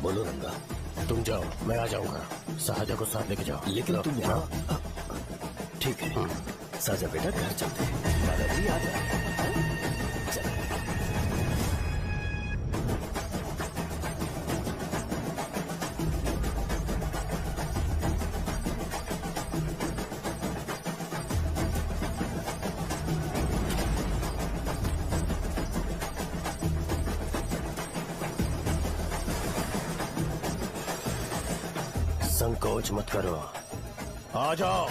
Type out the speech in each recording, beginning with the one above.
बोलो रंगा। तुम जाओ, मैं आ जाऊंगा। साजा को साथ लेके जाओ। लेकिन तुम यहाँ। ठीक है साजा बेटा, घर चलते हैं। दादाजी आ जाए। चलो। संकोच मत करो, आ जाओ।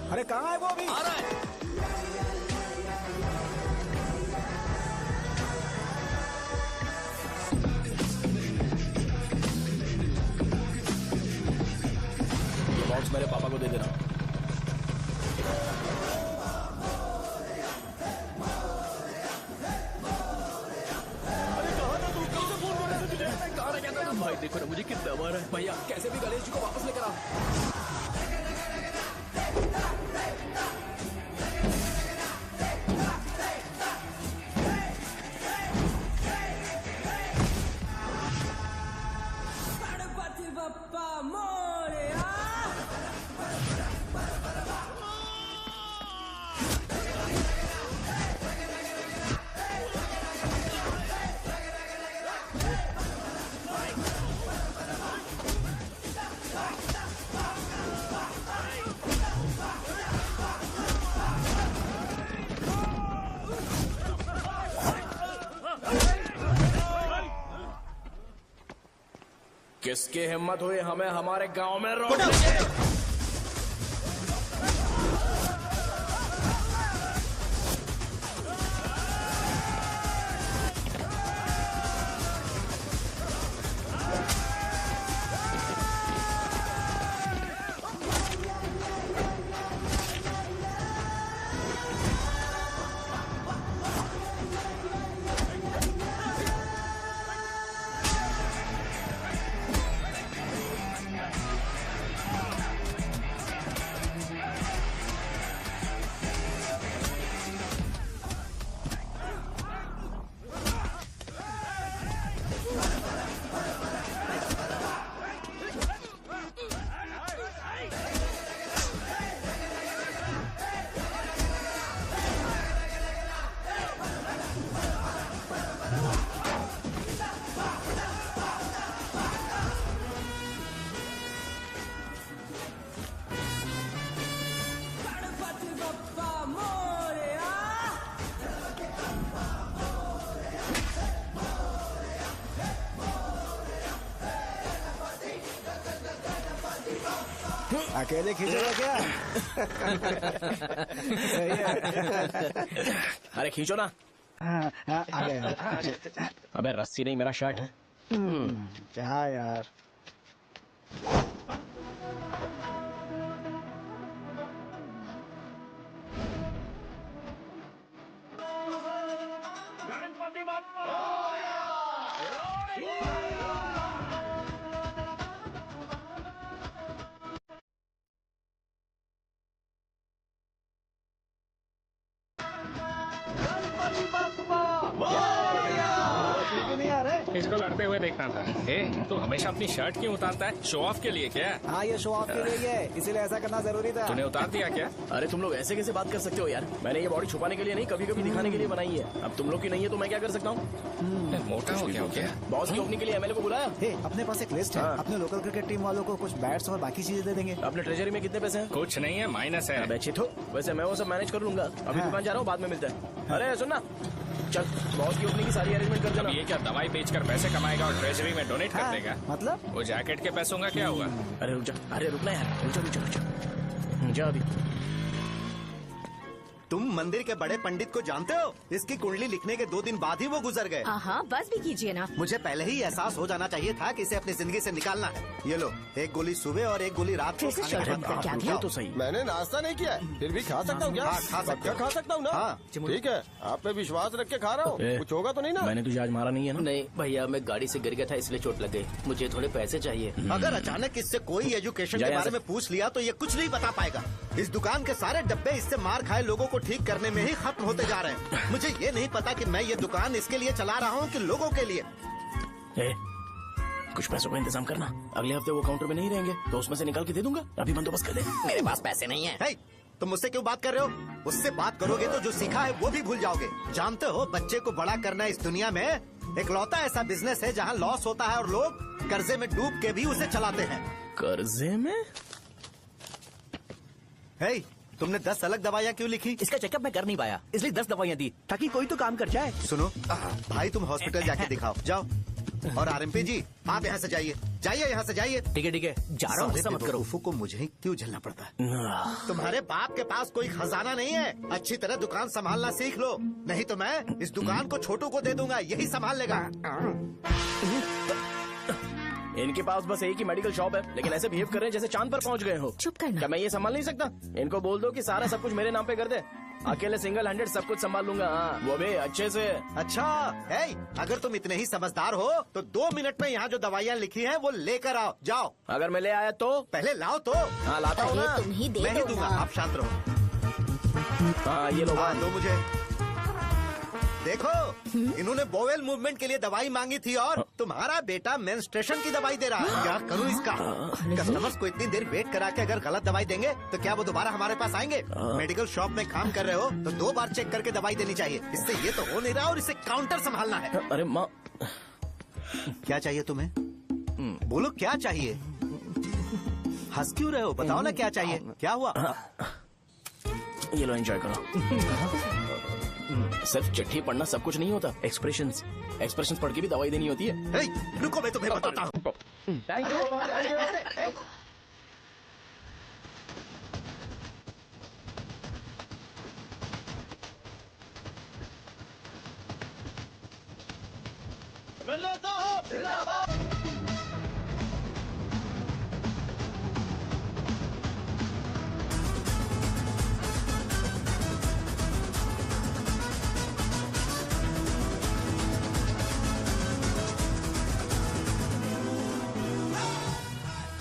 अरे कहाँ है वो? अभी आ रहा है। ये बॉक्स मेरे पापा को दे देना। भाई देखो ना मुझे कितना मारा है। भैया कैसे भी गणेश जी को वापस लेकर आओ। किसकी हिम्मत हुई हमें हमारे गांव में रोकने की? अकेले खींचोगा क्या? सही है। अरे खींचो ना। आ गया। अबे रस्सी नहीं, मेरा शर्ट। क्या यार? नहीं आ रहे? इसको लड़ते हुए देखना था। तू हमेशा अपनी शर्ट क्यों उतारता है? शो ऑफ के लिए क्या? हाँ, ये शो ऑफ के लिए ही है, इसीलिए ऐसा करना जरूरी था। तूने उतार दिया क्या? अरे तुम लोग ऐसे कैसे बात कर सकते हो यार? मैंने ये बॉडी छुपाने के लिए नहीं, कभी कभी दिखाने के लिए बनाई है। अब तुम लोग की नहीं है तो मैं क्या कर सकता हूँ? मोटा हो गया हो क्या? बॉस की ओपनिंग के लिए एमएलए को बुलाया। हे, अपने पास एक लिस्ट है। हाँ। अपने लोकल क्रिकेट टीम वालों को कुछ बैट्स और बाकी चीजें दे देंगे। अपने ट्रेजरी में कितने पैसे हैं? कुछ नहीं है, माइनस है। अबे चिथो, वैसे मैं वो सब मैनेज कर लूंगा। अभी हाँ। दुकान जा रहा हूँ, बाद में मिलते हैं। अरे सुनना, चल बॉस की ओपनिंग की सारी अरेंजमेंट कर देना। अब ये क्या दवाई बेचकर पैसे कमाएगा और ट्रेजरी में डोनेट कर हाँ, देगा? मतलब? वो जैकेट के पैसों का क्या हुआ? अरे रुक जा, अरे रुकना यार, रुक जा जा अभी। तुम मंदिर के बड़े पंडित को जानते हो? इसकी कुंडली लिखने के 2 दिन बाद ही वो गुजर गए। हाँ, बस भी कीजिए ना। मुझे पहले ही एहसास हो जाना चाहिए था कि इसे अपनी जिंदगी से निकालना है। ये लो, एक गोली सुबह और एक गोली रात को कैसे खाने के शर्ट बाद अंदर क्या आप किया? जाओ। तो सही। मैंने नाश्ता नहीं किया है, फिर भी खा सकता हूँ क्या? हाँ, खा सकते पक्का हो। खा सकता हूँ ना? हाँ। ठीक है, आप पे विश्वास रख के खा रहा हूँ। ए, कुछ होगा तो नहीं ना? मैंने तुझे आज मारा नहीं है ना? नहीं भैया, मैं गाड़ी से गिर गया था इसलिए चोट लग गई। मुझे थोड़े पैसे चाहिए। अगर अचानक इससे कोई एजुकेशन जा के यहाँ बारे से। में पूछ लिया तो ये कुछ नहीं बता पाएगा। इस दुकान के सारे डब्बे इससे मार खाए लोगों को ठीक करने में ही खत्म होते जा रहे हैं। मुझे ये नहीं पता कि मैं ये दुकान इसके लिए चला रहा हूँ कि लोगों के लिए। ए, कुछ पैसों का इंतजाम करना। अगले हफ्ते वो काउंटर में नहीं रहेंगे तो उसमें से निकाल के दे दूंगा। अभी बंदोबस्त कर दे। मेरे पास पैसे नहीं है। हे, तुम मुझसे क्यों बात कर रहे हो? उससे बात करोगे तो जो सीखा है वो भी भूल जाओगे। जानते हो, बच्चे को बड़ा करना इस दुनिया में इकलौता ऐसा बिजनेस है जहाँ लॉस होता है और लोग कर्जे में डूब के भी उसे चलाते हैं। कर्जे में? हे, तुमने 10 अलग दवाइयाँ क्यों लिखी? इसका चेकअप मैं कर नहीं पाया, इसलिए 10 दवाइयाँ दी ताकि कोई तो काम कर जाए। सुनो भाई, तुम हॉस्पिटल जाके दिखाओ, जाओ। और आरएमपी जी, आप यहाँ से जाइए, जाइए यहाँ से जाइए। ठीक है जा रहा हूँ, गुस्सा मत करो। बेवकूफों को मुझे ही क्यों झेलना पड़ता है? तुम्हारे बाप के पास कोई खजाना नहीं है। अच्छी तरह दुकान संभालना सीख लो, नहीं तो मैं इस दुकान को छोटू को दे दूंगा, यही संभाल लेगा। इनके पास बस एक ही मेडिकल शॉप है, लेकिन ऐसे बिहेव कर रहे हैं जैसे चांद पर पहुंच गए हो। चुप करना। क्या मैं ये संभाल नहीं सकता? इनको बोल दो कि सारा सब कुछ मेरे नाम पे कर दे। अकेले सिंगल हैंडेड सब कुछ संभाल लूंगा। हाँ, वो भी अच्छे से। अच्छा है, अगर तुम इतने ही समझदार हो तो 2 मिनट में यहाँ जो दवाइयाँ लिखी हैं वो लेकर आओ, जाओ। अगर मैं ले आया तो? पहले लाओ तो। हाँ लाता हूँ ना। अरे तुम ही दे मैं ही दो दूंगा, ना। आप शांत रहो। हाँ ये लो। हाँ, दो मुझे। देखो, इन्होंने बोवेल मूवमेंट के लिए दवाई मांगी थी और तुम्हारा बेटा मेंस्ट्रुएशन की दवाई दे रहा है। क्या करूं इसका? कस्टमर्स को इतनी देर वेट करा के अगर गलत दवाई देंगे तो क्या वो दोबारा हमारे पास आएंगे? मेडिकल शॉप में काम कर रहे हो तो 2 बार चेक करके दवाई देनी चाहिए। इससे ये तो हो नहीं रहा और इसे काउंटर संभालना है। अरे माँ, क्या चाहिए तुम्हें? बोलो क्या चाहिए? हंस क्यों रहे हो? बताओ ना क्या चाहिए? क्या हुआ? ये लो एंजॉय करो। सिर्फ चिट्ठी पढ़ना सब कुछ नहीं होता। एक्सप्रेशंस पढ़ के भी दवाई देनी होती है। हे, रुको, मैं तुम्हें बताता हूँ।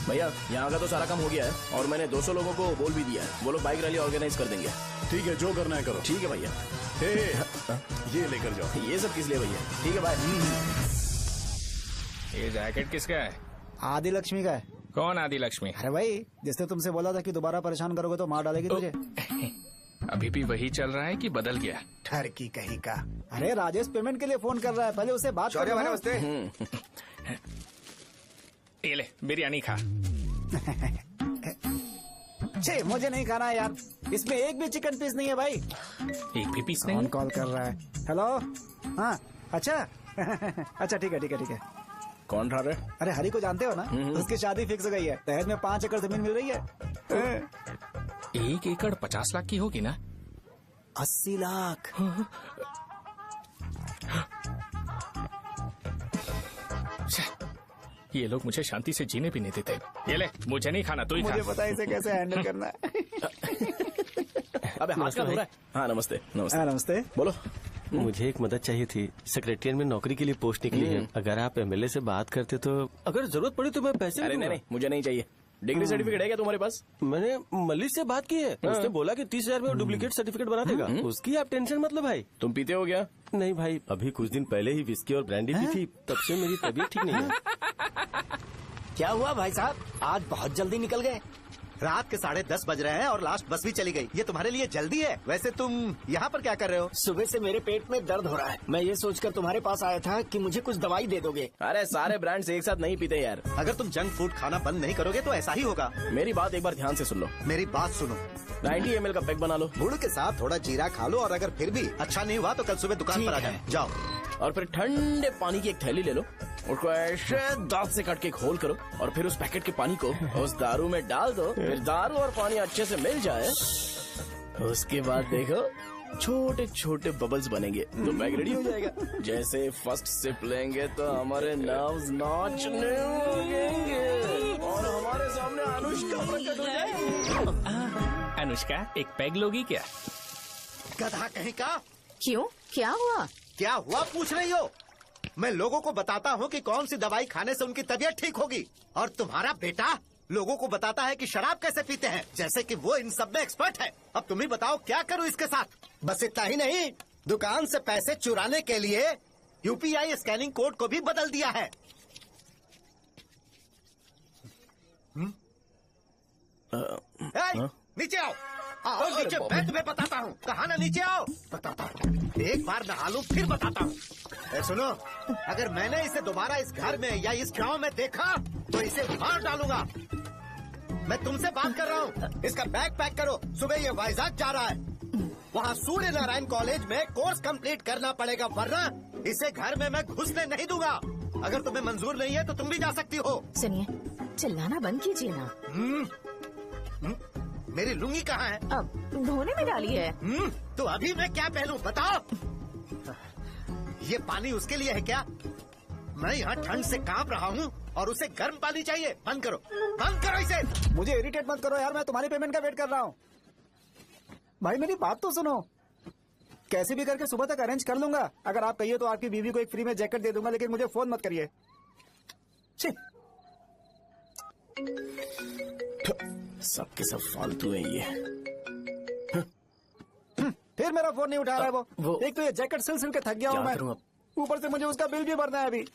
भैया यहाँ का तो सारा काम हो गया है और मैंने 200 लोगों को बोल भी दिया है। वो लोग बाइक रैली ऑर्गेनाइज कर देंगे। ठीक है, जो करना है करो। ठीक है भैया। ये लेकर जाओ। ये सब किस लिए भैया? ठीक है बाय। ये जैकेट किसका है? आदि लक्ष्मी का है। कौन आदि लक्ष्मी? अरे भाई, जिसने तुमसे बोला था कि दोबारा परेशान करोगे तो मार डालेगी तुझे। अभी भी वही चल रहा है कि बदल गया? ठर की कहीं का। अरे राजेश पेमेंट के लिए फोन कर रहा है, पहले उससे बात करो। नमस्ते। ये ले बिरयानी खा। छे, मुझे नहीं खाना है यार, इसमें एक भी चिकन पीस नहीं है भाई। एक भी पीस नहीं? कौन कॉल कर रहा है? हेलो, हाँ अच्छा। अच्छा ठीक है। कौन ठा रहे? अरे हरी को जानते हो ना? उसकी शादी फिक्स हो गई है। दहेज में 5 एकड़ जमीन मिल रही है। 1 एकड़ 50 लाख की होगी ना? 80 लाख। ये लोग मुझे शांति से जीने भी नहीं देते। ये ले, मुझे नहीं खाना, तू ही खा। मुझे पता है इसे कैसे हैंडल करना है। अबे हाथ का धो रहा है। हाँ नमस्ते नमस्ते। नमस्ते। बोलो। मुझे एक मदद चाहिए थी। सेक्रेटरिएट में नौकरी के लिए पोस्ट निकली है। अगर आप एमएलए से बात करते तो अगर जरूरत पड़ी तो मैं पैसे अरे नहीं, मुझे नहीं चाहिए। डिग्री सर्टिफिकेट है क्या तुम्हारे पास? मैंने मलिक से बात की है। उसने बोला कि 30,000 में वो डुप्लीकेट सर्टिफिकेट बना देगा। उसकी आप टेंशन मत लो भाई। तुम पीते हो क्या? नहीं भाई, अभी कुछ दिन पहले ही विस्की और ब्रांडी पी थी, तब से मेरी तबीयत ठीक नहीं है। क्या हुआ भाई साहब, आज बहुत जल्दी निकल गए? रात के 10:30 बज रहे हैं और लास्ट बस भी चली गई। ये तुम्हारे लिए जल्दी है। वैसे तुम यहाँ पर क्या कर रहे हो? सुबह से मेरे पेट में दर्द हो रहा है। मैं ये सोचकर तुम्हारे पास आया था कि मुझे कुछ दवाई दे दोगे। अरे सारे ब्रांड्स एक साथ नहीं पीते यार। अगर तुम जंक फूड खाना बंद नहीं करोगे तो ऐसा ही होगा। मेरी बात एक बार ध्यान से सुन लो। मेरी बात सुनो। 90 ml का पैक बना लो। गुड़ के साथ थोड़ा जीरा खा लो और अगर फिर भी अच्छा नहीं हुआ तो कल सुबह दुकान पर आ जाओ। और फिर ठंडे पानी की एक थैली ले लो, उसको ऐसे दांत से काट के खोल करो और फिर उस पैकेट के पानी को उस दारू में डाल दो। फिर दारू और पानी अच्छे से मिल जाए, उसके बाद देखो छोटे छोटे बबल्स बनेंगे तो पैक रेडी हो जाएगा। जैसे फर्स्ट सिप लेंगे तो हमारे नर्व्स नाचने लगेंगे और हमारे सामने अनुष्का प्रकट हो जाएगी। अनुष्का, एक पैग लोगी क्या? गधा कहीं का। क्यों, क्या हुआ? क्या हुआ पूछ रही हो? मैं लोगों को बताता हूँ कि कौन सी दवाई खाने से उनकी तबीयत ठीक होगी, और तुम्हारा बेटा लोगों को बताता है कि शराब कैसे पीते हैं, जैसे कि वो इन सब में एक्सपर्ट है। अब तुम ही बताओ क्या करूँ इसके साथ? बस इतना ही नहीं, दुकान से पैसे चुराने के लिए यूपीआई स्कैनिंग कोड को भी बदल दिया है। नीचे आओ, आओ नीचे, मैं तुम्हें बताता हूँ। कहा ना नीचे आओ, बताता हूँ। एक बार नहा लूं फिर बताता हूँ। सुनो, अगर मैंने इसे दोबारा इस घर में या इस गांव में देखा तो इसे मार डालूंगा। मैं तुमसे बात कर रहा हूँ। इसका बैग पैक करो, सुबह ये वाइजाग जा रहा है। वहाँ सूर्य नारायण कॉलेज में कोर्स कंप्लीट करना पड़ेगा, वरना इसे घर में मैं घुसने नहीं दूंगा। अगर तुम्हें मंजूर नहीं है तो तुम भी जा सकती हो। सुनिए, चिल्लाना बंद कीजिए ना। मेरी लुंगी कहाँ है? अब धोने में डाली है। तो अभी मैं क्या पहनूं बताओ? ये पानी उसके लिए है क्या? मैं यहाँ ठंड से कांप रहा हूँ और उसे गर्म पानी चाहिए। बंद करो, बंद करो इसे। मुझे इरिटेट मत करो यार, मैं तुम्हारी पेमेंट का वेट कर रहा हूँ। भाई मेरी बात तो सुनो, कैसे भी करके सुबह तक अरेंज कर लूंगा। अगर आप कहिए तो आपकी बीवी को एक फ्री में जैकेट दे दूंगा, लेकिन मुझे फोन मत करिए। सबके सब फालतू है ये। फिर मेरा फोन नहीं उठा रहा है वो। एक तो ये जैकेट सिल सिल के थक गया हूँ मैं, करूं अब? ऊपर से मुझे उसका बिल भी भरना है अभी।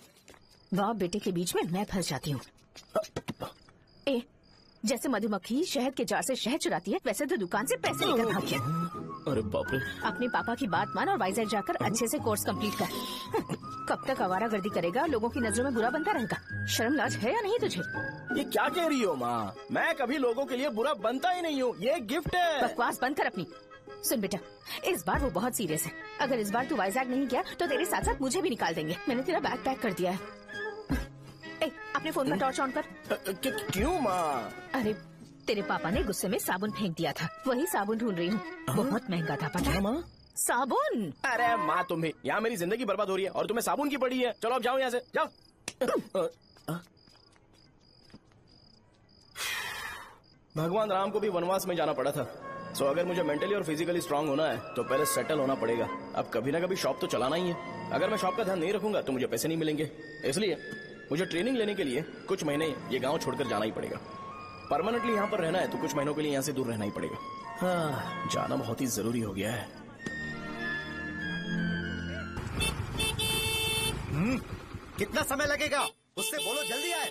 बाप बेटे के बीच में मैं फंस जाती हूँ। ए, जैसे मधुमक्खी शहद के जार से शहद चुराती है, वैसे तो दुकान से पैसे लेकर भाग गया। अरे बाप रे। अपने पापा की बात मान और वाइजैक जाकर अच्छे से कोर्स कंप्लीट कर। कब तक आवारागर्दी करेगा, लोगों की नजरों में बुरा बनता रहेगा। शर्म लाज है या नहीं तुझे? ये क्या कह रही हो माँ? मैं कभी लोगों के लिए बुरा बनता ही नहीं हूँ, ये गिफ्ट है। बकवास बंद कर अपनी। सुन बेटा, इस बार वो बहुत सीरियस है। अगर इस बार तू वाइजैक नहीं गया तो तेरे साथ साथ मुझे भी निकाल देंगे। मैंने तेरा बैग पैक कर दिया है। ए, अपने फोन का टॉर्च ऑन कर। क्यों माँ? अरे तेरे पापा ने गुस्से में साबुन फेंक दिया था, वही साबुन ढूंढ रही हूँ। बहुत महंगा था, पता है माँ? साबुन। अरे माँ तुम भी, यहाँ मेरी जिंदगी बर्बाद हो रही है और तुम्हें साबुन की पड़ी है। चलो अब जाओ यहाँ से, जाओ। भगवान राम को भी वनवास में जाना पड़ा था। सो अगर मुझे मेंटली और फिजिकली स्ट्रांग होना है तो पहले सेटल होना पड़ेगा। अब कभी ना कभी शॉप तो चलाना ही है। अगर मैं शॉप का ध्यान नहीं रखूंगा तो मुझे पैसे नहीं मिलेंगे। इसलिए मुझे ट्रेनिंग लेने के लिए कुछ महीने ये गांव छोड़कर जाना ही पड़ेगा। परमानेंटली यहाँ पर रहना है तो कुछ महीनों के लिए यहाँ से दूर रहना ही पड़ेगा। हाँ, जाना बहुत ही जरूरी हो गया है। कितना समय लगेगा? उससे बोलो जल्दी आए।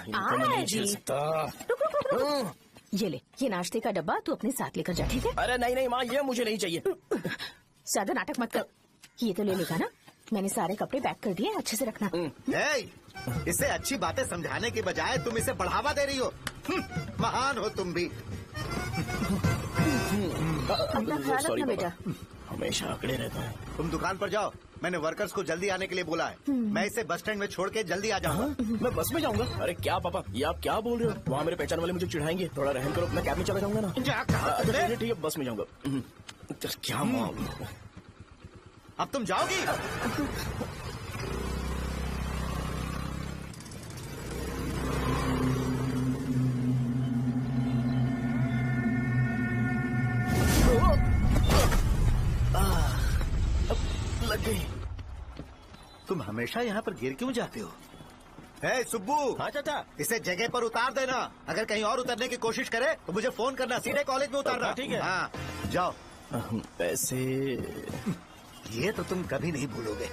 इनको मैं नहीं झेल सकता। ये ले, ये नाश्ते का डब्बा तू अपने साथ लेकर जा, ठीक है? अरे नहीं नहीं माँ, ये मुझे नहीं चाहिए। ज्यादा नाटक मत कर। ये तो ले लेगा ना? मैंने सारे कपड़े पैक कर दिए, अच्छे से रखना। इसे अच्छी बातें समझाने के बजाय तुम इसे बढ़ावा दे रही हो। महान हो तुम भी। अपना ख्याल रखना बेटा। हमेशा अकड़े रहता है। तुम दुकान पर जाओ, मैंने वर्कर्स को जल्दी आने के लिए बोला है। मैं इसे बस स्टैंड में छोड़ के जल्दी आ जाऊंगा। मैं बस में जाऊंगा? अरे क्या पापा, ये आप क्या बोल रहे हो? वहाँ मेरे पहचान वाले मुझे चिढ़ाएंगे। थोड़ा रहम करो, मैं कैब में चला जाऊंगा ना। ठीक है, बस में जाऊंगा। क्या मामला? अब तुम जाओगी? लग गई। तुम हमेशा यहाँ पर गिर क्यों जाते हो? हे सुब्बू। हाँ चाचा। इसे जगह पर उतार देना। अगर कहीं और उतरने की कोशिश करे तो मुझे फोन करना। सीधे कॉलेज में उतारना। ठीक है। हाँ जाओ। पैसे ये तो तुम कभी नहीं भूलोगे।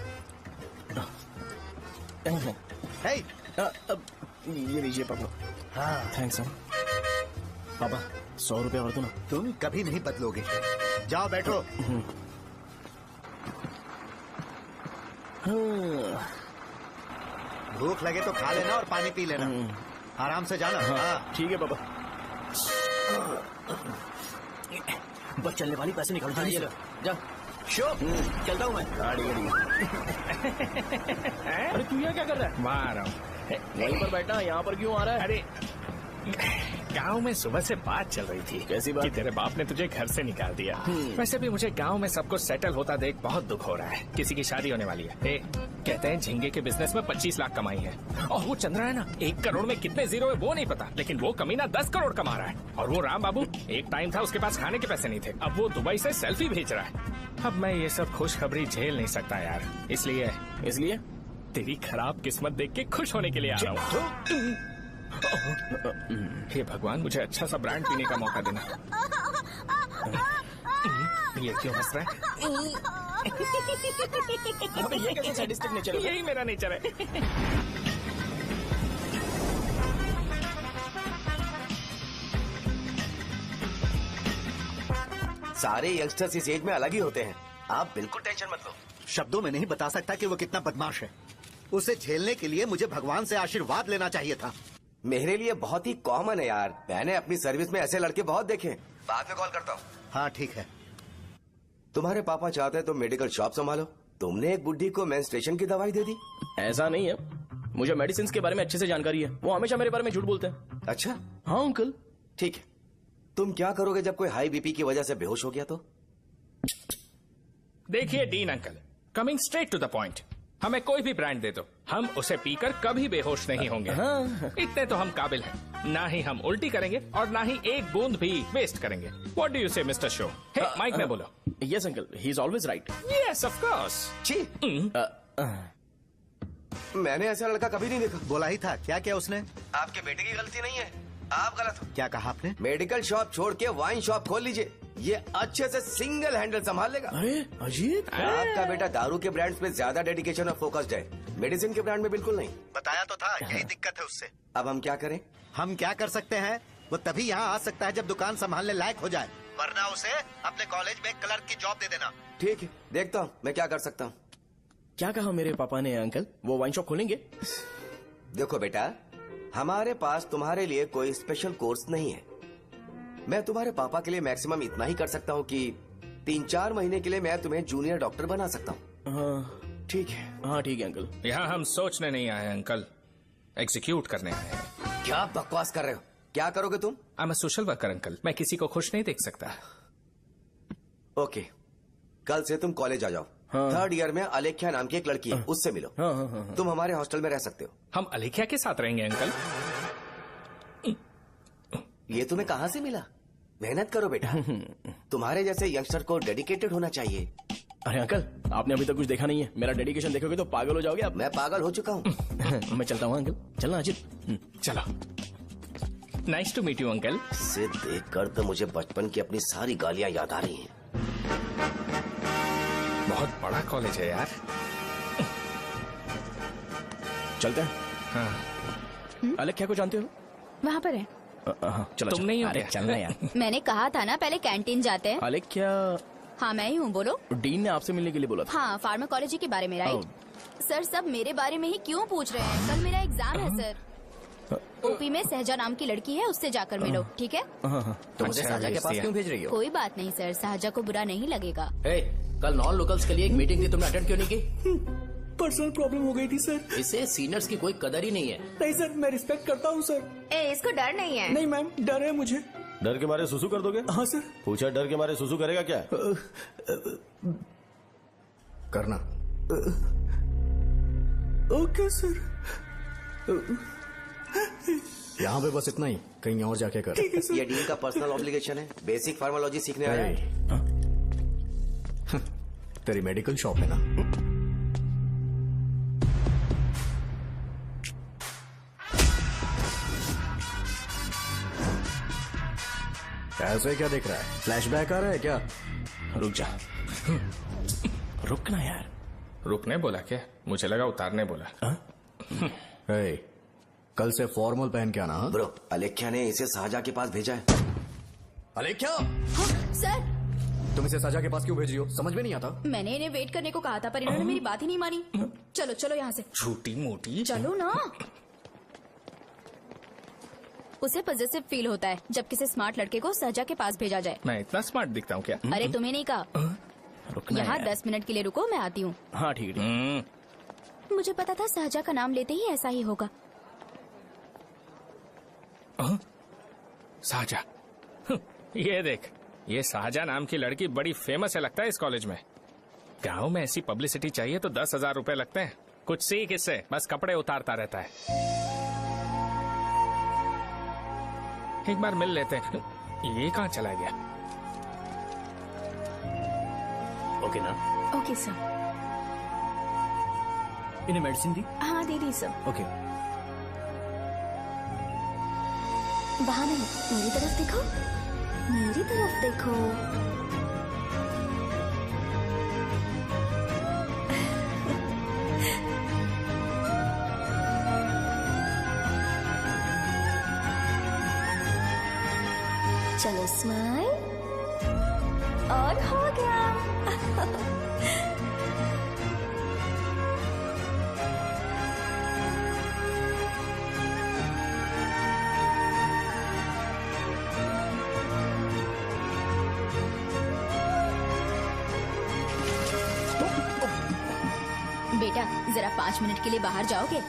हे, अब ये लीजिए पापा। हाँ थैंक्स पापा, 100 रुपया और दो ना। तुम कभी नहीं बदलोगे। जाओ बैठो। भूख लगे तो खा लेना और पानी पी लेना। आराम से जाना। हाँ ठीक है पापा। बस चलने वाली पैसे निकाल दीजिए। जा शो चलता हूँ मैं। गाड़ी अरे तू यहाँ क्या कर रहा है? वहाँ आ रहा हूँ। वहीं पर बैठना, यहाँ पर क्यों आ रहा है? अरे गांव में सुबह से बात चल रही थी। कैसी बात? कि तेरे बाप ने तुझे घर से निकाल दिया। वैसे भी मुझे गांव में सब कुछ सेटल होता देख बहुत दुख हो रहा है। किसी की शादी होने वाली है। कहते हैं झींगे के बिजनेस में 25 लाख कमाई है। और वो चंद्रा है ना, 1 करोड़ में कितने जीरो है वो नहीं पता, लेकिन वो कमीना 10 करोड़ कमा रहा है। और वो राम बाबू, एक टाइम था उसके पास खाने के पैसे नहीं थे, अब वो दुबई से सेल्फी भेज रहा है। अब मैं ये सब खुशखबरी झेल नहीं सकता यार, इसलिए तेरी खराब किस्मत देख के खुश होने के लिए आ रहा हूँ। हे भगवान, मुझे अच्छा सा ब्रांड पीने का मौका देना। ये क्यों हंस रहा है? ये कैसे सैडिस्टिक नेचर है? यही मेरा नेचर है। सारे यंगस्टर्स इस एज में अलग ही होते हैं। आप बिल्कुल टेंशन मत लो। शब्दों में नहीं बता सकता कि वो कितना बदमाश है। उसे झेलने के लिए मुझे भगवान से आशीर्वाद लेना चाहिए था। मेरे लिए बहुत ही कॉमन है यार। मैंने अपनी सर्विस में ऐसे लड़के बहुत देखे। बाद में कॉल करता हूँ। हाँ ठीक है। तुम्हारे पापा चाहते हैं तुम मेडिकल शॉप संभालो। तुमने एक बुढ़ी को मेंस्ट्रुएशन की दवाई दे दी। ऐसा नहीं है, मुझे मेडिसिन के बारे में अच्छे से जानकारी है। वो हमेशा मेरे बारे में झूठ बोलते हैं। अच्छा हाँ अंकल। ठीक है, तुम क्या करोगे जब कोई हाई बीपी की वजह से बेहोश हो गया तो? देखिए Dean uncle, coming straight to the point, हमें कोई भी ब्रांड दे दो, हम उसे पीकर कभी बेहोश नहीं होंगे। इतने तो हम काबिल हैं। ना ही हम उल्टी करेंगे और ना ही एक बूंद भी वेस्ट करेंगे। व्हाट डू यू से मिस्टर शो? माइक में बोलो। Yes uncle, he is always right. Yes of course. छी, मैंने ऐसा लड़का कभी नहीं देखा। बोला ही था। क्या क्या उसने? आपके बेटे की गलती नहीं है, आप गलत हो। क्या कहा आपने? मेडिकल शॉप छोड़ के वाइन शॉप खोल लीजिए, ये अच्छे से सिंगल हैंडल संभाल लेगा। अरे अजीत, आपका बेटा दारू के ब्रांड्स में ज्यादा डेडिकेशन और फोकस्ड है, मेडिसिन के ब्रांड में बिल्कुल नहीं। बताया तो था, यही दिक्कत है उससे। अब हम क्या करें? हम क्या कर सकते हैं? वो तभी यहाँ आ सकता है जब दुकान संभालने लायक हो जाए, वरना उसे अपने कॉलेज में क्लर्क की जॉब दे देना। ठीक है, देखता हूँ मैं क्या कर सकता हूँ। क्या कहा मेरे पापा ने अंकल? वो वाइन शॉप खोलेंगे? देखो बेटा, हमारे पास तुम्हारे लिए कोई स्पेशल कोर्स नहीं है। मैं तुम्हारे पापा के लिए मैक्सिमम इतना ही कर सकता हूँ कि 3-4 महीने के लिए मैं तुम्हें जूनियर डॉक्टर बना सकता हूँ। हाँ ठीक है? हाँ ठीक है अंकल। यहाँ हम सोचने नहीं आए अंकल, एग्जीक्यूट करने आए हैं। क्या बकवास कर रहे हो? क्या करोगे तुम? I am a social worker uncle, मैं किसी को खुश नहीं देख सकता। ओके, कल से तुम कॉलेज आ जाओ। हाँ। 3rd ईयर में अलेख्या नाम की एक लड़की है, उससे मिलो। हाँ हाँ हाँ। तुम हमारे हॉस्टल में रह सकते हो। हम अलेख्या के साथ रहेंगे अंकल। ये तुम्हें कहाँ से मिला? मेहनत करो बेटा, तुम्हारे जैसे यंगस्टर को डेडिकेटेड होना चाहिए। अरे अंकल, आपने अभी तक कुछ देखा नहीं है। मेरा डेडिकेशन देखोगे तो पागल हो जाओगे आप। मैं पागल हो चुका हूँ। मैं चलता हूँ अंकल। चलना अजित। चलो, nice to meet you uncle. इसे देखकर तो मुझे बचपन की अपनी सारी गालियाँ याद आ रही हैं। बहुत बड़ा कॉलेज है यार। चलते हैं। हाँ। अलेख्या को जानते हो? वहाँ पर है। चलो तुम नहीं हो अरे क्या? चलना यार। मैंने कहा था ना पहले कैंटीन जाते हैं। अलेख्या, हाँ मैं ही हूँ, बोलो। डीन ने आपसे मिलने के लिए बोला था। हाँ, फार्माकोलॉजी के बारे में, राइट? सर सब मेरे बारे में ही क्यों पूछ रहे हैं? कल मेरा एग्जाम है सर। ओपी में सहजा नाम की लड़की है, उससे जाकर मिलो, ठीक है? तो मुझे अच्छा, साजा के भेज पास दिया। क्यों भेज रही हो? कोई बात नहीं सर, सहजा को बुरा नहीं लगेगा। कल नॉन लोकल्स के लिए एक मीटिंग थी, तुमने अटेंड क्यों नहीं की? पर्सनल प्रॉब्लम हो गई थी सर। इससे सीनियर्स की कोई कदर ही नहीं है। नहीं सर, मैं रिस्पेक्ट करता हूँ सर। इसको डर नहीं है। नहीं मैम, डर है मुझे। डर के मारे सुसु कर दोगे? हाँ सर। पूछा डर के मारे सुसु करेगा क्या? करना। Okay sir. यहाँ पे बस इतना ही, कहीं और जाके कर। ठीक है सर। ये डीन का पर्सनल ऑब्लिगेशन है, बेसिक फार्मोलॉजी सीखने आया है। तेरी मेडिकल शॉप है ना? ऐसे क्या देख रहा है? फ्लैशबैक आ रहा है क्या? रुक जा। रुक ना यार। रुकने बोला क्या? मुझे लगा उतारने बोला। ए, कल से फॉर्मल पहन के आना। हाँ? ब्रो, अलेख्या ने इसे शाहजहां के पास भेजा है। अलेख्या, हाँ, सर तुम इसे शाहजहां के पास क्यों भेज रही हो? समझ में नहीं आता। मैंने इन्हें वेट करने को कहा था, पर इन्होंने मेरी बात ही नहीं मानी। चलो चलो यहाँ से, छोटी मोटी। चलो ना। उसे पॉजिटिव फील होता है जब किसी स्मार्ट लड़के को सहजा के पास भेजा जाए। मैं इतना स्मार्ट दिखता हूँ क्या? अरे तुम्हें नहीं कहा। रुकना यहाँ यार। 10 मिनट के लिए रुको, मैं आती हूँ। हाँ ठीक है। मुझे पता था सहजा का नाम लेते ही ऐसा ही होगा। शाहजहां। ये देख, ये शाहजहां नाम की लड़की बड़ी फेमस है लगता है इस कॉलेज में। गांव में ऐसी पब्लिसिटी चाहिए तो 10,000 रुपए लगते हैं। कुछ सीख इससे, बस कपड़े उतारता रहता है। एक बार मिल लेते हैं। ये कहाँ चला गया? ओके ना? Okay sir. इन्हें मेडिसिन दी? हाँ दे दी सर। ओके। वहाँ नहीं, मेरी तरफ देखो, मेरी तरफ देखो। चलो स्माइल, और हो गया। बेटा जरा 5 मिनट के लिए बाहर जाओगे?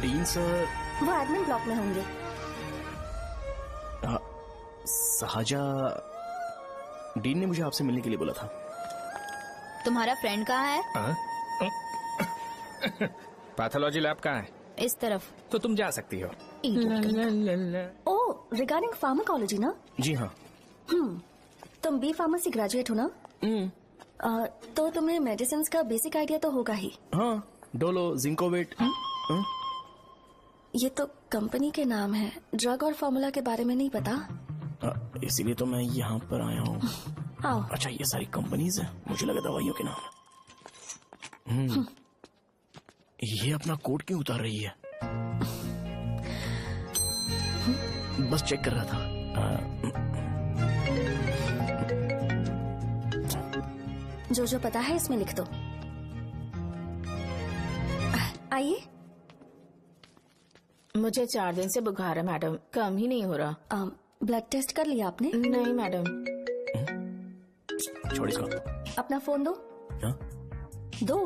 Dean sir. वो एडमिन ब्लॉक में होंगे। शाहजा, डीन ने मुझे आपसे मिलने के लिए बोला था। तुम्हारा फ्रेंड कहाँ है? पैथोलॉजी लैब कहाँ है? इस तरफ। तो तुम जा सकती हो। ओ, रिगार्डिंग फार्माकोलॉजी ना? जी हाँ। तुम बी फार्मेसी ग्रेजुएट हो ना? तो तुम्हें मेडिसिन का बेसिक आइडिया तो होगा ही। हाँ, डोलो, जिंकोवेट। ये तो कंपनी के नाम है, ड्रग और फॉर्मूला के बारे में नहीं पता। इसीलिए तो मैं यहाँ पर आया हूँ। आओ। अच्छा, ये सारी कंपनीज है, मुझे लगा दवाइयों के नाम। ये अपना कोट क्यों उतार रही है? बस चेक कर रहा था। जो जो पता है इसमें लिख दो। आइए। मुझे 4 दिन से बुखार है मैडम, कम ही नहीं हो रहा। ब्लड टेस्ट कर लिया आपने? नहीं मैडम। छोड़ इसको। अपना फोन दो। हाँ? दो।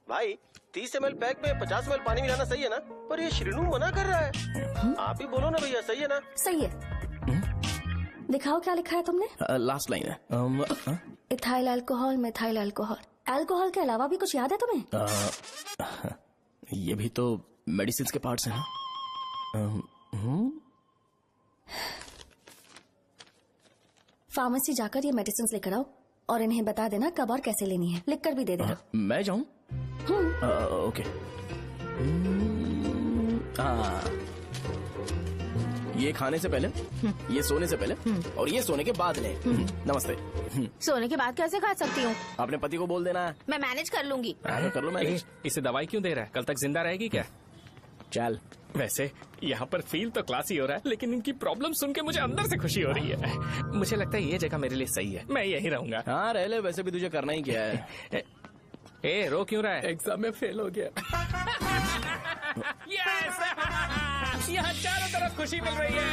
भाई 30 ml पैक में 50 ml पानी मिलाना सही है ना? पर ये श्रीनू मना कर रहा है। आप ही बोलो ना भैया, सही है ना? सही है। दिखाओ क्या लिखा है तुमने? लास्ट लाइन है। Ethyl alcohol, methyl alcohol. Alcohol के अलावा भी कुछ याद है तुम्हें? ये भी तो मेडिसिन के पार्ट्स हैं ना? फार्मेसी जाकर ये मेडिसिन लेकर आओ और इन्हें बता देना कब और कैसे लेनी है, लिख कर भी दे देना। मैं जाऊं? ओके। ये खाने से पहले, ये सोने से पहले और ये सोने के बाद ले। नमस्ते। सोने के बाद कैसे खा सकती हूँ? अपने पति को बोल देना। मैं मैनेज कर लूंगी। कर लो मैनेज। इसे दवाई क्यों दे रहा है? कल तक जिंदा रहेगी क्या? चल। वैसे यहाँ पर फील तो क्लासी हो रहा है, लेकिन इनकी प्रॉब्लम सुन के मुझे अंदर से खुशी हो रही है। मुझे लगता है ये जगह मेरे लिए सही है, मैं यहीं रहूंगा। हाँ रह ले, वैसे भी तुझे करना ही क्या है। ए रो क्यों रहा है? एग्जाम में फेल हो गया। यस! यहाँ चारों तरफ खुशी मिल रही है।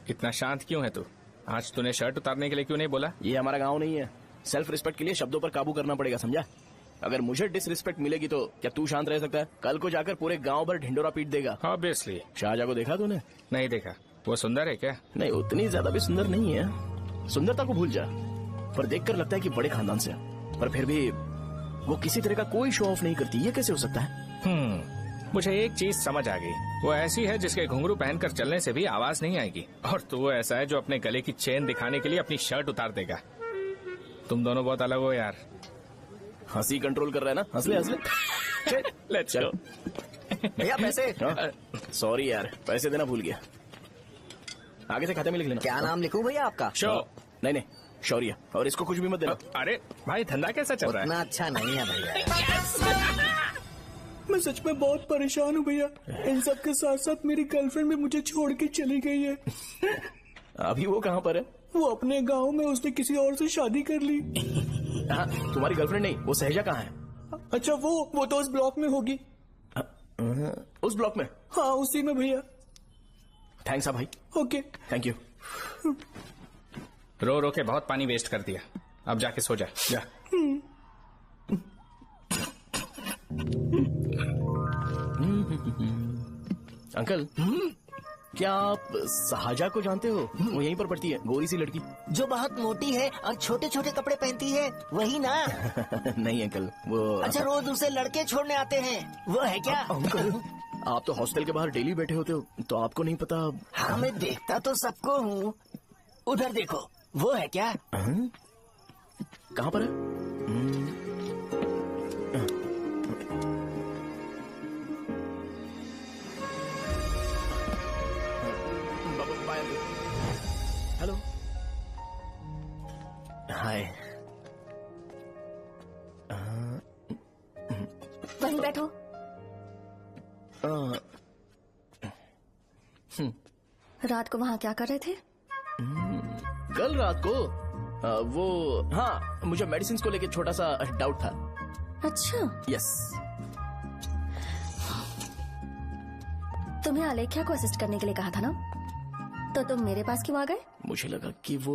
इतना शांत क्यों है तू? आज तूने शर्ट उतारने के लिए क्यों नहीं बोला? ये हमारा गांव नहीं है। सेल्फ रिस्पेक्ट के लिए शब्दों पर काबू करना पड़ेगा, समझा? अगर मुझे डिसरिस्पेक्ट मिलेगी तो क्या तू शांत रह सकता है? कल को जाकर पूरे गांव भर ढिंडोरा पीट देगा। ऑब्वियसली। शाहजहां को देखा तूने? नहीं देखा। वो सुंदर है क्या? नहीं, उतनी ज्यादा भी सुंदर नहीं है। सुंदरता को भूल जा, पर देखकर लगता है कि बड़े खानदान से है। पर फिर भी वो किसी तरह का कोई शो ऑफ नहीं करती। ये कैसे हो सकता है? मुझे एक चीज समझ आ गई। वो ऐसी है जिसके घुंघरू पहनकर चलने से भी आवाज नहीं आएगी, और तू ऐसा है जो अपने गले की चेन दिखाने के लिए अपनी शर्ट उतार देगा। तुम दोनों बहुत अलग हो यार। हंसी कंट्रोल कर रहा है ना? हंस ले हंस ले। Let's go. भैया पैसे। सॉरी यार, पैसे देना भूल गया। आगे से खाते में लिख लेना। क्या नाम लिखूं भैया आपका? शो। नहीं, शौर्य। और इसको कुछ भी मत देना। अरे भाई, धंधा कैसा चल रहा है? उतना अच्छा नहीं है भैया। मैं सच में बहुत परेशान हूँ भैया। इन सब के साथ साथ मेरी गर्लफ्रेंड भी मुझे छोड़ के चली गई है। अभी वो कहाँ पर है? वो अपने गांव में, उसने किसी और से शादी कर ली। हाँ, तुम्हारी गर्लफ्रेंड नहीं, वो सहजा कहाँ है? अच्छा, वो तो उस ब्लॉक में होगी। उस ब्लॉक में? हाँ, उसी में भैया। थैंक्स भाई। Okay, thank you. रो रो के बहुत पानी वेस्ट कर दिया, अब जाके सो जा। जा। अंकल, क्या आप शाहजहां को जानते हो? वो यहीं पर पढ़ती है, गोरी सी लड़की। जो बहुत मोटी है और छोटे छोटे कपड़े पहनती है, वही ना? नहीं अंकल, वो। अच्छा, रोज उसे लड़के छोड़ने आते हैं, वो है क्या? अंकल, आप तो हॉस्टल के बाहर डेली बैठे होते हो, तो आपको नहीं पता? हाँ, मैं देखता तो सबको हूँ। उधर देखो, वो है क्या? कहाँ पर है? हेलो, हाय। वहीं बैठो। रात को वहाँ क्या कर रहे थे? कल रात को वो, हाँ, मुझे मेडिसिन को लेके छोटा सा डाउट था। अच्छा। यस। तुम्हें आलेख्या को असिस्ट करने के लिए कहा था ना, तो तुम मेरे पास क्यों आ गए? मुझे लगा कि वो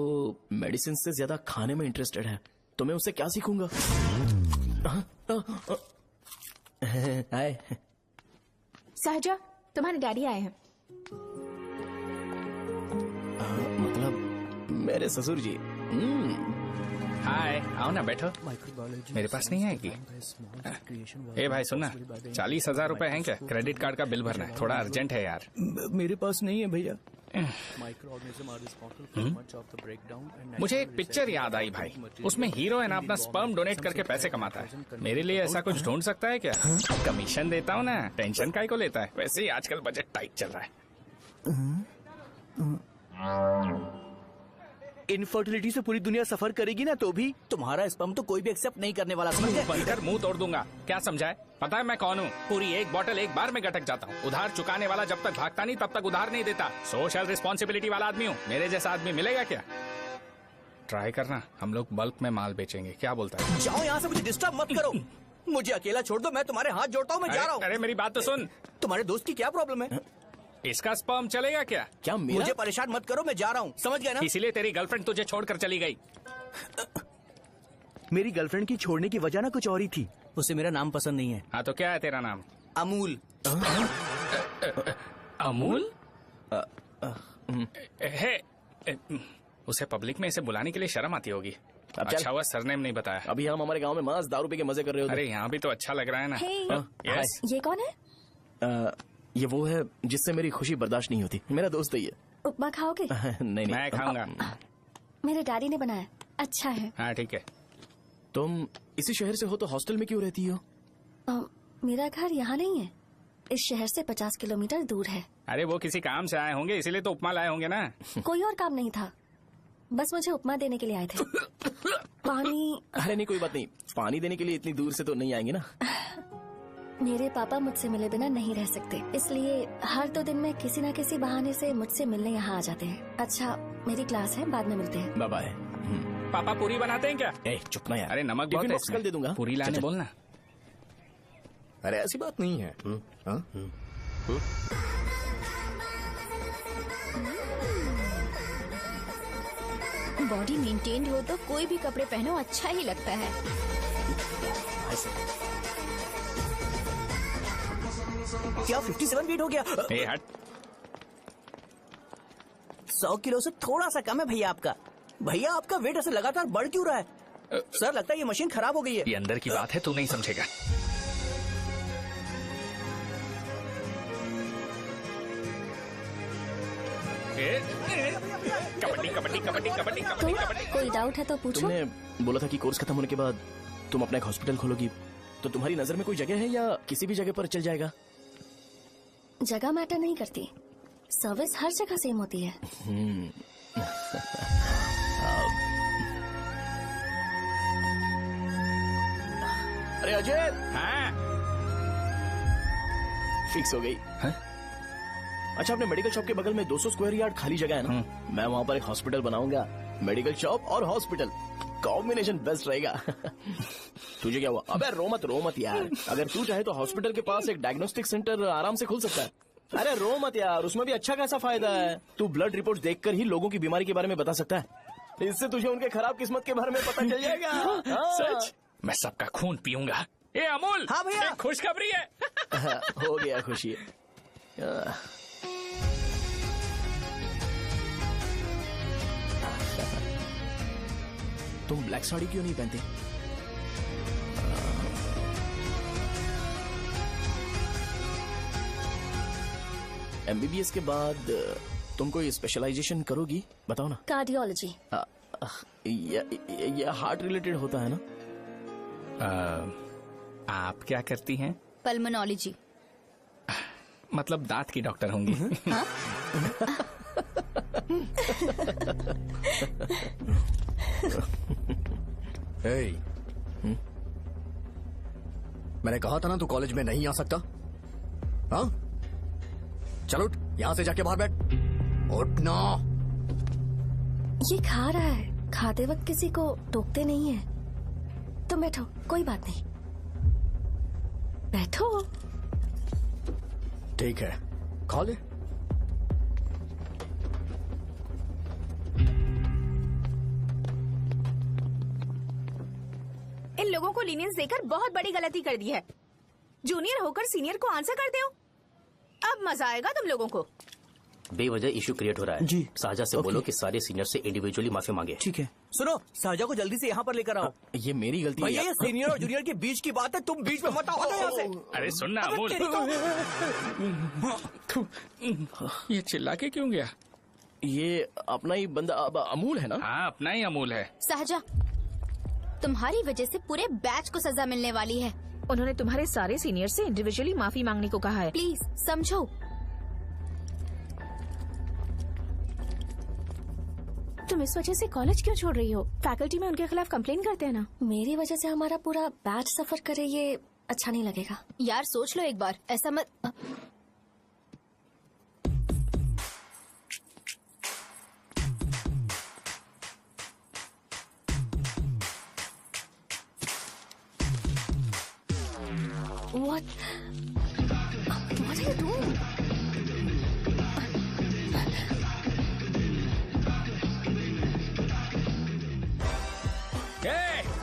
मेडिसिन से ज्यादा खाने में इंटरेस्टेड है, तो मैं उससे क्या सीखूंगा? हाय। सहजा, तुम्हारे डैडी आए हैं। मतलब मेरे ससुर जी। हाय, आओ ना, बैठो। मेरे पास नहीं आएगी। ए भाई सुनना, 40,000 रुपए हैं क्या? क्रेडिट कार्ड का बिल भरना है, थोड़ा अर्जेंट है यार। मेरे पास नहीं है भैया। मुझे एक पिक्चर याद आई भाई, उसमें हीरो है ना अपना स्पर्म डोनेट करके पैसे कमाता है। मेरे लिए ऐसा कुछ ढूंढ सकता है क्या? कमीशन देता हूँ ना, टेंशन काहे को लेता है? वैसे ही आजकल बजट टाइट चल रहा है। इनफर्टिलिटी से पूरी दुनिया सफर करेगी ना, तो भी तुम्हारा स्पर्म तो कोई भी एक्सेप्ट नहीं करने वाला, समझ गए? बनकर मुंह तोड़ दूंगा। क्या समझा है? पता है मैं कौन हूँ? पूरी एक बोतल एक बार में गटक जाता हूँ। उधार चुकाने वाला जब तक भागता नहीं तब तक उधार नहीं देता। सोशल रिस्पॉन्सिबिलिटी वाला आदमी हूँ। मेरे जैसा आदमी मिलेगा क्या? ट्राई करना, हम लोग बल्क में माल बेचेंगे। क्या बोलता है? जाओ यहाँ से, मुझे डिस्टर्ब मत करो। मुझे अकेला छोड़ दो, मैं तुम्हारे हाथ जोड़ता हूँ, मैं जा रहा हूँ। अरे मेरी बात तो सुन। तुम्हारे दोस्त की क्या प्रॉब्लम है? इसका स्पर्म चलेगा क्या? क्या मेरा? मुझे परेशान मत करो, मैं जा रहा हूँ, समझ गए ना? इसीलिए तेरी गर्लफ्रेंड तुझे छोड़कर चली गई। मेरी गर्लफ्रेंड की छोड़ने की वजह ना कुछ और ही थी। उसे मेरा नाम पसंद नहीं है। हाँ तो क्या है तेरा नाम? अमूल। अमूल? है, उसे पब्लिक में इसे बुलाने के लिए शर्म आती होगी। अब चल। अच्छा हुआ सरनेम नहीं बताया। अभी हम हमारे गांव में मस्त दारू पी के मजे कर रहे होते। अरे यहाँ भी तो अच्छा लग रहा है ना। Hey, यस ये कौन है? ये वो है जिससे मेरी खुशी बर्दाश्त नहीं होती। मेरा दोस्त है ये। उपमा खाओगे? नहीं मैं खाऊंगा। मेरे डैडी ने बनाया, अच्छा है। हाँ ठीक है। तुम इसी शहर से हो तो हॉस्टल में क्यों रहती हो? मेरा घर यहाँ नहीं है, इस शहर से 50 किलोमीटर दूर है। अरे वो किसी काम से आए होंगे इसीलिए तो उपमा लाए होंगे ना। कोई और काम नहीं था, बस मुझे उपमा देने के लिए आए थे। पानी? अरे नहीं कोई बात नहीं, पानी देने के लिए इतनी दूर से तो नहीं आएंगे ना। मेरे पापा मुझसे मिले बिना नहीं रह सकते, इसलिए हर 2 दिन में किसी न किसी बहाने से मुझसे मिलने यहाँ आ जाते हैं। अच्छा मेरी क्लास है, बाद में मिलते हैं। Bye bye. पापा पूरी बनाते हैं क्या? ए चुप ना यार। अरे नमक टिफिन बहुत है बॉक्स कल दे दूंगा। पूरी लाने चल, चल। बोलना। अरे ऐसी बात नहीं है। हाँ? बॉडी मेंटेन्ड हो तो कोई भी कपड़े पहनो अच्छा ही लगता है। क्या 57 वेट हो गया? ए हट। 100 किलो से थोड़ा सा कम है भैया आपका। भैया आपका वेट ऐसे लगातार बढ़ क्यों रहा है? सर लगता है ये मशीन खराब हो गई है। ये अंदर की बात है, तू नहीं समझेगा। कबड्डी कबड्डी कबड्डी कबड्डी तो कबड्डी कबड्डी। कोई डाउट है तो पूछो। तुमने बोला था कि कोर्स खत्म होने के बाद तुम अपना एक हॉस्पिटल खोलोगी, तो तुम्हारी नजर में कोई जगह है या किसी भी जगह पर चल जाएगा? जगह मैटर नहीं करती, सर्विस हर जगह सेम होती है। अरे अजय, हाँ फिक्स हो गई। हाँ? अच्छा अपने मेडिकल शॉप के बगल में 200 स्क्वायर यार्ड खाली जगह है ना, मैं वहाँ पर एक हॉस्पिटल बनाऊंगा। मेडिकल शॉप और हॉस्पिटल कॉम्बिनेशन बेस्ट रहेगा। तुझे क्या हुआ? अबे रो मत यार। अगर तू चाहे तो हॉस्पिटल के पास एक डायग्नोस्टिक सेंटर आराम से खुल सकता है। अरे रो मत यार, उसमें भी अच्छा खासा फायदा है। तू ब्लड रिपोर्ट देखकर ही लोगों की बीमारी के बारे में बता सकता है। इससे तुझे उनके खराब किस्मत के बारे में पता चल जाएगा। सच? मैं सबका खून पीऊंगा। ए अमूल। हाँ भैया। एक खुशखबरी है। हो गया खुशी। तुम ब्लैक साड़ी क्यों नहीं पहनते? एमबीबीएस के बाद तुम कोई स्पेशलाइजेशन करोगी? बताओ ना। कार्डियोलॉजी। ये हार्ट रिलेटेड होता है ना? आप क्या करती हैं? पल्मोनोलॉजी। मतलब दांत की डॉक्टर होंगी। हाँ? मैंने कहा था ना तू कॉलेज में नहीं आ सकता। हाँ चल उठ, यहाँ से जाके बाहर बैठ। उठ ना। ये खा रहा है, खाते वक्त किसी को टोकते नहीं है। तुम बैठो, कोई बात नहीं, बैठो। ठीक है खा ले। इन लोगों को लीनियंस देकर बहुत बड़ी गलती कर दी है। जूनियर होकर सीनियर को आंसर करते हो। अब मजा आएगा तुम लोगों को। बेवजह इशू क्रिएट हो रहा है जी। साजा से बोलो कि सारे सीनियर से इंडिविजुअली माफी मांगे। ठीक है। सुनो, साजा को जल्दी से यहाँ पर लेकर आओ। ये मेरी गलती भैया है। ये सीनियर और जूनियर के बीच की बात है, तुम बीच में मत आओ यहाँ से। अरे सुनना अमूल। ये चिल्ला के क्यों गया? ये अपना ही बंदा अमूल है ना? हाँ अपना ही अमूल है। सहजा, तुम्हारी वजह से पूरे बैच को सजा मिलने वाली है। उन्होंने तुम्हारे सारे सीनियर से इंडिविजुअली माफी मांगने को कहा है। प्लीज समझो। तुम इस वजह से कॉलेज क्यों छोड़ रही हो? फैकल्टी में उनके खिलाफ कंप्लेन करते हैं ना। मेरी वजह से हमारा पूरा बैच सफर करे, ये अच्छा नहीं लगेगा। यार सोच लो एक बार, ऐसा मत। What are you doing?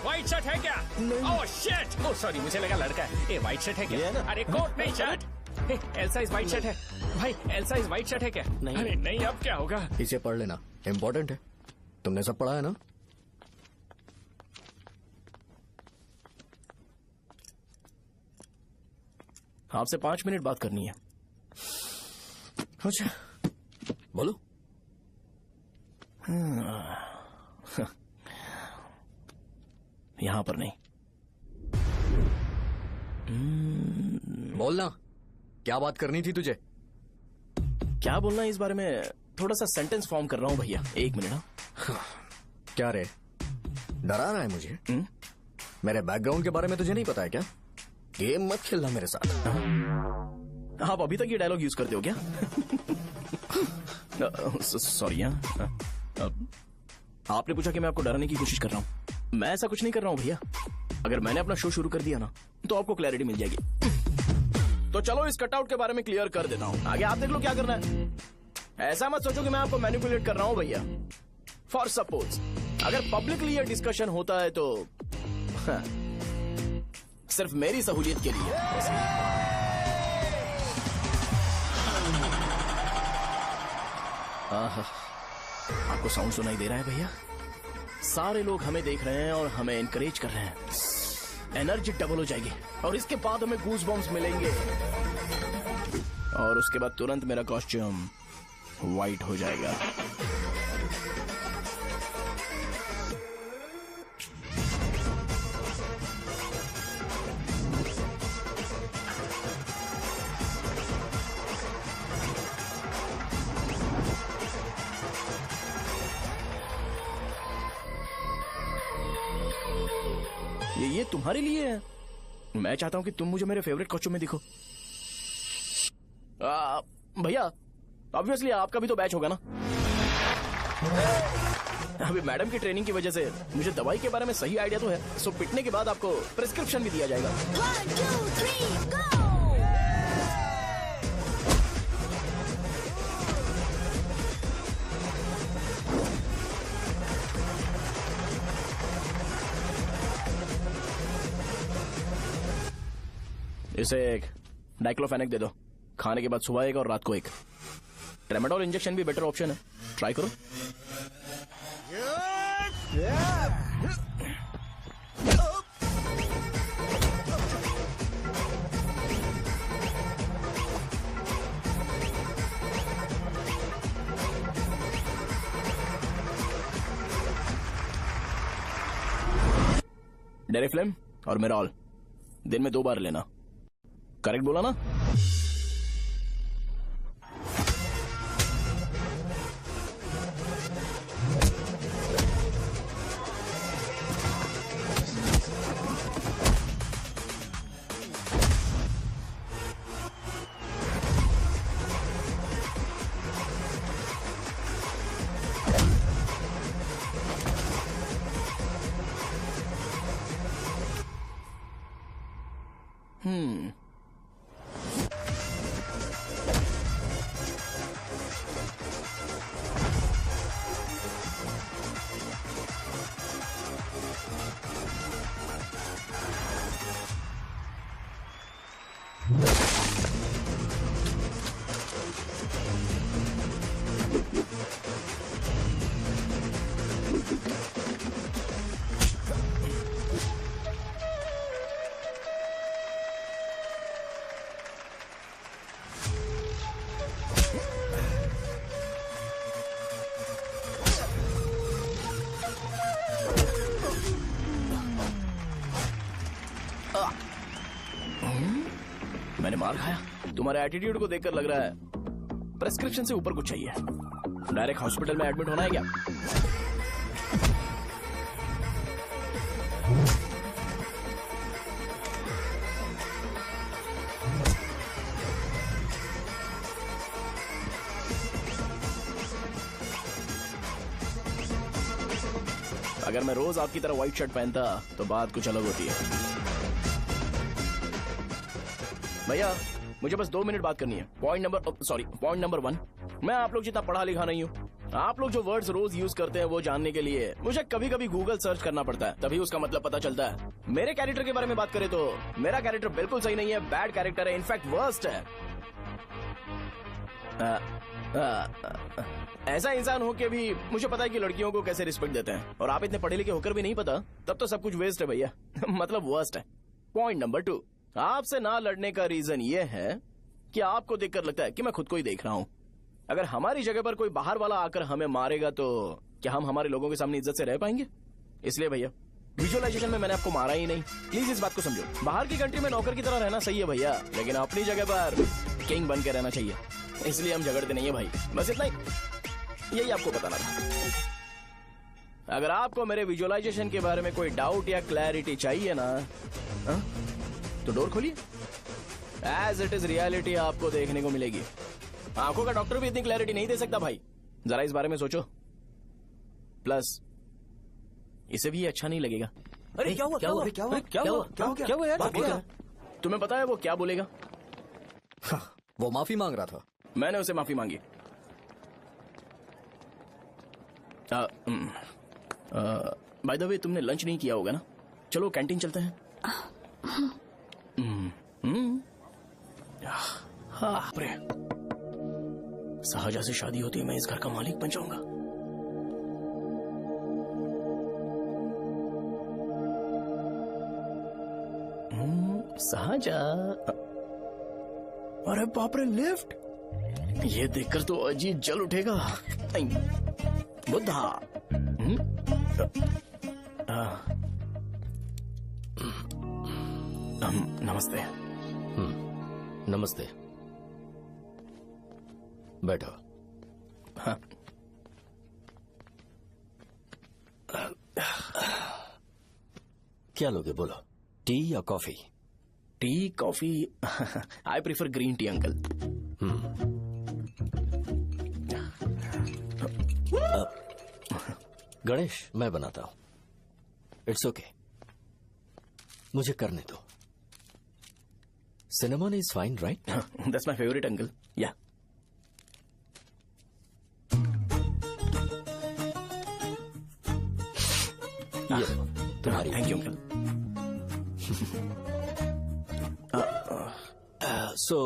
White shirt है क्या? Oh shit! ओह सॉरी, मुझे लगा लड़का है। ए व्हाइट शर्ट है क्या? अरे कोट नहीं shirt. L size white shirt है भाई। एल साइज व्हाइट शर्ट है क्या? नहीं। अरे नहीं, अब क्या होगा? इसे पढ़ लेना, इम्पोर्टेंट है। तुमने सब पढ़ा है ना? आपसे 5 मिनट बात करनी है। अच्छा बोलो। यहां पर नहीं। बोलना, क्या बात करनी थी तुझे? क्या बोलना है इस बारे में? थोड़ा सा सेंटेंस फॉर्म कर रहा हूँ भैया, 1 मिनट। क्या रे, डरा रहा है मुझे? मेरे बैकग्राउंड के बारे में तुझे नहीं पता है क्या? गेम मत खेलना मेरे साथ। आप अभी तक ये डायलॉग यूज करते हो क्या? सॉरी। आपने पूछा कि मैं आपको डराने की कोशिश कर रहा हूँ। मैं ऐसा कुछ नहीं कर रहा हूँ भैया। अगर मैंने अपना शो शुरू कर दिया ना तो आपको क्लैरिटी मिल जाएगी। तो चलो इस कटआउट के बारे में क्लियर कर देता हूँ, आगे आप देख लो क्या करना है। ऐसा मत सोचो कि मैं आपको मैनिपुलेट कर रहा हूँ भैया। फॉर सपोज अगर पब्लिकली ये डिस्कशन होता है तो सिर्फ मेरी सहूलियत के लिए। आपको साउंड सुनाई दे रहा है भैया? सारे लोग हमें देख रहे हैं और हमें एनकरेज कर रहे हैं। एनर्जी डबल हो जाएगी और इसके बाद हमें गूज बम्स मिलेंगे और उसके बाद तुरंत मेरा कॉस्ट्यूम वाइट हो जाएगा। ये तुम्हारे लिए है। मैं चाहता हूं कि तुम मुझे मेरे फेवरेट कॉस्ट्यूम में दिखो। भैया ऑब्वियसली आपका भी तो बैच होगा ना। अभी मैडम की ट्रेनिंग की वजह से मुझे दवाई के बारे में सही आइडिया तो है। सो पिटने के बाद आपको प्रिस्क्रिप्शन भी दिया जाएगा। 1 2 3 गो। इसे एक डाइक्लोफेनेक दे दो। खाने के बाद सुबह एक और रात को एक। ट्रेमाडोल इंजेक्शन भी बेटर ऑप्शन है, ट्राई करो। डेरिफ्लेम और मेरॉल दिन में 2 बार लेना। करेक्ट बोला ना? मैंने मार खाया। तुम्हारे एटीट्यूड को देखकर लग रहा है प्रेस्क्रिप्शन से ऊपर कुछ चाहिए। डायरेक्ट हॉस्पिटल में एडमिट होना है क्या? अगर मैं रोज आपकी तरह व्हाइट शर्ट पहनता तो बात कुछ अलग होती है। भैया मुझे बस 2 मिनट बात करनी है। पॉइंट नंबर 1, मैं आप लोग जितना पढ़ा लिखा नहीं हूँ। आप लोग जो वर्ड्स रोज यूज करते हैं वो जानने के लिए मुझे कभी कभी गूगल सर्च करना पड़ता है, तभी उसका मतलब पता चलता है। मेरे कैरेक्टर के बारे में बात करें तो मेरा कैरेक्टर बिल्कुल सही नहीं है, बैड कैरेक्टर है, इनफैक्ट वर्स्ट है। ऐसा इंसान हो के भी मुझे पता है कि लड़कियों को कैसे रिस्पेक्ट देते हैं, और आप इतने पढ़े लिखे होकर भी नहीं पता, तब तो सब कुछ वेस्ट है भैया। मतलब वर्स्ट है। पॉइंट नंबर 2, आपसे ना लड़ने का रीजन ये है कि आपको देखकर लगता है कि मैं खुद को ही देख रहा हूँ। अगर हमारी जगह पर कोई बाहर वाला आकर हमें मारेगा तो क्या हम हमारे लोगों के सामने इज्जत से रह पाएंगे? इसलिए भैया विजुअलाइजेशन में मैंने आपको मारा ही नहीं। प्लीज इस बात को समझो। बाहर की कंट्री में नौकर की तरह रहना सही है भैया, लेकिन अपनी जगह पर किंग बन के रहना चाहिए। इसलिए हम झगड़ते नहीं है भाई, बस इतना ही, यही आपको बताना था। अगर आपको मेरे विजुअलाइजेशन के बारे में कोई डाउट या क्लैरिटी चाहिए ना, तो डोर खोलिए। एज इट इज रियलिटी आपको देखने को मिलेगी। आंखों का डॉक्टर भी इतनी क्लैरिटी नहीं दे सकता भाई, जरा इस बारे में सोचो। प्लस इसे भी अच्छा नहीं लगेगा। अरे क्या हुआ? क्या हुआ? क्या हुआ? क्या हुआ? क्या हुआ यार? तुम्हें पता है वो क्या बोलेगा? वो माफी मांग रहा था। मैंने उसे माफी मांगी। बाय द वे तुमने लंच नहीं किया होगा ना? चलो कैंटीन चलते हैं। सहजा से शादी होती है, मैं इस घर का मालिक बन जाऊंगा। सहजा, अरे बाप रे, लिफ्ट! ये देखकर तो अजीत जल उठेगा। बुद्धा। नमस्ते। नमस्ते, बैठो। हाँ। क्या लोगे बोलो, टी या coffee? T, coffee? I prefer green tea uncle. Ganesh, मैं बनाता हूं। इट्स ओके, मुझे करने दो। Cinnamon is fine, right? That's my favourite uncle. या तुम्हारी। Thank you uncle. सो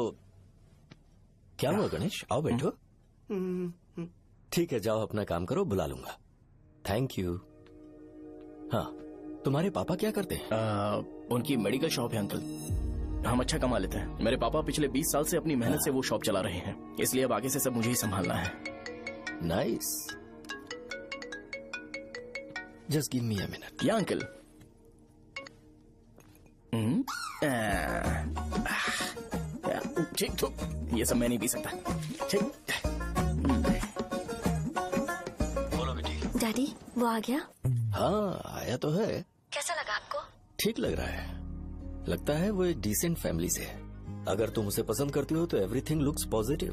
क्या हुआ गणेश? आओ बैठो। ठीक है, जाओ अपना काम करो, बुला लूंगा। Thank you. हाँ, तुम्हारे पापा क्या करते हैं? उनकी मेडिकल शॉप है अंकल। हम अच्छा कमा लेते हैं। मेरे पापा पिछले 20 साल से अपनी मेहनत से वो शॉप चला रहे हैं, इसलिए अब आगे से सब मुझे ही संभालना है। Nice. Just give me a minute. या अंकल। ठीक, तो ये सब मैं नहीं पी सकता। ठीक। बोलो बेटी। डैडी, वो आ गया? हाँ, आया तो है। कैसा लगा आपको? ठीक लग रहा है। लगता है वो एक डिसेंट फैमिली से है। अगर तुम उसे पसंद करती हो तो एवरीथिंग लुक्स पॉजिटिव।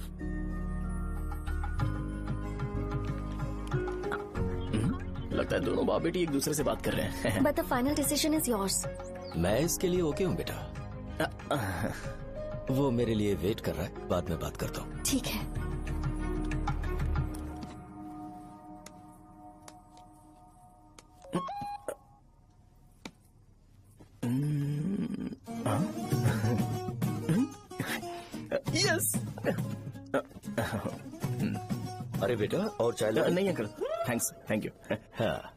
लगता है दोनों बाप बेटी एक दूसरे से बात कर रहे हैं। But the final decision is yours. मैं इसके लिए ओके हूँ बेटा। वो मेरे लिए वेट कर रहा है, बाद में बात करता हूँ। ठीक है। यस। अरे बेटा, और चाय नहीं अंकल, थैंक्स, थैंक यू। हाँ।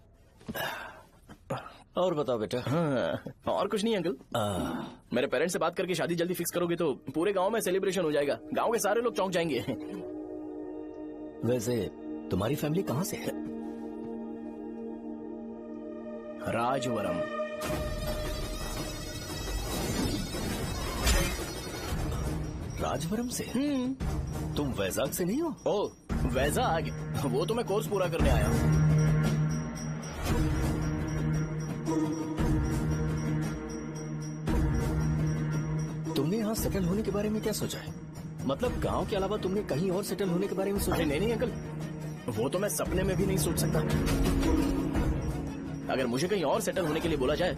और बताओ बेटा। हाँ, और कुछ नहीं अंकल। मेरे पेरेंट्स से बात करके शादी जल्दी फिक्स करोगे तो पूरे गांव में सेलिब्रेशन हो जाएगा। गांव के सारे लोग चौंक जाएंगे। वैसे तुम्हारी फैमिली कहाँ से है? राजवरम। राजवरम से? तुम वैजाग से नहीं हो? ओ, वैजाग? वो तो मैं कोर्स पूरा करने आया हूँ। तुमने यहाँ सेटल होने के बारे में क्या सोचा है? मतलब गांव के अलावा तुमने कहीं और सेटल होने के बारे में सोचा? अरे नहीं अंकल, वो तो मैं सपने में भी नहीं सोच सकता। अगर मुझे कहीं और सेटल होने के लिए बोला जाए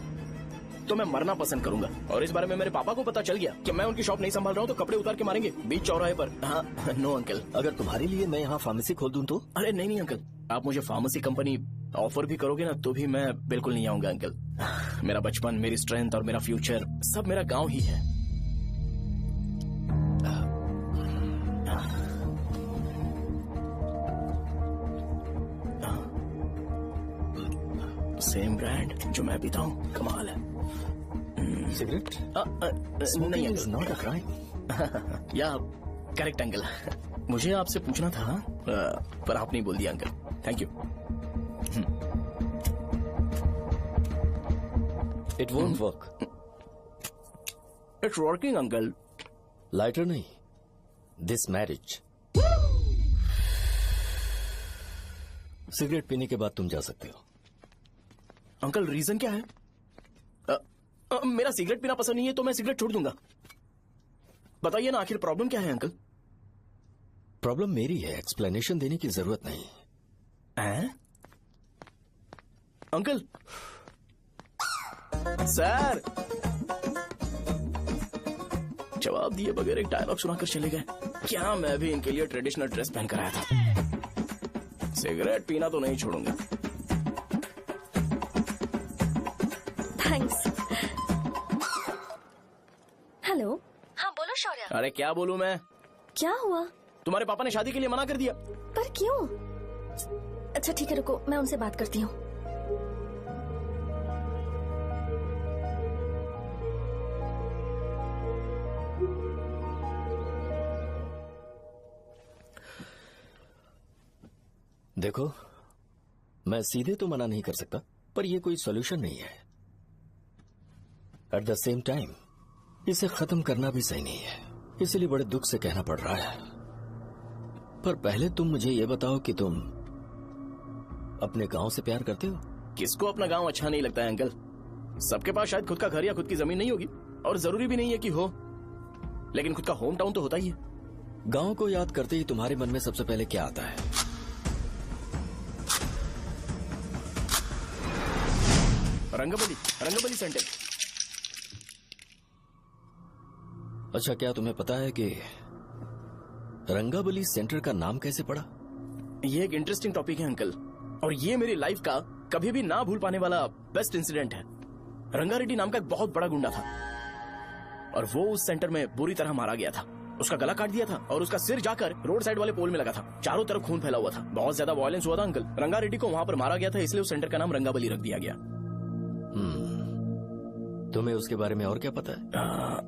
तो मैं मरना पसंद करूंगा। और इस बारे में मेरे पापा को पता चल गया कि मैं उनकी शॉप नहीं संभाल रहा हूँ तो कपड़े उतार के मारेंगे बीच चौराहे पर। हाँ, नो अंकल। अगर तुम्हारे लिए मैं यहाँ फार्मेसी खोल दूं तो? अरे नहीं अंकल, आप मुझे फार्मेसी कंपनी ऑफर भी करोगे ना तो भी मैं बिल्कुल नहीं आऊंगा अंकल। मेरा बचपन, मेरी स्ट्रेंथ और मेरा फ्यूचर सब मेरा गाँव ही है। सेम ब्रांड जो मैं पीता हूँ, कमाल है। सिगरेट नहीं इज नॉट अ क्राइम। या करेक्ट अंकल। मुझे आपसे पूछना था पर आपने ही बोल दिया uncle. Thank you. It won't work. It's working uncle. Lighter नहीं, दिस मैरिज। सिगरेट पीने के बाद तुम जा सकते हो। अंकल रीजन क्या है? मेरा सिगरेट पीना पसंद नहीं है तो मैं सिगरेट छोड़ दूंगा। बताइए ना आखिर प्रॉब्लम क्या है अंकल? प्रॉब्लम मेरी है, एक्सप्लेनेशन देने की जरूरत नहीं है। अंकल सर जवाब दिए बगैर एक डायलॉग सुनाकर चले गए। क्या मैं भी इनके लिए ट्रेडिशनल ड्रेस पहन कर आया था। सिगरेट पीना तो नहीं छोड़ूंगा। थैंक्स। हेलो। हाँ बोलो शौर्य। अरे क्या बोलूं मैं? क्या हुआ? तुम्हारे पापा ने शादी के लिए मना कर दिया। पर क्यों? अच्छा ठीक है रुको, मैं उनसे बात करती हूँ। देखो, मैं सीधे तो मना नहीं कर सकता, पर यह कोई सॉल्यूशन नहीं है। एट द सेम टाइम इसे खत्म करना भी सही नहीं है, इसलिए बड़े दुख से कहना पड़ रहा है। पर पहले तुम मुझे ये बताओ कि तुम अपने गांव से प्यार करते हो? किसको अपना गांव अच्छा नहीं लगता है अंकल? सबके पास शायद खुद का घर या खुद की जमीन नहीं होगी, और जरूरी भी नहीं है कि हो, लेकिन खुद का होम टाउन तो होता ही है। गांव को याद करते ही तुम्हारे मन में सबसे पहले क्या आता है? रंगबली सेंटर। अच्छा, क्या तुम्हें पता है कि रंगाबली सेंटर का नाम कैसे पड़ा? ये एक इंटरेस्टिंग टॉपिक है अंकल, और ये मेरी लाइफ का कभी भी ना भूल पाने वाला बेस्ट इंसिडेंट है। रंगारेड्डी नाम का एक बहुत बड़ा गुंडा था, और वो उस सेंटर में बुरी तरह मारा गया था। उसका गला काट दिया था और उसका सिर जाकर रोड साइड वाले पोल में लगा था। चारों तरफ खून फैला हुआ था, बहुत ज्यादा वायलेंस हुआ था अंकल। रंगारेड्डी को वहां पर मारा गया था, इसलिए उस सेंटर का नाम रंगाबली रख दिया गया। तुम्हें उसके बारे में और क्या पता है?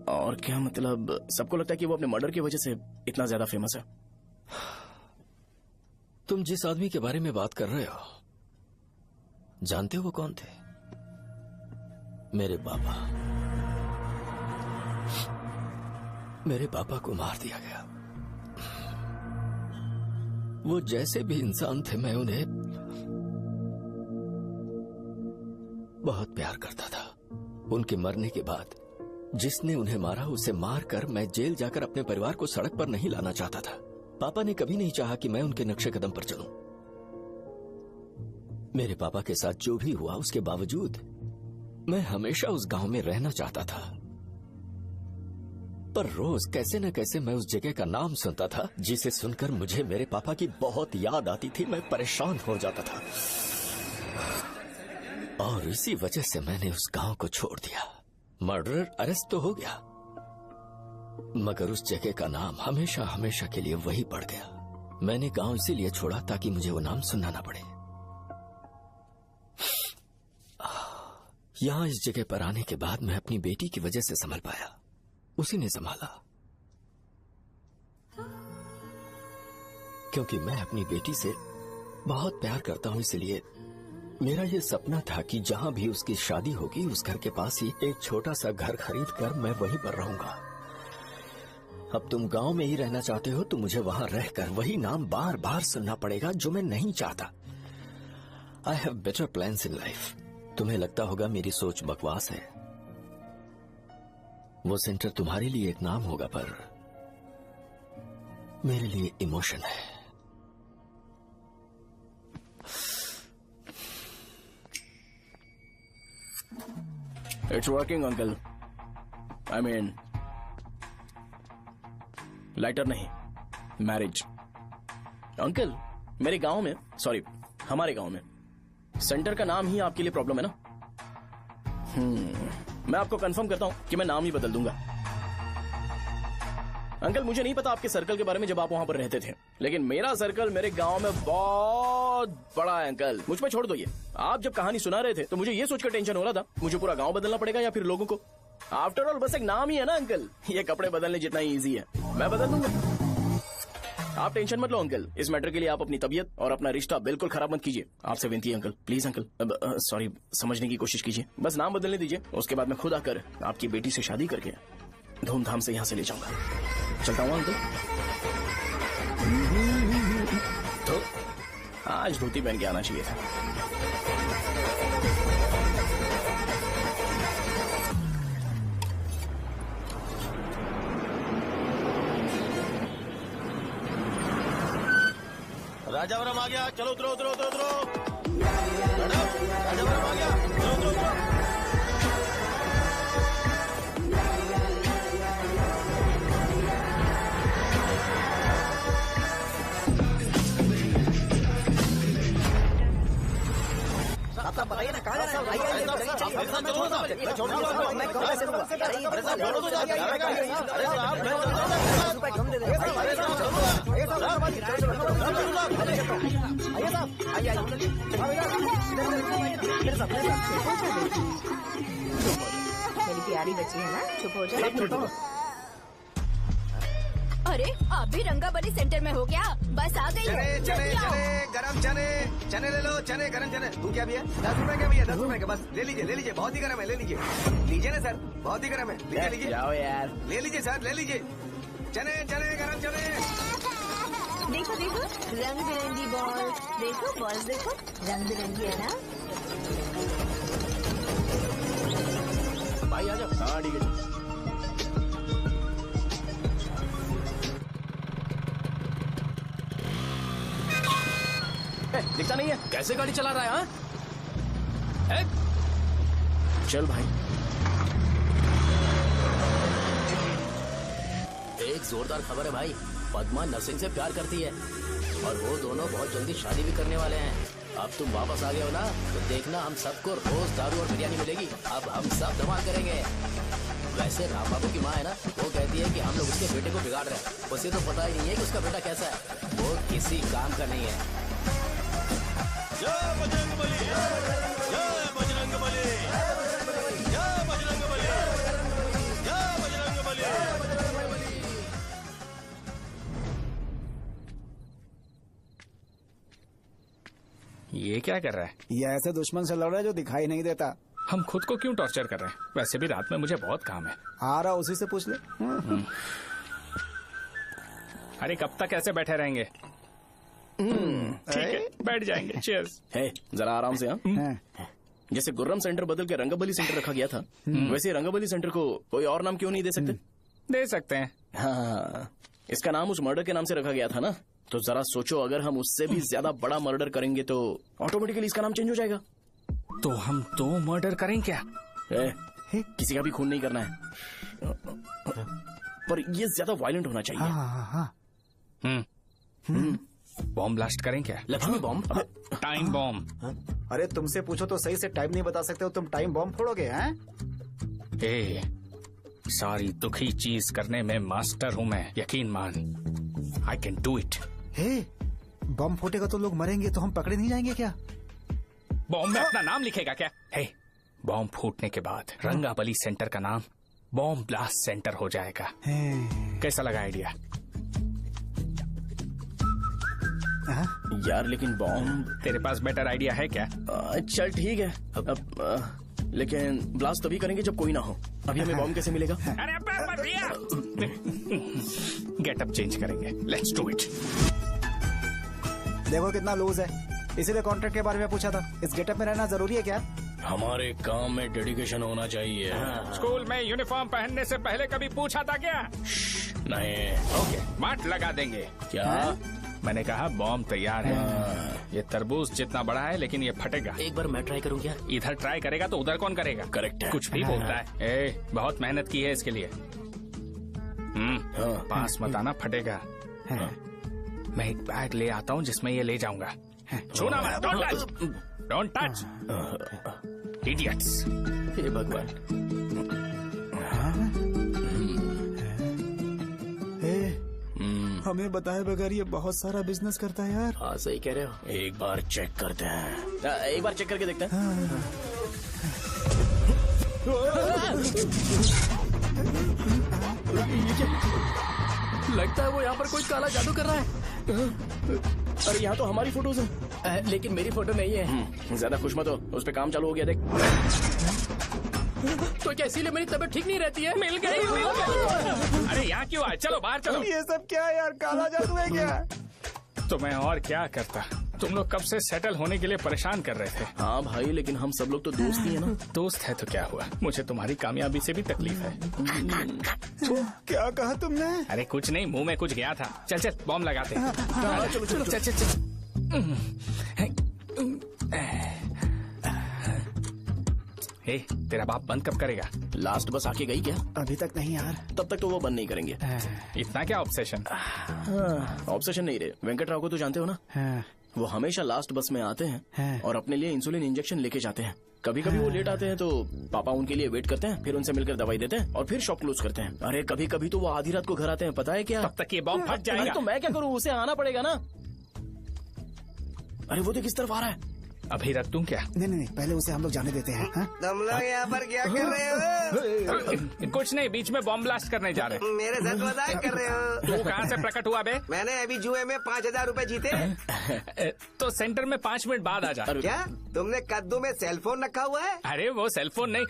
और क्या मतलब, सबको लगता है कि वो अपने मर्डर की वजह से इतना ज्यादा फेमस है। तुम जिस आदमी के बारे में बात कर रहे हो, जानते हो वो कौन थे? मेरे पापा। मेरे पापा को मार दिया गया। वो जैसे भी इंसान थे, मैं उन्हें बहुत प्यार करता था। उनके मरने के बाद जिसने उन्हें मारा उसे मारकर मैं जेल जाकर अपने परिवार को सड़क पर नहीं लाना चाहता था। पापा ने कभी नहीं चाहा कि मैं उनके नक्शे कदम पर चलूं। मेरे पापा के साथ जो भी हुआ, उसके बावजूद मैं हमेशा उस गांव में रहना चाहता था। पर रोज कैसे न कैसे मैं उस जगह का नाम सुनता था, जिसे सुनकर मुझे मेरे पापा की बहुत याद आती थी। मैं परेशान हो जाता था, और इसी वजह से मैंने उस गांव को छोड़ दिया। मर्डरर अरेस्ट तो हो गया, मगर उस जगह का नाम हमेशा हमेशा के लिए वही पड़ गया। मैंने गांव इसीलिए छोड़ा ताकि मुझे वो नाम सुनना ना पड़े। यहां इस जगह पर आने के बाद मैं अपनी बेटी की वजह से संभल पाया, उसी ने संभाला। क्योंकि मैं अपनी बेटी से बहुत प्यार करता हूं, इसलिए मेरा ये सपना था कि जहां भी उसकी शादी होगी, उस घर के पास ही एक छोटा सा घर खरीद कर मैं वहीं पर रहूंगा। अब तुम गांव में ही रहना चाहते हो तो मुझे वहां रहकर वही नाम बार बार सुनना पड़ेगा, जो मैं नहीं चाहता। I have better plans in life. तुम्हें लगता होगा मेरी सोच बकवास है। वो सेंटर तुम्हारे लिए एक नाम होगा, पर मेरे लिए इमोशन है। It's working uncle. I mean lighter नहीं, मैरिज। अंकल मेरे गांव में, सॉरी हमारे गांव में सेंटर का नाम ही आपके लिए प्रॉब्लम है ना? मैं आपको कंफर्म करता हूं कि मैं नाम ही बदल दूंगा। अंकल मुझे नहीं पता आपके सर्कल के बारे में जब आप वहां पर रहते थे, लेकिन मेरा सर्कल मेरे गांव में बहुत बड़ा है अंकल। मुझ पे छोड़ दो ये। आप जब कहानी सुना रहे थे तो मुझे ये सोचकर टेंशन हो रहा था मुझे पूरा गांव बदलना पड़ेगा या फिर लोगों को। आफ्टर ऑल बस एक नाम ही है ना अंकल, ये कपड़े बदलने जितना ही इजी है, मैं बदल दूंगा। आप टेंशन मत लो अंकल, इस मैटर के लिए आप अपनी तबीयत और अपना रिश्ता बिल्कुल खराब मत कीजिए। आपसे विनती है अंकल, प्लीज अंकल, सॉरी, समझने की कोशिश कीजिए, बस नाम बदलने दीजिए, उसके बाद मैं खुद आकर आपकी बेटी से शादी करके धूमधाम से यहाँ से ले जाऊंगा। चलता हूँ अंकल। तो आज धोती पहन के आना चाहिए था। राजावरम आ गया, चलो उतरो उतरो उतरो उतरो। राजावरम आ गया, चलो उतरो उतरो। आप बताइए ना कहाँ जाना मेरी प्यारी बच्ची है ना, चुप हो जाए। अरे आप भी रंगाबली सेंटर में हो क्या? बस आ गई। चने चने चने गरम चने, चने ले लो, चने गरम चने। तू क्या भी है? 10 रुपए का भी है, 10 रुपए का, बस ले लीजिए, बहुत ही गरम है, ले लीजिए। लीजिए ना सर, बहुत ही गरम है, लीजिए जाओ यार, ले लीजिए सर, ले लीजिए। चने चने गरम चने। देखो देखो रंग बिरंगी बॉल, देखो बॉल देखो रंग बिरंगी है ना। भाई आ जाओ। हाँ ठीक है। दिखता नहीं है, कैसे गाड़ी चला रहा है? हाँ? चल भाई। एक जोरदार खबर है भाई, पद्मा नरसिंह से प्यार करती है और वो दोनों बहुत जल्दी शादी भी करने वाले हैं। अब तुम वापस आ गए हो ना, तो देखना हम सबको रोज दारू और बिरयानी मिलेगी। अब हम सब धमाल करेंगे। वैसे राम बाबू की माँ है ना, वो कहती है कि हम लोग उसके बेटे को बिगाड़ रहे हैं। उसे तो पता ही नहीं है कि उसका बेटा कैसा है, वो किसी काम का नहीं है। जय बजरंगबली, जय बजरंगबली, जय बजरंगबली, जय बजरंगबली। ये क्या कर रहा है? ये ऐसे दुश्मन से लड़ रहा है जो दिखाई नहीं देता। हम खुद को क्यों टॉर्चर कर रहे हैं? वैसे भी रात में मुझे बहुत काम है। आ रहा उसी से पूछ ले। अरे कब तक ऐसे बैठे रहेंगे? ठीक है, बैठ जाएंगे। चीयर्स। है जरा आराम से। हाँ, जैसे गुर्रम सेंटर बदल के रंगाबली सेंटर रखा गया था, वैसे रंगाबली सेंटर को कोई और नाम क्यों नहीं दे सकते? दे सकते हैं। हाँ, इसका नाम उस मर्डर के नाम से रखा गया था ना, तो जरा सोचो अगर हम उससे भी ज्यादा बड़ा मर्डर करेंगे तो ऑटोमेटिकली इसका नाम चेंज हो जाएगा। तो हम 2 मर्डर करें क्या? किसी का भी खून नहीं करना है, पर ये ज्यादा वायलेंट होना चाहिए। बॉम्ब ब्लास्ट करें क्या? Lakshmi bomb, time bomb. अरे तुमसे पूछो तो सही से टाइम नहीं बता सकते हो, तुम टाइम बॉम्ब फोड़ोगे? हैं? सारी दुखी चीज करने में मास्टर हूँ मैं, यकीन मान। I can do it. Bomb फूटेगा तो लोग मरेंगे, तो हम पकड़े नहीं जाएंगे क्या? बॉम्ब में अपना नाम लिखेगा क्या? बॉम्ब फूटने के बाद रंगाबली सेंटर का नाम बॉम्ब ब्लास्ट सेंटर हो जाएगा। कैसा लगा आइडिया? यार लेकिन बॉम्ब, तेरे पास बेटर आइडिया है क्या? चल ठीक है, लेकिन ब्लास्ट तभी करेंगे जब कोई ना हो। अभी हमें बॉम्ब कैसे मिलेगा? अरे भैया, गेटअप चेंज करेंगे। Let's do it. देखो कितना लूज है, इसीलिए कॉन्ट्रैक्ट के बारे में पूछा था। इस गेटअप में रहना जरूरी है क्या? हमारे काम में डेडिकेशन होना चाहिए। स्कूल में यूनिफॉर्म पहनने से पहले कभी पूछा था क्या? नहीं। ओके, मार्ट लगा देंगे। क्या? मैंने कहा बॉम्ब तैयार है। ये तरबूज जितना बड़ा है, लेकिन ये फटेगा। एक बार मैं ट्राई करूँ क्या? इधर ट्राई करेगा तो उधर कौन करेगा? करेक्ट है। कुछ भी बोलता है। बहुत मेहनत की है इसके लिए। पास मत आना, फटेगा। मैं एक बैग ले आता हूँ जिसमें ये ले जाऊंगा। छूना मत, don't touch, don't touch, idiots. हे भगवान। हमें बताए बगैर ये बहुत सारा बिजनेस करता है यार। हाँ सही कह रहे हो। एक बार चेक करते हैं। एक बार चेक करके देखते हैं। लगता है वो यहाँ पर कोई काला जादू कर रहा है। अरे यहाँ तो हमारी फोटोज हैं, लेकिन मेरी फोटो नहीं है। ज्यादा खुश मत हो, उस पे काम चालू हो गया देख। तो क्या इसीलिए मेरी तबीयत ठीक नहीं रहती है? मिल गई। अरे यहाँ क्यों आए? चलो बाहर चलो। ये सब क्या है यार, काला जादू है क्या? तो मैं और क्या करता? तुम लोग कब से सेटल होने के लिए परेशान कर रहे थे। हाँ भाई, लेकिन हम सब लोग तो दोस्त ही है ना। दोस्त है तो क्या हुआ, मुझे तुम्हारी कामयाबी से भी तकलीफ है। क्या कहा तुमने? अरे कुछ नहीं, मुंह में कुछ गया था। चल चल बॉम्ब लगाते हैं। चलो चलो चल चल चल। ए, तेरा बाप बंद कब करेगा? लास्ट बस आके गई क्या? अभी तक नहीं यार। तब तक तो वो बंद नहीं करेंगे। इतना क्या ऑब्सेशन? ऑब्सेशन नहीं रहे। वेंकट राव को तो जानते हो ना? वो हमेशा लास्ट बस में आते हैं और अपने लिए इंसुलिन इंजेक्शन लेके जाते हैं। कभी कभी वो लेट आते हैं तो पापा उनके लिए वेट करते हैं, फिर उनसे मिलकर दवाई देते हैं और फिर शॉप क्लोज करते हैं। अरे कभी कभी तो वो आधी रात को घर आते हैं, पता है क्या? तब तक ये बॉम्ब फट जाएगा। तो मैं क्या करूँ, उसे आना पड़ेगा ना। अरे वो तो किस तरफ आ रहा है? अभी रख दूं क्या? नहीं, पहले उसे हम लोग जाने देते हैं। तुम लोग यहाँ पर क्या कर रहे हो? कुछ नहीं, बीच में बॉम्ब ब्लास्ट करने जा रहे हैं। मेरे साथ मजाक कर रहे हो? तू कहाँ से प्रकट हुआ बे? मैंने अभी जुए में 5,000 रूपए जीते। तो सेंटर में 5 मिनट बाद आ जा। क्या तुमने कद्दू में सेल फोन रखा हुआ है? अरे वो सेल फोन नहीं,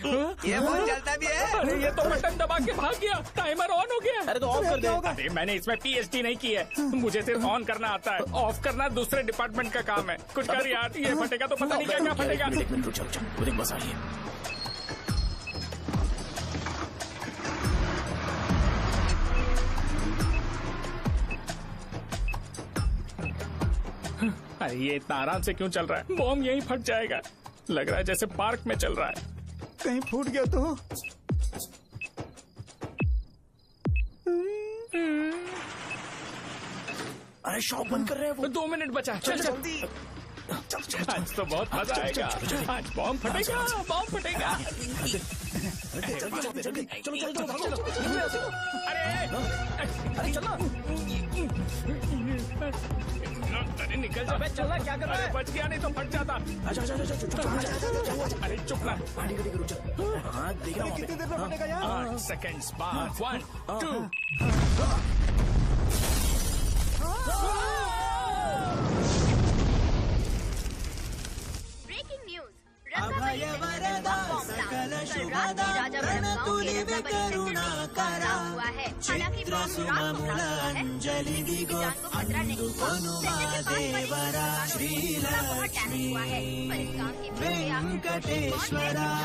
ये फोन चलता भी है। अरे ये तो बटन दबा के भाग गया, टाइमर ऑन हो गया। अरे तो ऑफ कर दे। अरे मैंने इसमें PhD नहीं की है, मुझे सिर्फ ऑन करना आता है, ऑफ करना दूसरे डिपार्टमेंट का काम है। कुछ कर यार, ये फटेगा तो पता नहीं क्या क्या फटेगा। एक मिनट रुक, चलो वो देख बस आ रही है। अरे ये इतना आराम से क्यों चल रहा है? बॉम्ब यहीं फट जाएगा। लग रहा है जैसे पार्क में चल रहा है। कहीं फूट गया तो? अरे शॉप बंद कर रहे हैं वो। 2 मिनट बचा, चल जल्दी। आज तो बहुत मजा आएगा। आज बॉम्ब फटेगा, बॉम्ब फटेगा। चलो। अरे चलना। अरे निकल जा। चलना, क्या कर रहा है? बच गया, नहीं तो फट जाता। अरे चुप ना। रुक जा। हाँ देख रहा हूँ। कितनी देर में फटेगा यार? 8 सेकेंड्स बाद 1 2। Breaking news. रंगाबली सेंटर में बॉम्ब ब्लास्ट। कल रात में राजा वनम गांव के रंगाबली सेंटर में एक ब्लास्ट हुआ है। हालांकि बॉम्ब रात को ब्लास्ट हुआ है, किसी की जान को खतरा नहीं हुआ। सेंटर के पास बड़ी बहुत डैमेज हुआ है, पर इस काम की प्रक्रिया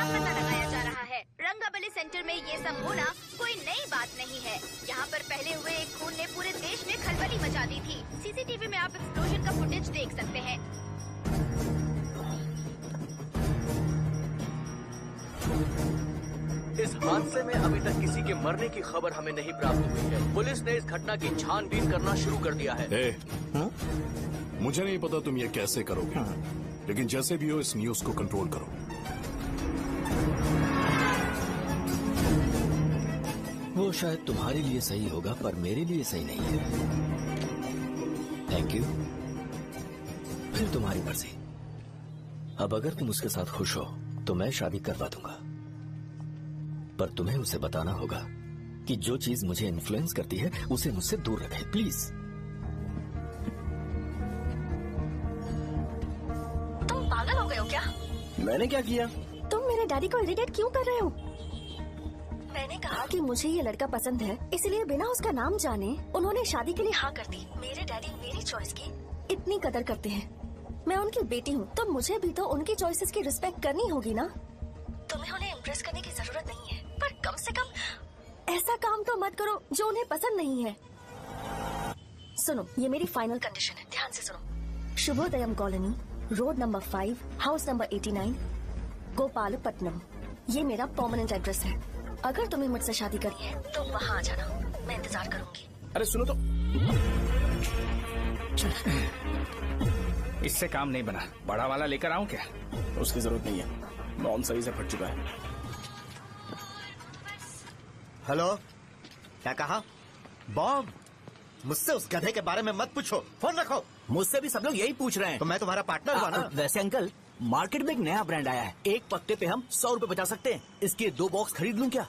पता लगाया जा रहा है। रंगाबली सेंटर में ये सब होना कोई नई बात नहीं है। यहाँ पर पहले हुए एक खून ने पूरे देश में खलबली मचा दी थी। CCTV में आप एक्सप्लोजन का फुटेज देख सकते हैं। इस हादसे में अभी तक किसी के मरने की खबर हमें नहीं प्राप्त हुई है। पुलिस ने इस घटना की छानबीन करना शुरू कर दिया है। मुझे नहीं पता तुम ये कैसे करोगे, लेकिन जैसे भी हो इस न्यूज को कंट्रोल करो। वो शायद तुम्हारे लिए सही होगा, पर मेरे लिए सही नहीं है। Thank you. फिर तुम्हारी मर्जी। अब अगर तुम उसके साथ खुश हो तो मैं शादी करवा दूंगा, पर तुम्हें उसे बताना होगा कि जो चीज मुझे इन्फ्लुएंस करती है उसे मुझसे दूर रखे, प्लीज। तुम पागल हो गए हो क्या? मैंने क्या किया? तुम मेरे डैडी को इरिटेट क्यों कर रहे हो? मैंने कहा कि मुझे ये लड़का पसंद है, इसलिए बिना उसका नाम जाने उन्होंने शादी के लिए हाँ कर दी। मेरे डैडी मेरी चॉइस की इतनी कदर करते हैं। मैं उनकी बेटी हूँ, तो मुझे भी तो उनकी चॉइसेस की रिस्पेक्ट करनी होगी ना। तुम्हें उन्हें इम्प्रेस करने की जरूरत नहीं है, पर कम से कम ऐसा काम तो मत करो जो उन्हें पसंद नहीं है। सुनो, ये मेरी फाइनल कंडीशन है, ध्यान से सुनो। Shubhodayam colony, road number 5, house number 89, Gopalapatnam. ये मेरा परमानेंट एड्रेस है। अगर तुम्हें मुझसे शादी करनी है तो वहाँ आ जाना, मैं इंतजार करूंगी। अरे सुनो तो। इससे काम नहीं बना, बड़ा वाला लेकर आऊं क्या? उसकी जरूरत नहीं है, बॉम्ब सही से फट चुका है। हेलो, क्या कहा? बॉम्ब? मुझसे उस गधे के बारे में मत पूछो, फोन रखो। मुझसे भी सब लोग यही पूछ रहे हैं। तो मैं तुम्हारा पार्टनर हुआ ना? वैसे अंकल, मार्केट में एक नया ब्रांड आया है, एक पत्ते पे हम 100 रुपए बचा सकते हैं। इसके 2 बॉक्स खरीद लूं क्या?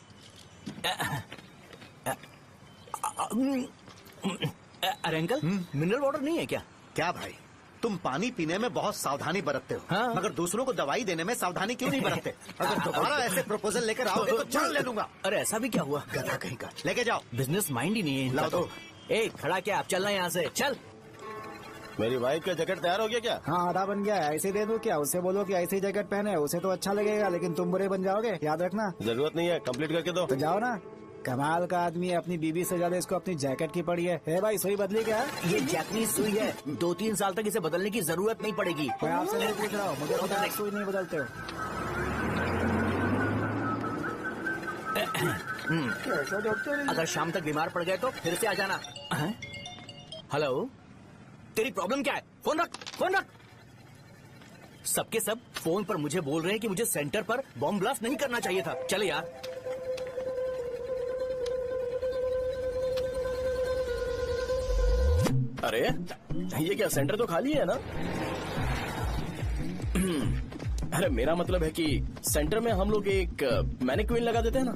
अरे अंकल, मिनरल वाटर नहीं है क्या? क्या भाई, तुम पानी पीने में बहुत सावधानी बरतते हो, हाँ? मगर दूसरों को दवाई देने में सावधानी क्यों नहीं बरतते? अगर दोबारा ऐसे प्रपोजल लेकर आओगे तो जान ले लूंगा। अरे ऐसा भी क्या हुआ? गधा कहीं का, लेके जाओ। बिजनेस माइंड ही नहीं है इनका लाओ तो। दो। ए खड़ा क्या, आप चलना यहाँ से, चल। मेरी वाइफ का जैकेट तैयार हो गया क्या? हाँ आधा बन गया है, ऐसे दे दो क्या? उससे बोलो कि ऐसे ही जैकेट पहने, उसे तो अच्छा लगेगा लेकिन तुम बुरे बन जाओगे, याद रखना। जरूरत नहीं है, कंप्लीट करके दो। तो जाओ ना, कमाल का आदमी है, अपनी बीबी से ज्यादा इसको अपनी जैकेट की पड़ी है। ए भाई सुई बदली क्या? ये जैपनीज सुई है, 2-3 साल तक इसे बदलने की जरूरत नहीं पड़ेगी। मैं आपसे नहीं पूछ रहा हूँ, मुझे पता है सुई नहीं बदलते हो। कैसा डॉक्टर? अगर शाम तक बीमार पड़ गए तो फिर से आ जाना। हेलो, तेरी प्रॉब्लम क्या है? फोन रख, फोन रख। सबके सब फोन पर मुझे बोल रहे हैं कि मुझे सेंटर पर बॉम्ब ब्लास्ट नहीं करना चाहिए था। चले यार। अरे ये क्या, सेंटर तो खाली है ना? अरे मेरा मतलब है कि सेंटर में हम लोग एक मैनिक्विन लगा देते हैं ना।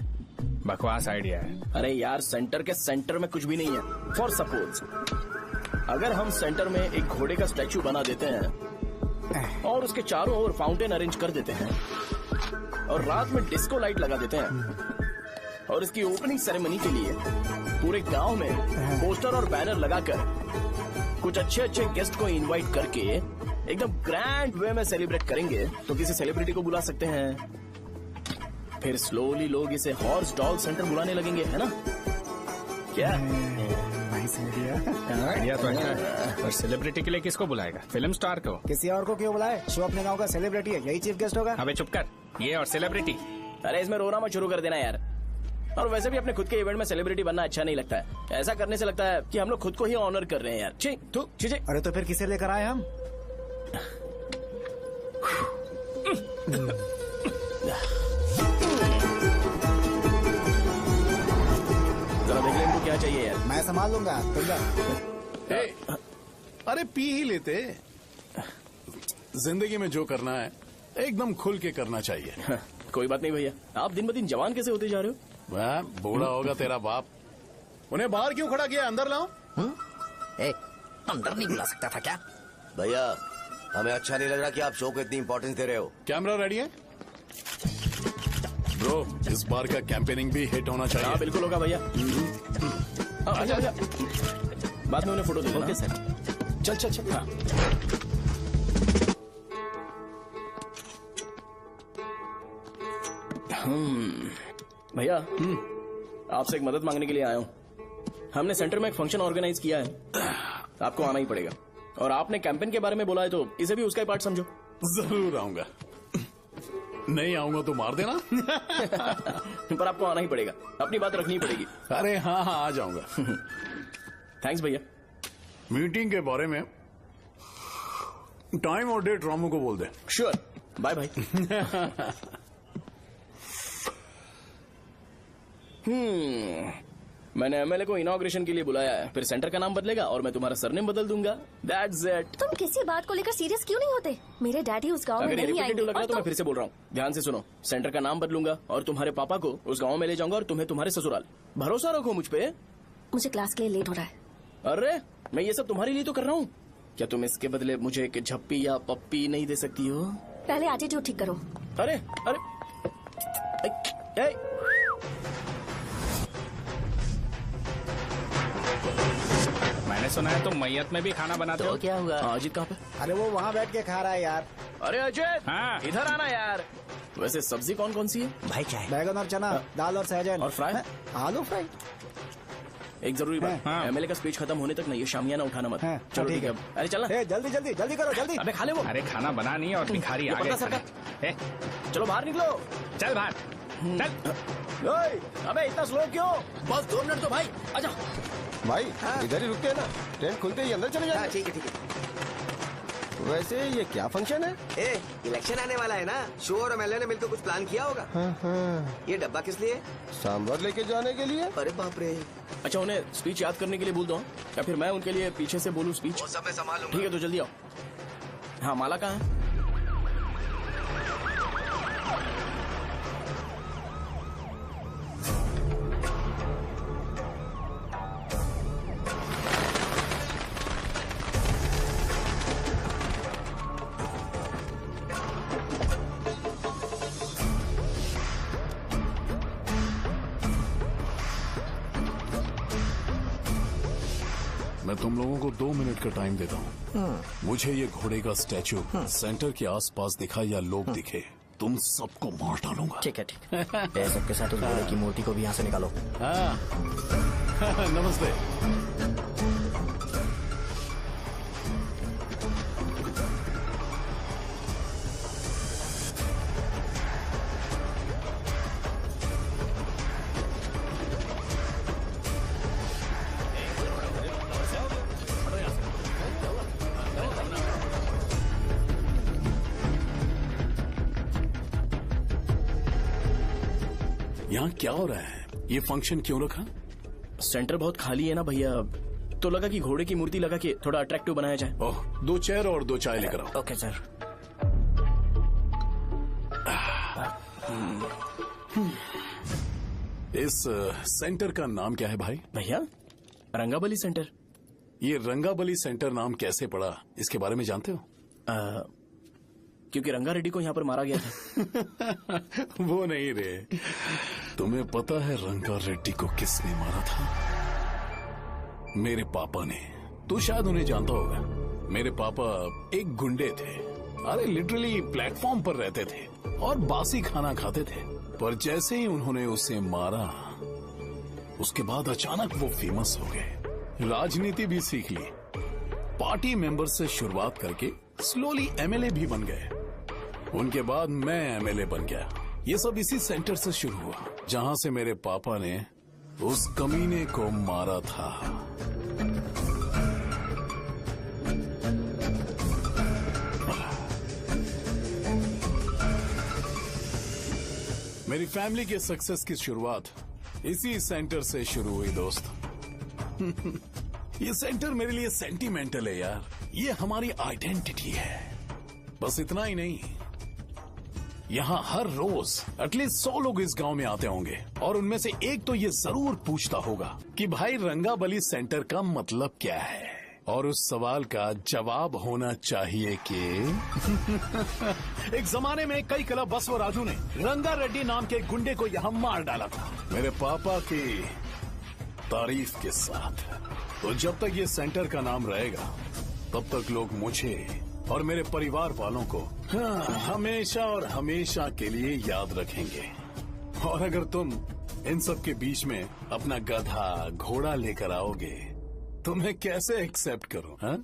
बकवास आइडिया है। अरे यार, सेंटर के सेंटर में कुछ भी नहीं है। फॉर सपोज अगर हम सेंटर में एक घोड़े का स्टैचू बना देते हैं और उसके चारों ओर फाउंटेन अरेंज कर देते हैं और रात में डिस्को लाइट लगा देते हैं और इसकी ओपनिंग सेरेमनी के लिए पूरे गांव में पोस्टर और बैनर लगाकर कुछ अच्छे अच्छे गेस्ट को इनवाइट करके एकदम ग्रैंड वे में सेलिब्रेट करेंगे तो किसी सेलिब्रिटी को बुला सकते हैं। फिर स्लोली लोग इसे हॉर्स डॉग सेंटर बुलाने लगेंगे, है ना? क्या आइडिया तो अच्छा है। और सेलिब्रिटी के लिए किसको बुलाएगा? फिल्म स्टार को? किसी और को क्यों बुलाए? शो अपने गांव का सेलिब्रिटी है, यही चीफ गेस्ट होगा। अबे चुप कर, ये और सेलिब्रिटी। अरे इसमें रोना मत शुरू कर देना यार। और वैसे भी अपने खुद के इवेंट में सेलिब्रिटी बनना अच्छा नहीं लगता है। ऐसा करने से लगता है कि हम लोग खुद को ही ऑनर कर रहे हैं यार। छी तू छी। अरे तो फिर किसे लेकर आए हम? जरा देख ले इनको क्या चाहिए यार। मैं संभाल लूंगा, तुम जा। अरे पी ही लेते। जिंदगी में जो करना है एकदम खुल के करना चाहिए। कोई बात नहीं भैया, आप दिन ब दिन जवान कैसे होते जा रहे हो? वह बूढ़ा होगा तेरा बाप। उन्हें बाहर क्यों खड़ा किया? अंदर लाओ। अंदर नहीं बुला सकता था क्या? भैया हमें अच्छा नहीं लग रहा कि आप शो को इतनी इंपॉर्टेंस दे रहे हो। कैमरा रेडी है ब्रो? इस बार का कैंपेनिंग भी हिट होना चाहिए। हाँ बिल्कुल होगा भैया। अच्छा भैया, बाद में उन्हें फोटो दे। ओके सर, चल चल चल। हाँ। भैया आपसे एक मदद मांगने के लिए आया हूँ। हमने सेंटर में एक फंक्शन ऑर्गेनाइज किया है, आपको आना ही पड़ेगा। और आपने कैंपेन के बारे में बोला है तो इसे भी उसका ही पार्ट समझो। जरूर आऊंगा। नहीं आऊंगा तो मार देना। पर आपको आना ही पड़ेगा, अपनी बात रखनी पड़ेगी। अरे हाँ हाँ आ जाऊंगा। थैंक्स भैया। मीटिंग के बारे में टाइम और डेट रामू को बोल दे। Sure, bye bye. मैंने एमएलए को इनॉग्रेशन के लिए बुलाया है, फिर सेंटर का नाम बदलेगा और मैं तुम्हारा सरनेम बदल दूंगा। That's it. तुम किसी बात को लेकर सीरियस क्यों नहीं होते? मेरे डैडी उस गांव में अगर नहीं आएंगे। रिपीटेटिव लग रहा है तो मैं फिर से बोल रहा हूँ, ध्यान से सुनो। सेंटर का नाम बदलूंगा और तुम्हारे पापा को उस गांव में ले जाऊंगा और तुम्हें तुम्हारे ससुराल। भरोसा रखो मुझ पे। मुझे क्लास के लिए लेट हो रहा है। अरे मैं ये सब तुम्हारे लिए तो कर रहा हूँ। क्या तुम इसके बदले मुझे एक झप्पी या पप्पी नहीं दे सकती हो? पहले एटीट्यूड ठीक करो। अरे अरे मैंने सुना है तुम मैयत में भी खाना बनाते हो। क्या हुआ? अजीत कहाँ पे? अरे वो वहाँ बैठ के खा रहा है यार। अरे अजय, हाँ। इधर आना यार। वैसे सब्जी कौन कौन सी है? भाई क्या है? बैगन और चना, दाल और सहजन और फ्राई? आलू फ्राई। एक जरूरी बात, हाँ। एमएलए का स्पीच खत्म होने तक ना ये शामियाना उठाना मत। हाँ, चलो ठीक ठीक है। है। अरे चलना। जल्दी जल्दी जल्दी करो, जल्दी। अबे खा ले वो। अरे खाना बना नहीं और भिखारी ये आ गए। पर्दा सरका। ए, चलो बाहर निकलो। चल बाहर चल। ओए, अबे इतना स्लो क्यों? बस 2 मिनट तो भाई, आजा। भाई इधर ही रुकते हैं ना, ट्रेन खुलते ही अंदर चले जाएंगे। ठीक है ठीक है। वैसे ये क्या फंक्शन है? ए, इलेक्शन आने वाला है ना, शो और एमएलए ने मिलकर कुछ प्लान किया होगा। ये डब्बा किस लिए? सांभर लेके जाने के लिए। अरे बाप रे। अच्छा उन्हें स्पीच याद करने के लिए बोल दो या फिर मैं उनके लिए पीछे से बोलूं स्पीच? वो सब मैं संभालूंगा। ठीक है तो जल्दी आओ। हाँ माला कहाँ है? मैं तुम लोगों को 2 मिनट का टाइम देता हूँ। मुझे ये घोड़े का स्टैचू सेंटर के आसपास दिखा या लोग दिखे, तुम सबको मार डालूंगा। ठीक है ठीक है। सबके साथ उस घोड़े की मूर्ति को भी यहाँ से निकालो। हाँ। नमस्ते। यहाँ क्या हो रहा है? ये फंक्शन क्यों रखा? सेंटर बहुत खाली है ना भैया, तो लगा कि घोड़े की मूर्ति लगा के थोड़ा अट्रैक्टिव बनाया जाए। ओह, 2 चेयर और 2 चाय लेकर आओ। Okay sir. इस सेंटर का नाम क्या है भाई? भैया रंगाबली सेंटर। ये रंगाबली सेंटर नाम कैसे पड़ा, इसके बारे में जानते हो? क्योंकि रंगा रेड्डी को यहाँ पर मारा गया था। वो नहीं रे, तुम्हें पता है रंगा रेड्डी को किसने मारा था? मेरे पापा ने। तू शायद उन्हें जानता होगा। मेरे पापा एक गुंडे थे। अरे लिटरली प्लेटफॉर्म पर रहते थे और बासी खाना खाते थे। पर जैसे ही उन्होंने उसे मारा, उसके बाद अचानक वो फेमस हो गए। राजनीति भी सीख ली, पार्टी मेंबर से शुरुआत करके स्लोली एमएलए भी बन गए। उनके बाद मैं एमएलए बन गया। ये सब इसी सेंटर से शुरू हुआ, जहां से मेरे पापा ने उस कमीने को मारा था। मेरी फैमिली के सक्सेस की शुरुआत इसी सेंटर से शुरू हुई दोस्त। ये सेंटर मेरे लिए सेंटिमेंटल है यार। ये हमारी आइडेंटिटी है। बस इतना ही नहीं, यहाँ हर रोज एटलीस्ट 100 लोग इस गांव में आते होंगे और उनमें से एक तो ये जरूर पूछता होगा कि भाई रंगाबली सेंटर का मतलब क्या है, और उस सवाल का जवाब होना चाहिए कि एक जमाने में कई कला बस व राजू ने रंगा रेड्डी नाम के गुंडे को यहाँ मार डाला था, मेरे पापा की तारीफ के साथ। तो जब तक ये सेंटर का नाम रहेगा, तब तक लोग मुझे और मेरे परिवार वालों को हमेशा और हमेशा के लिए याद रखेंगे। और अगर तुम इन सब के बीच में अपना गधा घोड़ा लेकर आओगे, तो मैं कैसे एक्सेप्ट करूं? हाँ?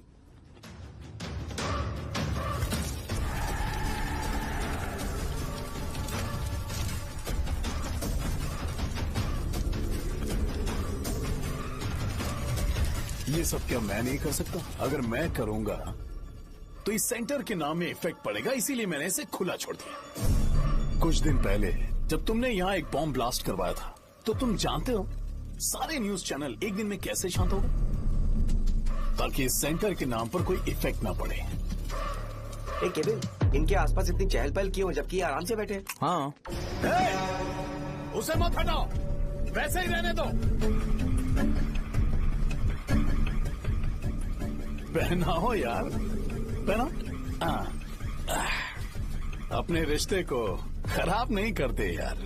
ये सब क्या मैं नहीं कर सकता? अगर मैं करूंगा तो इस सेंटर के नाम में इफेक्ट पड़ेगा, इसीलिए मैंने इसे खुला छोड़ दिया। कुछ दिन पहले जब तुमने यहाँ एक बॉम्ब ब्लास्ट करवाया था, तो तुम जानते हो सारे न्यूज चैनल एक दिन में कैसे शांत हो गए? ताकि इस सेंटर के नाम पर कोई इफेक्ट ना पड़े। केविन, इनके आसपास इतनी चहल पहल क्यों, जबकि आराम से बैठे? हाँ। उसे मत हटाओ, वैसे ही रहने दो। पहनाओ यार, पहना। अपने रिश्ते को खराब नहीं करते यार।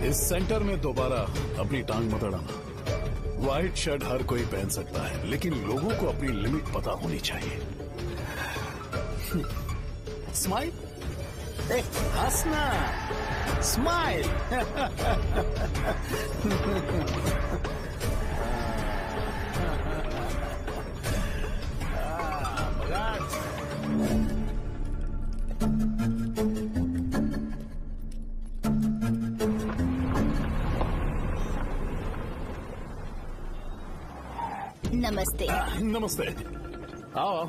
इस सेंटर में दोबारा अपनी टांग मत अड़ाना। व्हाइट शर्ट हर कोई पहन सकता है, लेकिन लोगों को अपनी लिमिट पता होनी चाहिए। स्माइल, हंसना, स्माइल। नमस्ते। नमस्ते, आओ।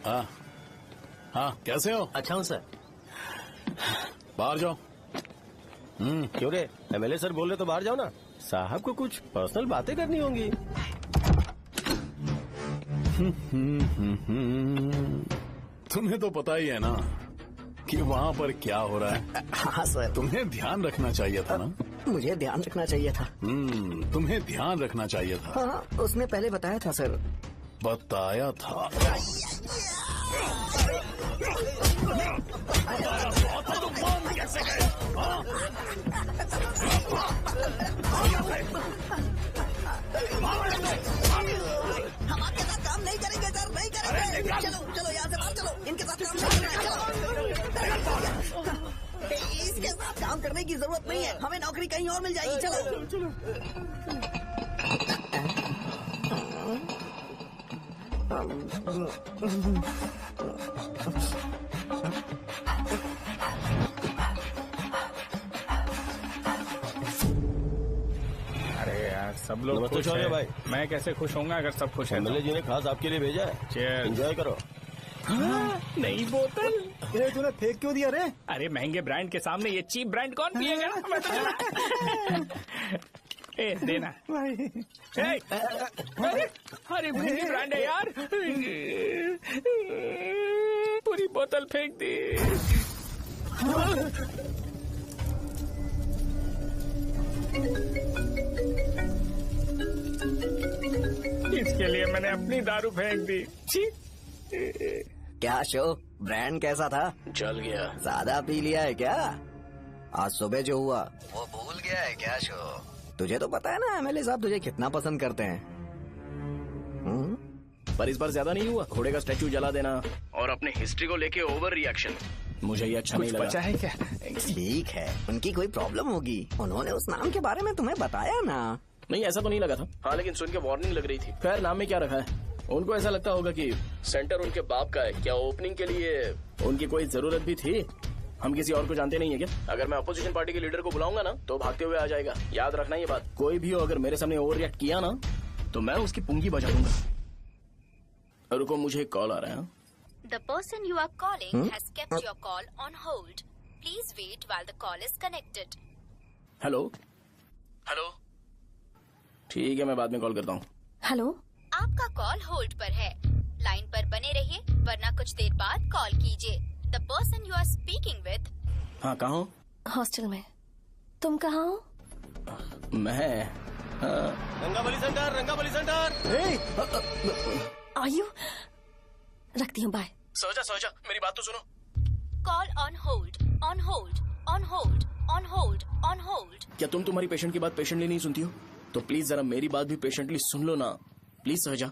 हाँ हाँ, कैसे हो? अच्छा हूँ सर। बाहर जाओ। क्यों रे, एमएलए सर बोल रहे तो बाहर जाओ ना। साहब को कुछ पर्सनल बातें करनी होंगी। तुम्हें तो पता ही है ना कि वहाँ पर क्या हो रहा है। हाँ सर। तुम्हें ध्यान रखना चाहिए था ना। मुझे ध्यान रखना चाहिए था। तुम्हें ध्यान रखना चाहिए था। हाँ, उसने पहले बताया था सर। बताया था। कैसे गए? काम करने की जरूरत नहीं है, हमें नौकरी कहीं और मिल जाएगी। चलो चलो। अरे यार सब लोग नमस्ते खुश शौर्य हैं। भाई। मैं कैसे खुश होऊंगा अगर सब खुश हैं तो? एमएलए जी ने खास आपके लिए भेजा है। Cheers। एंजॉय करो। नई बोतल। ये तूने फेंक क्यों दिया रे? अरे महंगे ब्रांड के सामने ये चीप ब्रांड कौन पिएगा? मैं तो ए देना भाई। अरे महंगी ब्रांड है यार। पूरी बोतल फेंक दी। इसके लिए मैंने अपनी दारू फेंक दी। छी। क्या शो, ब्रांड कैसा था? चल गया। ज्यादा पी लिया है क्या? आज सुबह जो हुआ वो भूल गया है क्या शो? तुझे तो पता है ना एमएलए साहब तुझे कितना पसंद करते हैं। पर इस बार ज्यादा नहीं हुआ। घोड़े का स्टैचू जला देना और अपने हिस्ट्री को लेके ओवर रिएक्शन, मुझे ये अच्छा नहीं लगा। बचा है क्या? ठीक है, उनकी कोई प्रॉब्लम होगी, उन्होंने उस नाम के बारे में तुम्हें बताया ना? नहीं ऐसा तो नहीं लगा था। हाँ लेकिन सुन के वार्निंग लग रही थी। खैर नाम में क्या रखा है, उनको ऐसा लगता होगा कि सेंटर उनके बाप का है। क्या ओपनिंग के लिए उनकी कोई जरूरत भी थी? हम किसी और को जानते नहीं है क्या? अगर मैं अपोजिशन पार्टी के लीडर को बुलाऊंगा ना तो भागते हुए आ जाएगा। याद रखना ये बात। कोई भी हो अगर मेरे सामने ओवर रिएक्ट किया ना तो मैं उसकी पुंगी बजा दूंगा। रुको मुझे एक कॉल आ रहा है। The person you are calling has kept your call on hold. Please wait while the call is connected. Hello hello, ठीक है मैं बाद में कॉल करता हूँ। हेलो, आपका कॉल होल्ड पर है, लाइन पर बने रहिए वरना कुछ देर बाद कॉल कीजिए। The person you are speaking with। हाँ कहाँ हो? हॉस्टल में। तुम कहाँ हो? मैं रंगाबली सेंटर, रंगाबली सेंटर। आयु, रखती हूँ, बाय। सोचा मेरी बात तो सुनो। Call on hold, on hold, on hold, on hold, on hold। क्या तुम तुम्हारी पेशेंट की बात पेशेंटली नहीं सुनती हो? तो प्लीज जरा मेरी बात भी पेशेंटली सुन लो ना प्लीज। सहजा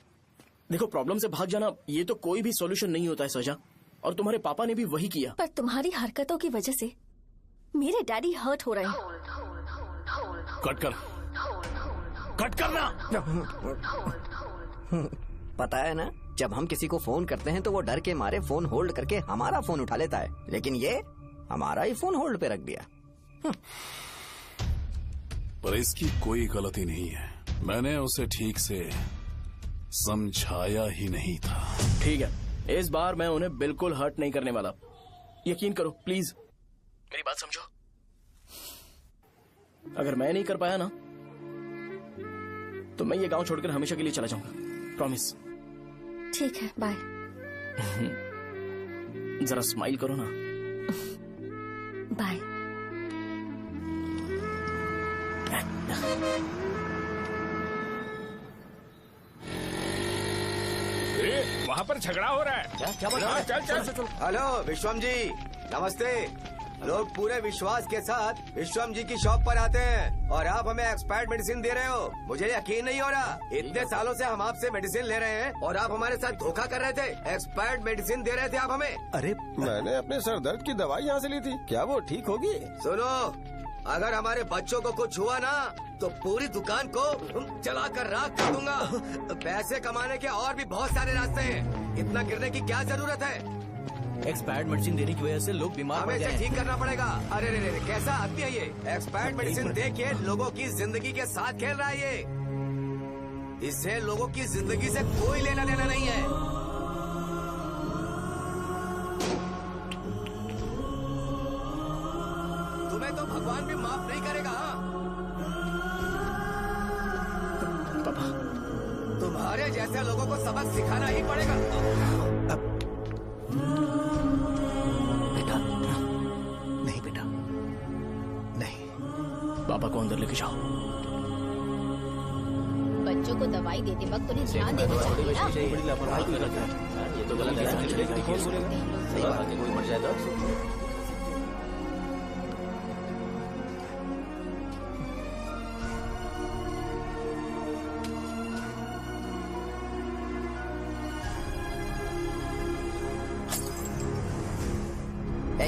देखो, प्रॉब्लम से भाग जाना ये तो कोई भी सॉल्यूशन नहीं होता है सहजा, और तुम्हारे पापा ने भी वही किया। पर तुम्हारी हरकतों की वजह से मेरे डैडी हर्ट हो रहे हैं। कट करना। पता है ना, जब हम किसी को फोन करते हैं तो वो डर के मारे फोन होल्ड करके हमारा फोन उठा लेता है, लेकिन ये हमारा ही फोन होल्ड पे रख दिया। पर इसकी कोई गलती नहीं है, मैंने उसे ठीक से समझाया ही नहीं था। ठीक है, इस बार मैं उन्हें बिल्कुल हर्ट नहीं करने वाला, यकीन करो प्लीज। मेरी बात समझो। अगर मैं नहीं कर पाया ना तो मैं ये गांव छोड़कर हमेशा के लिए चला जाऊंगा, प्रॉमिस। ठीक है, बाय। जरा स्माइल करो ना। बाय। वहाँ पर झगड़ा हो रहा है। क्या बोल रहा है? चल। हेलो विश्वम जी, नमस्ते। लोग पूरे विश्वास के साथ विश्वम जी की शॉप पर आते हैं और आप हमें एक्सपायर्ड मेडिसिन दे रहे हो। मुझे यकीन नहीं हो रहा, इतने सालों से हम आपसे मेडिसिन ले रहे हैं और आप हमारे साथ धोखा कर रहे थे। एक्सपायर्ड मेडिसिन दे रहे थे आप हमें। अरे मैंने अपने सर दर्द की दवाई यहाँ से ली थी, क्या वो ठीक होगी? सुनो, अगर हमारे बच्चों को कुछ हुआ ना तो पूरी दुकान को जला कर राख कर दूंगा। पैसे कमाने के और भी बहुत सारे रास्ते हैं, इतना गिरने की क्या जरूरत है? एक्सपायर्ड मेडिसिन देने की वजह से लोग बीमार पड़ हमें गए इसे हैं। ठीक करना पड़ेगा। अरे रे रे, कैसा आदमी है ये? एक्सपायर्ड मेडिसिन दे के लोगों की जिंदगी के साथ खेल रहा है ये। इससे लोगों की जिंदगी से कोई लेना देना नहीं है। तुम्हें तो भगवान भी माफ नहीं करेगा। पापा, तुम्हारे जैसे लोगों को सबक सिखाना ही पड़ेगा। नहीं बेटा, नहीं। पापा को अंदर लेके जाओ। बच्चों को दवाई देते वक्त उन्हें ध्यान देना चाहिए ना। ये तो गलत है। कोई मर जाएगा।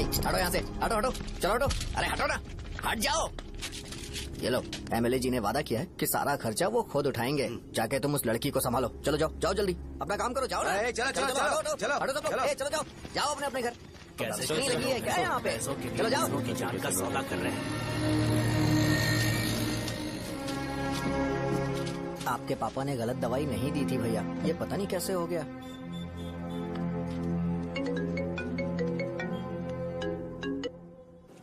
हटो यहाँ से, हटो हटो, चलो हटो, अरे हटो ना, हट जाओ। ये लो, एमएलए जी ने वादा किया है कि सारा खर्चा वो खुद उठाएंगे। जाके तुम उस लड़की को संभालो। चलो जाओ, जाओ जल्दी, अपना काम करो, जाओ ना। चलो, चलो, चलो, हटो, चलो, हटो सब लोग, चलो जाओ, जाओ अपने घर। कैसे नहीं लगी है क्या यहाँ पे? चलो जाओ। की जान का सौदा कर रहे हैं। आपके पापा ने गलत दवाई नहीं दी थी भैया, ये पता नहीं कैसे हो गया।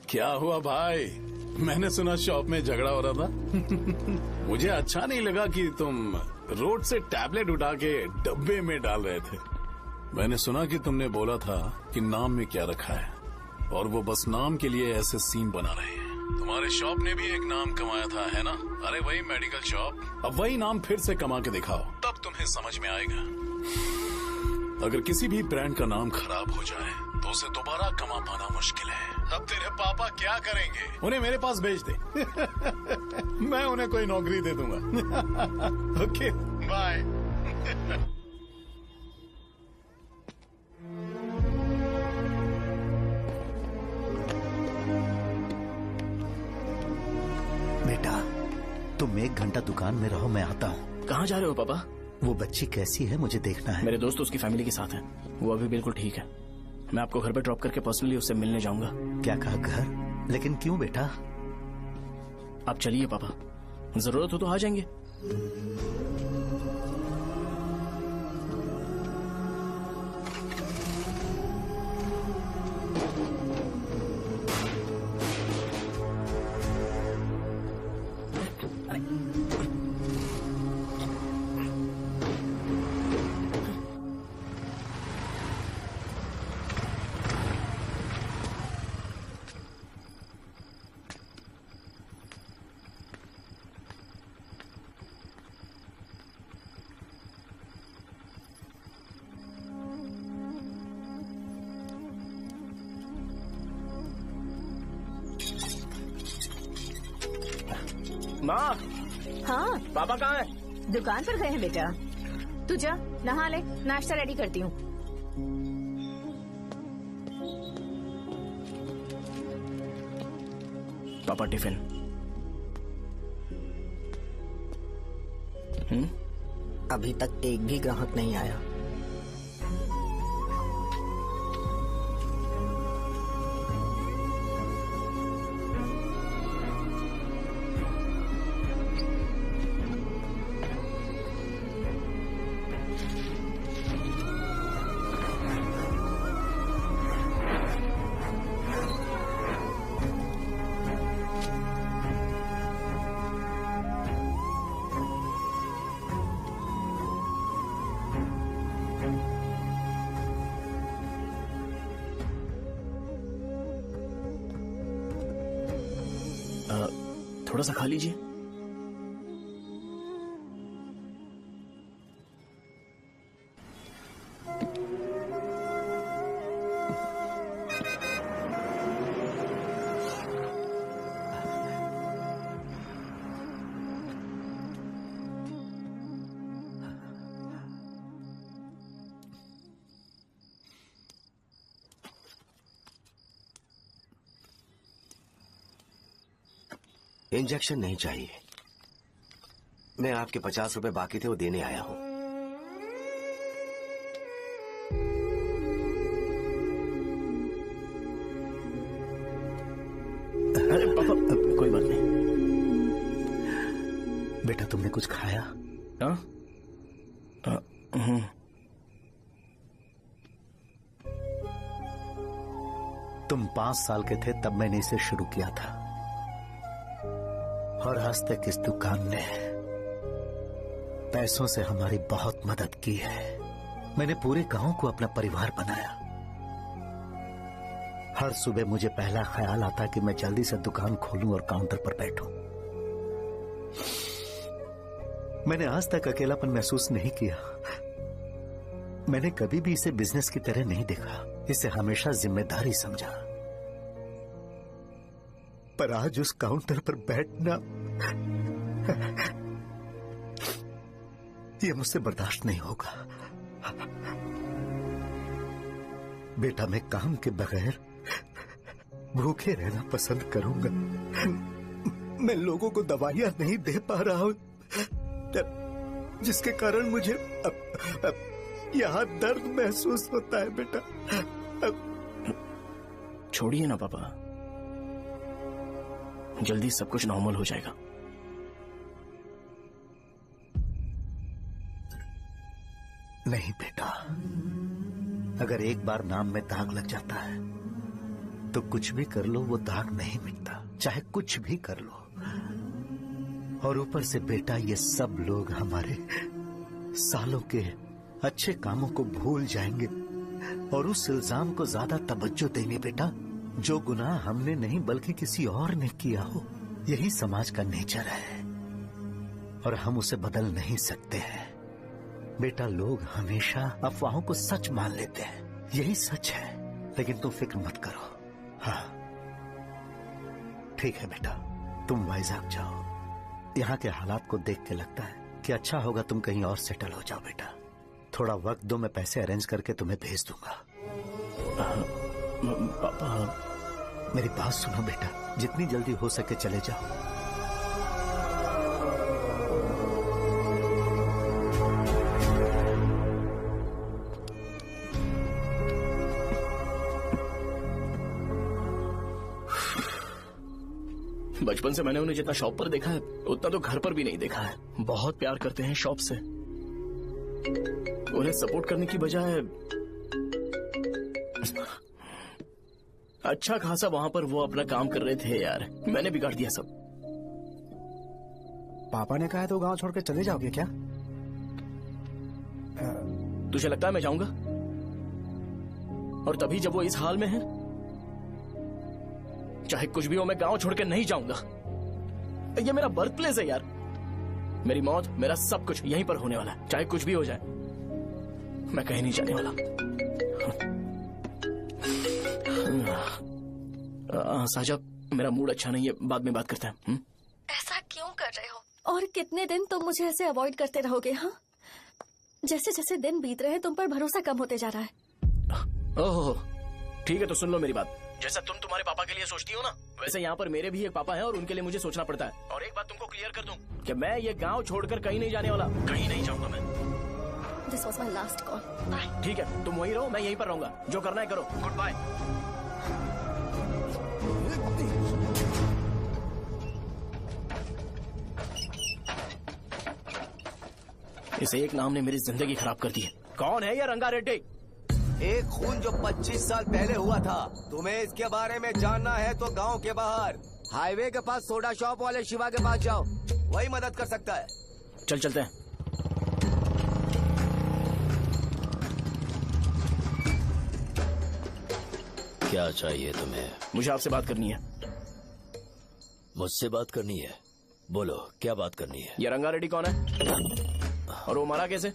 क्या हुआ भाई? मैंने सुना शॉप में झगड़ा हो रहा था। मुझे अच्छा नहीं लगा कि तुम रोड से टैबलेट उठा के डब्बे में डाल रहे थे। मैंने सुना कि तुमने बोला था कि नाम में क्या रखा है, और वो बस नाम के लिए ऐसे सीन बना रहे हैं। तुम्हारे शॉप ने भी एक नाम कमाया था, है ना? अरे वही मेडिकल शॉप, अब वही नाम फिर से कमा के दिखाओ, तब तुम्हें समझ में आएगा। अगर किसी भी ब्रांड का नाम खराब हो जाए तो उसे दोबारा कमा पाना मुश्किल है। अब तेरे पापा क्या करेंगे? उन्हें मेरे पास भेज दे। मैं उन्हें कोई नौकरी दे दूंगा। Okay, bye. बेटा, तुम 1 घंटा दुकान में रहो, मैं आता हूँ। कहाँ जा रहे हो पापा? वो बच्ची कैसी है मुझे देखना है। मेरे दोस्त उसकी फैमिली के साथ हैं, वो अभी बिल्कुल ठीक है। मैं आपको घर पे ड्रॉप करके पर्सनली उससे मिलने जाऊंगा। क्या कहा घर? लेकिन क्यों बेटा? आप चलिए पापा, जरूरत हो तो आ जाएंगे। माँ, हाँ पापा कहाँ हैं? दुकान पर गए हैं बेटा। तू जा नहा ले, नाश्ता रेडी करती हूँ। पापा टिफिन। अभी तक एक भी ग्राहक नहीं आया। थोड़ा सा खा लीजिए। इंजेक्शन नहीं चाहिए, मैं आपके 50 रुपए बाकी थे वो देने आया हूं। अरे पापा, कोई बात नहीं। बेटा तुमने कुछ खाया? हाँ? तुम 5 साल के थे तब मैंने इसे शुरू किया था, और आज तक इस दुकान ने पैसों से हमारी बहुत मदद की है। मैंने पूरे गांव को अपना परिवार बनाया। हर सुबह मुझे पहला ख्याल आता कि मैं जल्दी से दुकान खोलूं और काउंटर पर बैठूं। मैंने आज तक अकेलापन महसूस नहीं किया। मैंने कभी भी इसे बिजनेस की तरह नहीं देखा, इसे हमेशा जिम्मेदारी समझा। पर आज उस काउंटर पर बैठना ये मुझसे बर्दाश्त नहीं होगा। बेटा मैं काम के बगैर भूखे रहना पसंद करूंगा। मैं लोगों को दवाइयां नहीं दे पा रहा हूं, जिसके कारण मुझे यहाँ दर्द महसूस होता है बेटा। छोड़िए ना पापा, जल्दी सब कुछ नॉर्मल हो जाएगा। नहीं बेटा, अगर एक बार नाम में दाग लग जाता है तो कुछ भी कर लो वो दाग नहीं मिटता, चाहे कुछ भी कर लो। और ऊपर से बेटा ये सब लोग हमारे सालों के अच्छे कामों को भूल जाएंगे और उस इल्जाम को ज्यादा तवज्जो देंगे बेटा, जो गुनाह हमने नहीं बल्कि किसी और ने किया हो। यही समाज का नेचर है और हम उसे बदल नहीं सकते हैं बेटा। लोग हमेशा अफवाहों को सच मान लेते हैं, यही सच है। लेकिन तुम फिक्र मत करो। हाँ ठीक है बेटा, तुम वाइजैक जाओ। यहाँ के हालात को देख के लगता है कि अच्छा होगा तुम कहीं और सेटल हो जाओ बेटा। थोड़ा वक्त दो, मैं पैसे अरेंज करके तुम्हें भेज दूंगा। पापा मेरी बात सुनो बेटा, जितनी जल्दी हो सके चले जाओ। बचपन से मैंने उन्हें जितना शॉप पर देखा है उतना तो घर पर भी नहीं देखा है। बहुत प्यार करते हैं शॉप से। उन्हें सपोर्ट करने की बजाय अच्छा खासा वहां पर वो अपना काम कर रहे थे यार। मैंने बिगाड़ दिया सब। पापा ने कहा है तो गांव छोड़ के चले जाओगे क्या? तुझे लगता है मैं जाऊंगा? और तभी जब वो इस हाल में है, चाहे कुछ भी हो मैं गांव छोड़ के नहीं जाऊंगा। ये मेरा बर्थ प्लेस है यार। मेरी मौत, मेरा सब कुछ यहीं पर होने वाला है। चाहे कुछ भी हो जाए मैं कहीं नहीं जाने वाला। साजा, मेरा मूड अच्छा नहीं है, बाद में बात करते हैं। ऐसा क्यों कर रहे हो? और कितने दिन तुम मुझे ऐसे अवॉइड करते रहोगे? हाँ, जैसे जैसे दिन बीत रहे हैं तुम पर भरोसा कम होते जा रहा है। ओह ठीक है, तो सुन लो मेरी बात। जैसा तुम तुम्हारे पापा के लिए सोचती हो ना, वैसे यहाँ पर मेरे भी एक पापा हैं और उनके लिए मुझे सोचना पड़ता है। और एक बात तुमको क्लियर कर दूं कि मैं ये गांव छोड़कर कहीं नहीं जाने वाला, कहीं नहीं जाऊंगा मैं। This was my last call. Bye. ठीक है, तुम वहीं रहो, मैं यहीं पर रहूंगा। जो करना है करो। Goodbye. इस एक नाम ने मेरी जिंदगी खराब कर दी है। कौन है ये रंगा रेड्डी? एक खून जो 25 साल पहले हुआ था। तुम्हें इसके बारे में जानना है तो गांव के बाहर हाईवे के पास सोडा शॉप वाले शिवा के पास जाओ, वही मदद कर सकता है। चल चलते हैं। क्या चाहिए तुम्हें? मुझे आपसे बात करनी है। मुझसे बात करनी है? बोलो क्या बात करनी है? ये रंगा रेड्डी कौन है और वो मरा कैसे?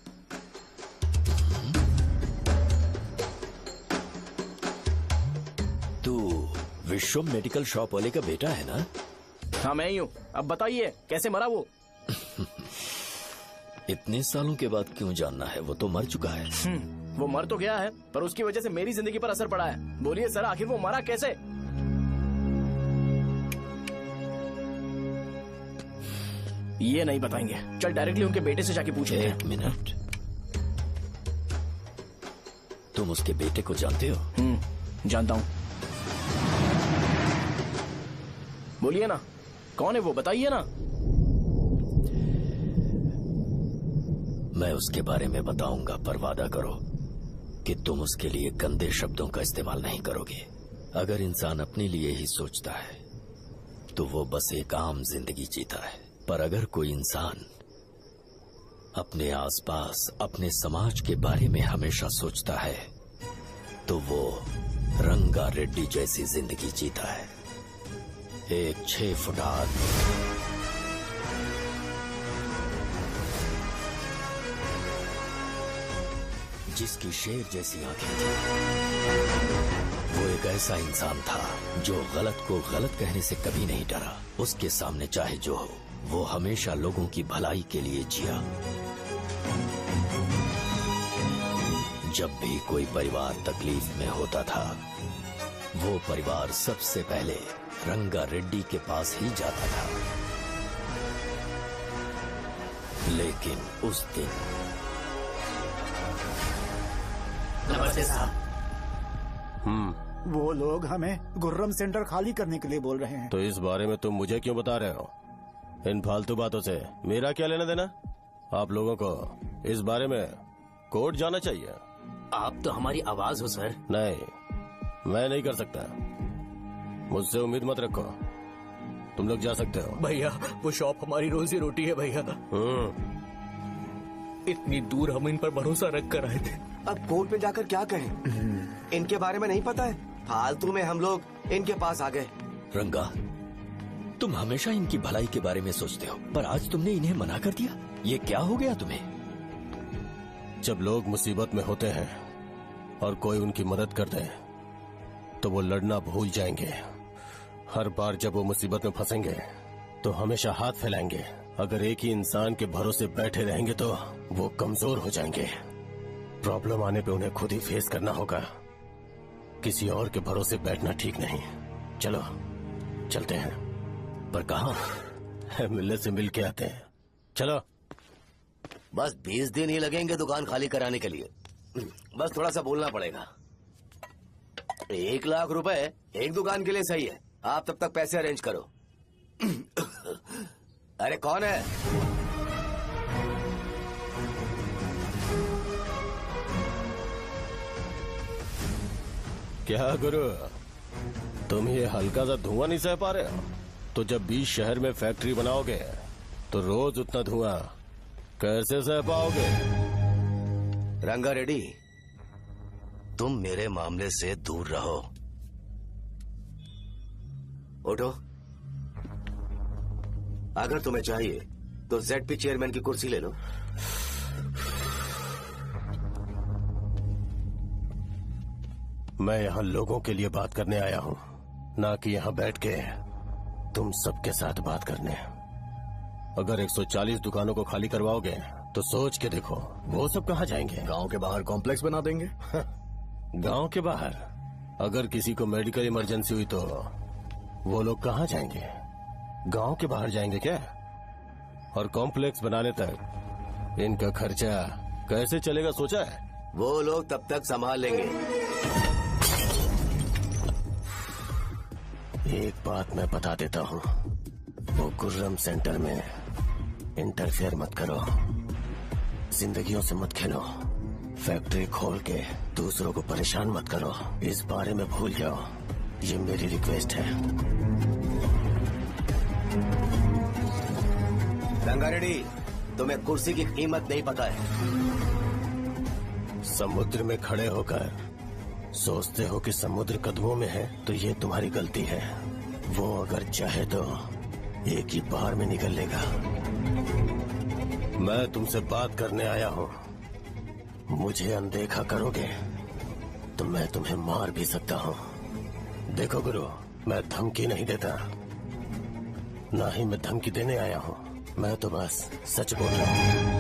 तू विश्वम मेडिकल शॉप वाले का बेटा है ना? हाँ मैं ही हूँ। अब बताइए कैसे मरा वो? इतने सालों के बाद क्यों जानना है? वो तो मर चुका है। वो मर तो गया है पर उसकी वजह से मेरी जिंदगी पर असर पड़ा है। बोलिए सर, आखिर वो मरा कैसे? ये नहीं बताएंगे। चल डायरेक्टली उनके बेटे से जाके पूछे। एक मिनट, तुम उसके बेटे को जानते हो? जानता हूँ। बोलिए ना, कौन है वो? बताइए ना। मैं उसके बारे में बताऊंगा, पर वादा करो कि तुम उसके लिए गंदे शब्दों का इस्तेमाल नहीं करोगे। अगर इंसान अपने लिए ही सोचता है तो वो बस एक आम जिंदगी जीता है, पर अगर कोई इंसान अपने आसपास, अपने समाज के बारे में हमेशा सोचता है तो वो रंगा रेड्डी जैसी जिंदगी जीता है। एक 6 फुट आदमी, जिसकी शेर जैसी आंखें थी। वो एक ऐसा इंसान था जो गलत को गलत कहने से कभी नहीं डरा। उसके सामने चाहे जो हो, वो हमेशा लोगों की भलाई के लिए जिया। जब भी कोई परिवार तकलीफ में होता था वो परिवार सबसे पहले रंगा रेड्डी के पास ही जाता था, लेकिन उस दिन नमस्ते साहब। वो लोग हमें गुर्रम सेंटर खाली करने के लिए बोल रहे हैं। तो इस बारे में तुम मुझे क्यों बता रहे हो? इन फालतू बातों से मेरा क्या लेना देना? आप लोगों को इस बारे में कोर्ट जाना चाहिए। आप तो हमारी आवाज हो सर। नहीं, मैं नहीं कर सकता। मुझसे उम्मीद मत रखो। तुम लोग जा सकते हो। भैया वो शॉप हमारी रोजी रोटी है भैया। इतनी दूर हम इन पर भरोसा रख कर आए थे। अब कोर्ट में जाकर क्या कहें? इनके बारे में नहीं पता है। फालतू में हम लोग इनके पास आ गए। रंगा, तुम हमेशा इनकी भलाई के बारे में सोचते हो, पर आज तुमने इन्हें मना कर दिया। ये क्या हो गया तुम्हें? जब लोग मुसीबत में होते हैं और कोई उनकी मदद कर दे तो वो लड़ना भूल जाएंगे। हर बार जब वो मुसीबत में फंसेंगे तो हमेशा हाथ फैलाएंगे। अगर एक ही इंसान के भरोसे बैठे रहेंगे तो वो कमजोर हो जाएंगे। प्रॉब्लम आने पे उन्हें खुद ही फेस करना होगा। किसी और के भरोसे बैठना ठीक नहीं। चलो चलते हैं। पर कहाँ? मिलने से मिल के आते हैं। चलो। बस 20 दिन ही लगेंगे दुकान खाली कराने के लिए। बस थोड़ा सा बोलना पड़ेगा। 1 लाख रुपए एक दुकान के लिए सही है। आप तब तक पैसे अरेंज करो। अरे कौन है? क्या गुरु, तुम ये हल्का सा धुआं नहीं सह पा रहे हो? तो जब 20 शहर में फैक्ट्री बनाओगे तो रोज उतना धुआं कैसे सह पाओगे? रंगा रेड्डी, तुम मेरे मामले से दूर रहो। उठो। अगर तुम्हें चाहिए तो ZP चेयरमैन की कुर्सी ले लो। मैं यहाँ लोगों के लिए बात करने आया हूँ, ना कि यहाँ बैठ के तुम सबके साथ बात करने। अगर 140 दुकानों को खाली करवाओगे तो सोच के देखो वो सब कहाँ जाएंगे? गांव के बाहर कॉम्प्लेक्स बना देंगे। गांव के बाहर? अगर किसी को मेडिकल इमरजेंसी हुई तो वो लोग कहाँ जाएंगे? गांव के बाहर जाएंगे क्या? और कॉम्प्लेक्स बनाने तक इनका खर्चा कैसे चलेगा सोचा है? वो लोग तब तक संभाल लेंगे। एक बात मैं बता देता हूँ, वो गुर्रम सेंटर में इंटरफेयर मत करो, जिंदगियों से मत खेलो, फैक्ट्री खोल के दूसरों को परेशान मत करो। इस बारे में भूल जाओ, ये मेरी रिक्वेस्ट है। रंगा रेड्डी, तुम्हें कुर्सी की कीमत नहीं पता है। समुद्र में खड़े होकर सोचते हो कि समुद्र कदमों में है तो ये तुम्हारी गलती है। वो अगर चाहे तो एक ही बार में निकल लेगा। मैं तुमसे बात करने आया हूँ। मुझे अनदेखा करोगे तो मैं तुम्हें मार भी सकता हूँ। देखो गुरु, मैं धमकी नहीं देता, ना ही मैं धमकी देने आया हूँ। मैं तो बस सच बोल रहा हूँ।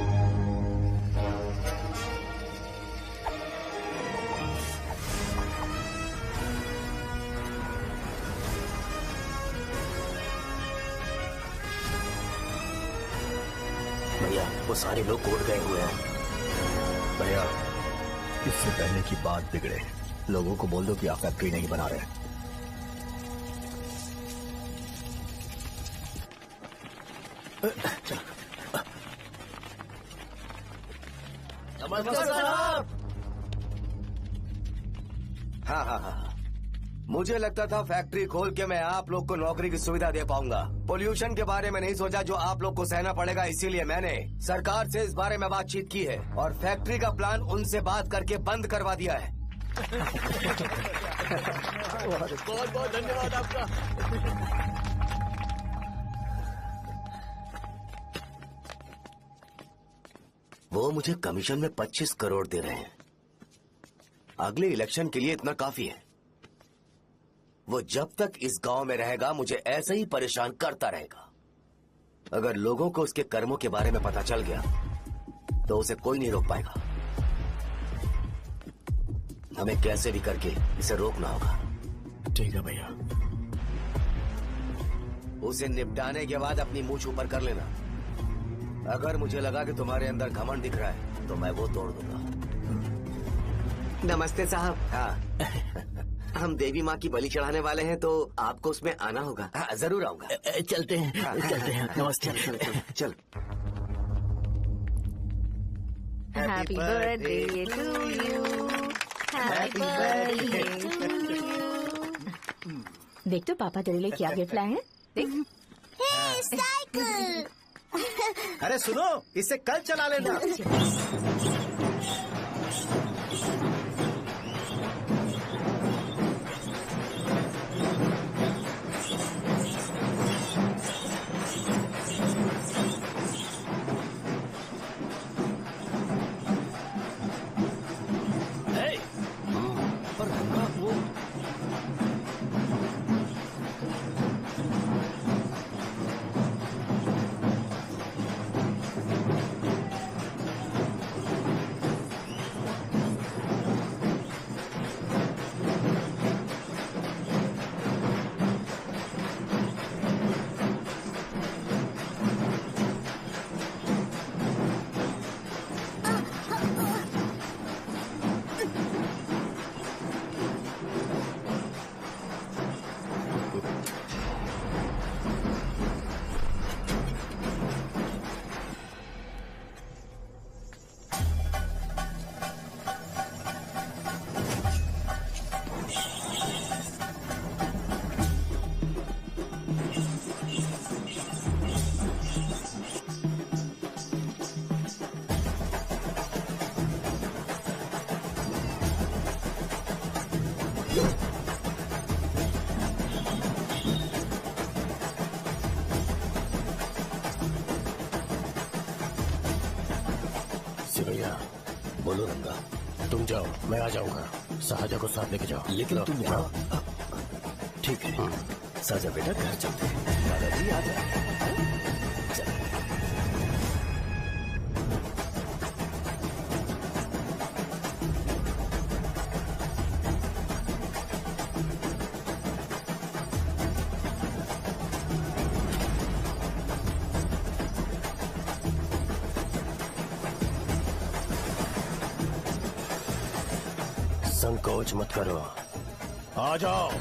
भैया वो सारे लोग कोर्ट गए हुए हैं। भैया इससे पहले की बात बिगड़े, लोगों को बोल दो कि आप फैक्ट्री नहीं बना रहे। नमस्कार साहब। हाँ, मुझे लगता था फैक्ट्री खोल के मैं आप लोग को नौकरी की सुविधा दे पाऊंगा। पोल्यूशन के बारे में नहीं सोचा जो आप लोग को सहना पड़ेगा, इसीलिए मैंने सरकार से इस बारे में बातचीत की है और फैक्ट्री का प्लान उनसे बात करके बंद करवा दिया है। बहुत बहुत धन्यवाद आपका। वो मुझे कमीशन में 25 करोड़ दे रहे हैं। अगले इलेक्शन के लिए इतना काफी है। वो जब तक इस गांव में रहेगा मुझे ऐसे ही परेशान करता रहेगा। अगर लोगों को उसके कर्मों के बारे में पता चल गया तो उसे कोई नहीं रोक पाएगा। हमें कैसे भी करके इसे रोकना होगा। ठीक है भैया। उसे निपटाने के बाद अपनी मूंछ ऊपर कर लेना। अगर मुझे लगा कि तुम्हारे अंदर घमंड दिख रहा है तो मैं वो तोड़ दूंगा। नमस्ते साहब। हाँ हम देवी माँ की बलि चढ़ाने वाले हैं तो आपको उसमें आना होगा। हाँ, जरूर आऊंगा। चलते हैं। हाँ, चलते हैं। नमस्ते। चल। Happy birthday to you, happy birthday to you. देख तो पापा तेरे लिए क्या गिफ्ट लाए हैं। देख। साइकिल। अरे सुनो, इसे कल चला लेना। सिवैया, बोलो रंगा, तुम जाओ, मैं आ जाऊंगा। साजा को साथ लेके जाओ। लेकिन तुम यहाँ। ठीक है साजा बेटा, घर चलते हैं। दादाजी आ जाए। चल। संकोच मत करो, आ जाओ।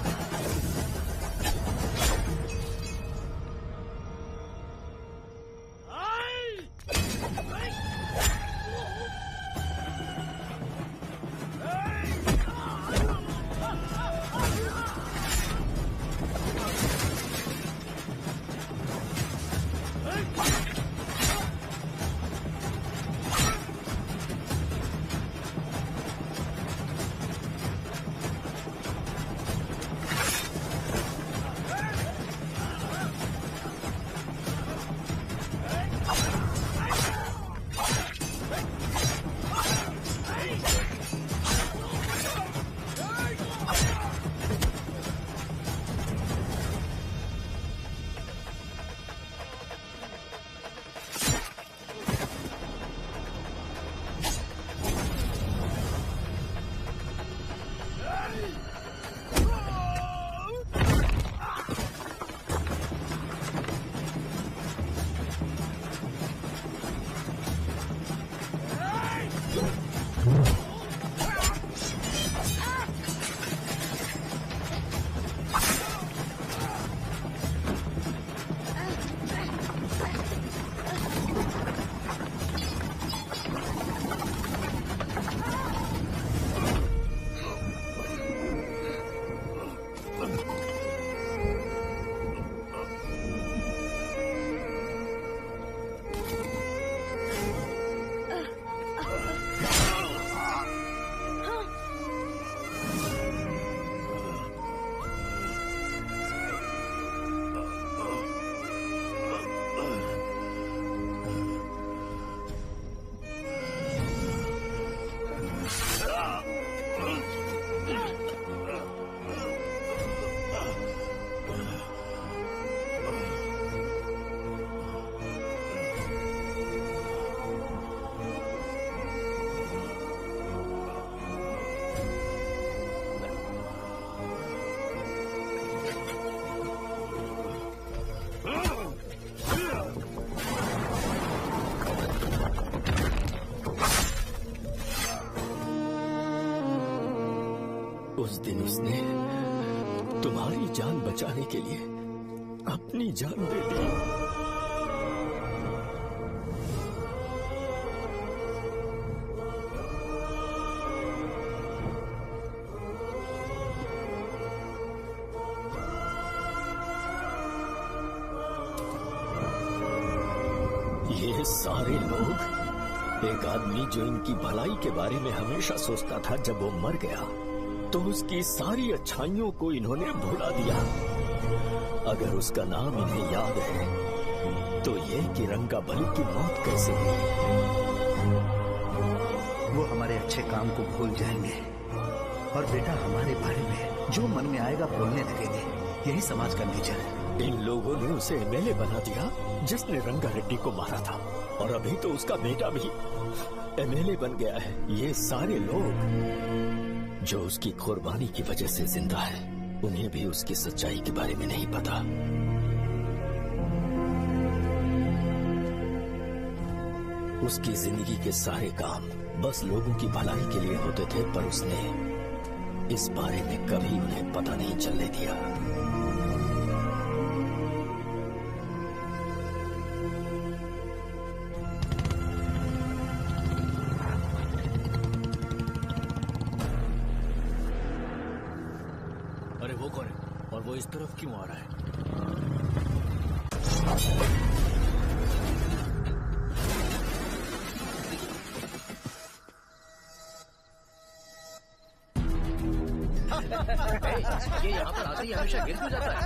उस दिन उसने तुम्हारी जान बचाने के लिए अपनी जान दे दी। ये सारे लोग, एक आदमी जो इनकी भलाई के बारे में हमेशा सोचता था, जब वो मर गया तो उसकी सारी अच्छाइयों को इन्होंने भुला दिया। अगर उसका नाम इन्हें याद है तो ये कि रंगाबली की मौत कैसे हुई। वो हमारे अच्छे काम को भूल जाएंगे और बेटा हमारे बारे में जो मन में आएगा बोलने लगेंगे। यही समाज का नेचर है। इन लोगों ने उसे एमएलए बना दिया जिसने रंगा रेड्डी को मारा था, और अभी तो उसका बेटा भी एमएलए बन गया है। ये सारे लोग जो उसकी कुर्बानी की वजह से जिंदा है, उन्हें भी उसकी सच्चाई के बारे में नहीं पता। उसकी जिंदगी के सारे काम बस लोगों की भलाई के लिए होते थे, पर उसने इस बारे में कभी उन्हें पता नहीं चलने दिया। अरे वो कौन है और वो इस तरफ क्यों आ रहा है? ये यहाँ पर आते ही हमेशा गिर क्यों जाता है?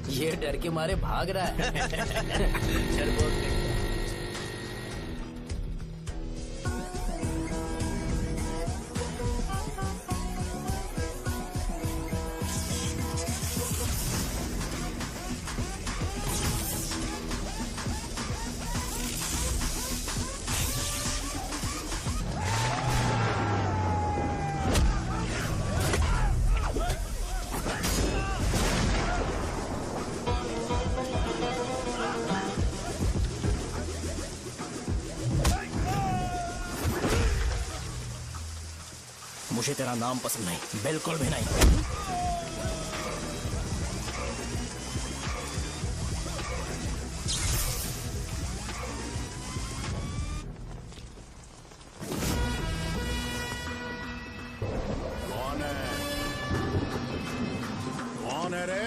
ये डर के मारे भाग रहा है। डरपोक नहीं। मुझे तेरा नाम पसंद नहीं, बिल्कुल भी नहीं। कौन है? कौन है रे?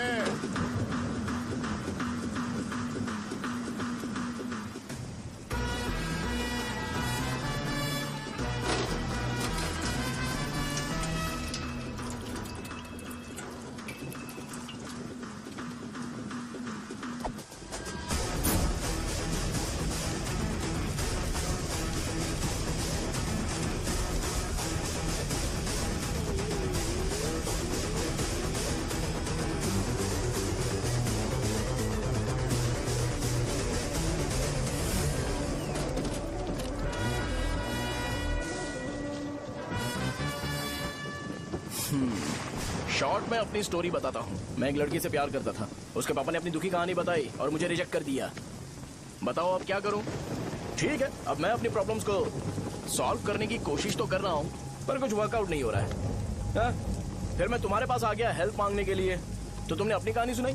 शॉर्ट में अपनी स्टोरी बताता हूँ। मैं एक लड़की से प्यार करता था। उसके पापा ने अपनी दुखी कहानी बताई और मुझे रिजेक्ट कर दिया। बताओ अब क्या करूँ? ठीक है, अब मैं अपनी प्रॉब्लम्स को सॉल्व करने की कोशिश तो कर रहा हूँ, पर कुछ वर्कआउट नहीं हो रहा है। हा? फिर मैं तुम्हारे पास आ गया हेल्प मांगने के लिए, तो तुमने अपनी कहानी सुनाई।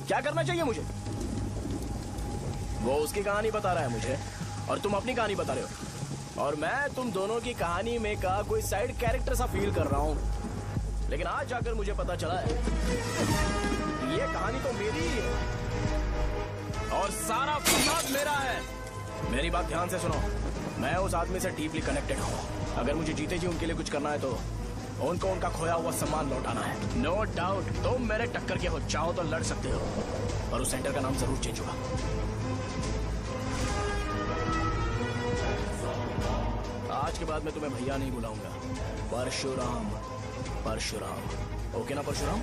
क्या करना चाहिए मुझे? वो उसकी कहानी बता रहा है मुझे और तुम अपनी कहानी बता रहे हो, और मैं तुम दोनों की कहानी में का कोई साइड कैरेक्टर सा फील कर रहा हूँ। लेकिन आज जाकर मुझे पता चला है ये कहानी तो मेरी ही है और सारा फसाद मेरा है। मेरी बात ध्यान से सुनो, मैं उस आदमी से डीपली कनेक्टेड हूँ। अगर मुझे जीते जी उनके लिए कुछ करना है तो उनको उनका खोया हुआ सम्मान लौटाना है। नो डाउट तुम मेरे टक्कर के हो, चाहो तो लड़ सकते हो, और उस सेंटर का नाम जरूर चेंज होगा। आज के बाद मैं तुम्हें भैया नहीं बुलाऊंगा, परशुराम। परशुराम, ओके ना परशुराम?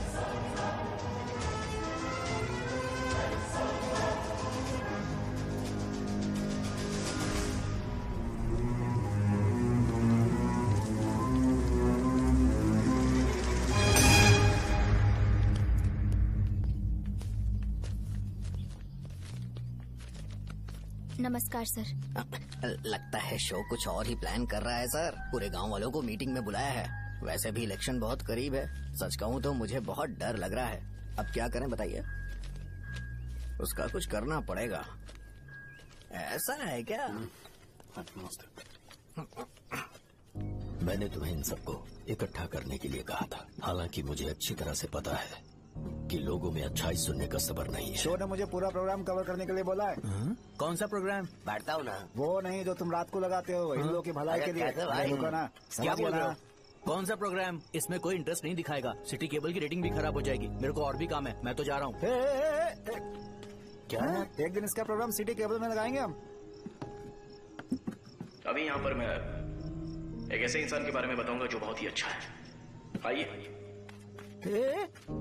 नमस्कार सर। लगता है शो कुछ और ही प्लान कर रहा है सर। पूरे गांव वालों को मीटिंग में बुलाया है। वैसे भी इलेक्शन बहुत करीब है। सच कहूँ तो मुझे बहुत डर लग रहा है। अब क्या करें बताइए? उसका कुछ करना पड़ेगा। ऐसा है क्या? मैंने तुम्हें इन सबको इकट्ठा करने के लिए कहा था। हालांकि मुझे अच्छी तरह से पता है कि लोगों में अच्छाई सुनने का सब्र नहीं है। शो ने मुझे पूरा प्रोग्राम कवर करने के लिए बोला है। कौन सा प्रोग्राम? बैठता हूँ ना। वो नहीं जो तुम रात को लगाते हो इन लोगों की भलाई के लिए। रुको ना, क्या बोल रहे हो? कौन सा प्रोग्राम? इसमें कोई इंटरेस्ट नहीं दिखाएगा। सिटी केबल की रेटिंग भी खराब हो जाएगी। मेरे को और भी काम है, मैं तो जा रहा हूँ। क्या एक दिन इसका प्रोग्राम सिटी केबल में लगाएंगे हम? अभी यहाँ पर मैं एक ऐसे इंसान के बारे में बताऊंगा जो बहुत ही अच्छा है। आइए।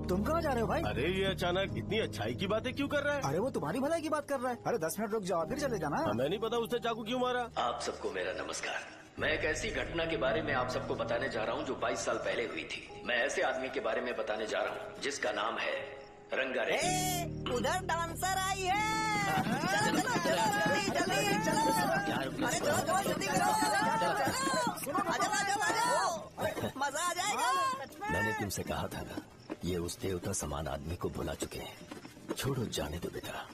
तुम कहाँ जा रहे हो भाई? अरे ये अचानक इतनी अच्छाई की बातें क्यों कर रहा है? अरे वो तुम्हारी भलाई की बात कर रहा है। अरे 10 मिनट रुक जाओ फिर चले जाना। हमें नहीं पता उसने चाकू क्यों मारा। आप सबको मेरा नमस्कार। मैं एक ऐसी घटना के बारे में आप सबको बताने जा रहा हूँ जो 22 साल पहले हुई थी। मैं ऐसे आदमी के बारे में बताने जा रहा हूँ जिसका नाम है रंगारेड्डी। उधर डांसर आई है। चलो जल्दी जल्दी चलो। जल्दी करो। मजा आ जाएगा। मैंने तुमसे कहा था ना, ये उस देवता समान आदमी को बुला चुके हैं। छोड़ो, जाने दो बेटा।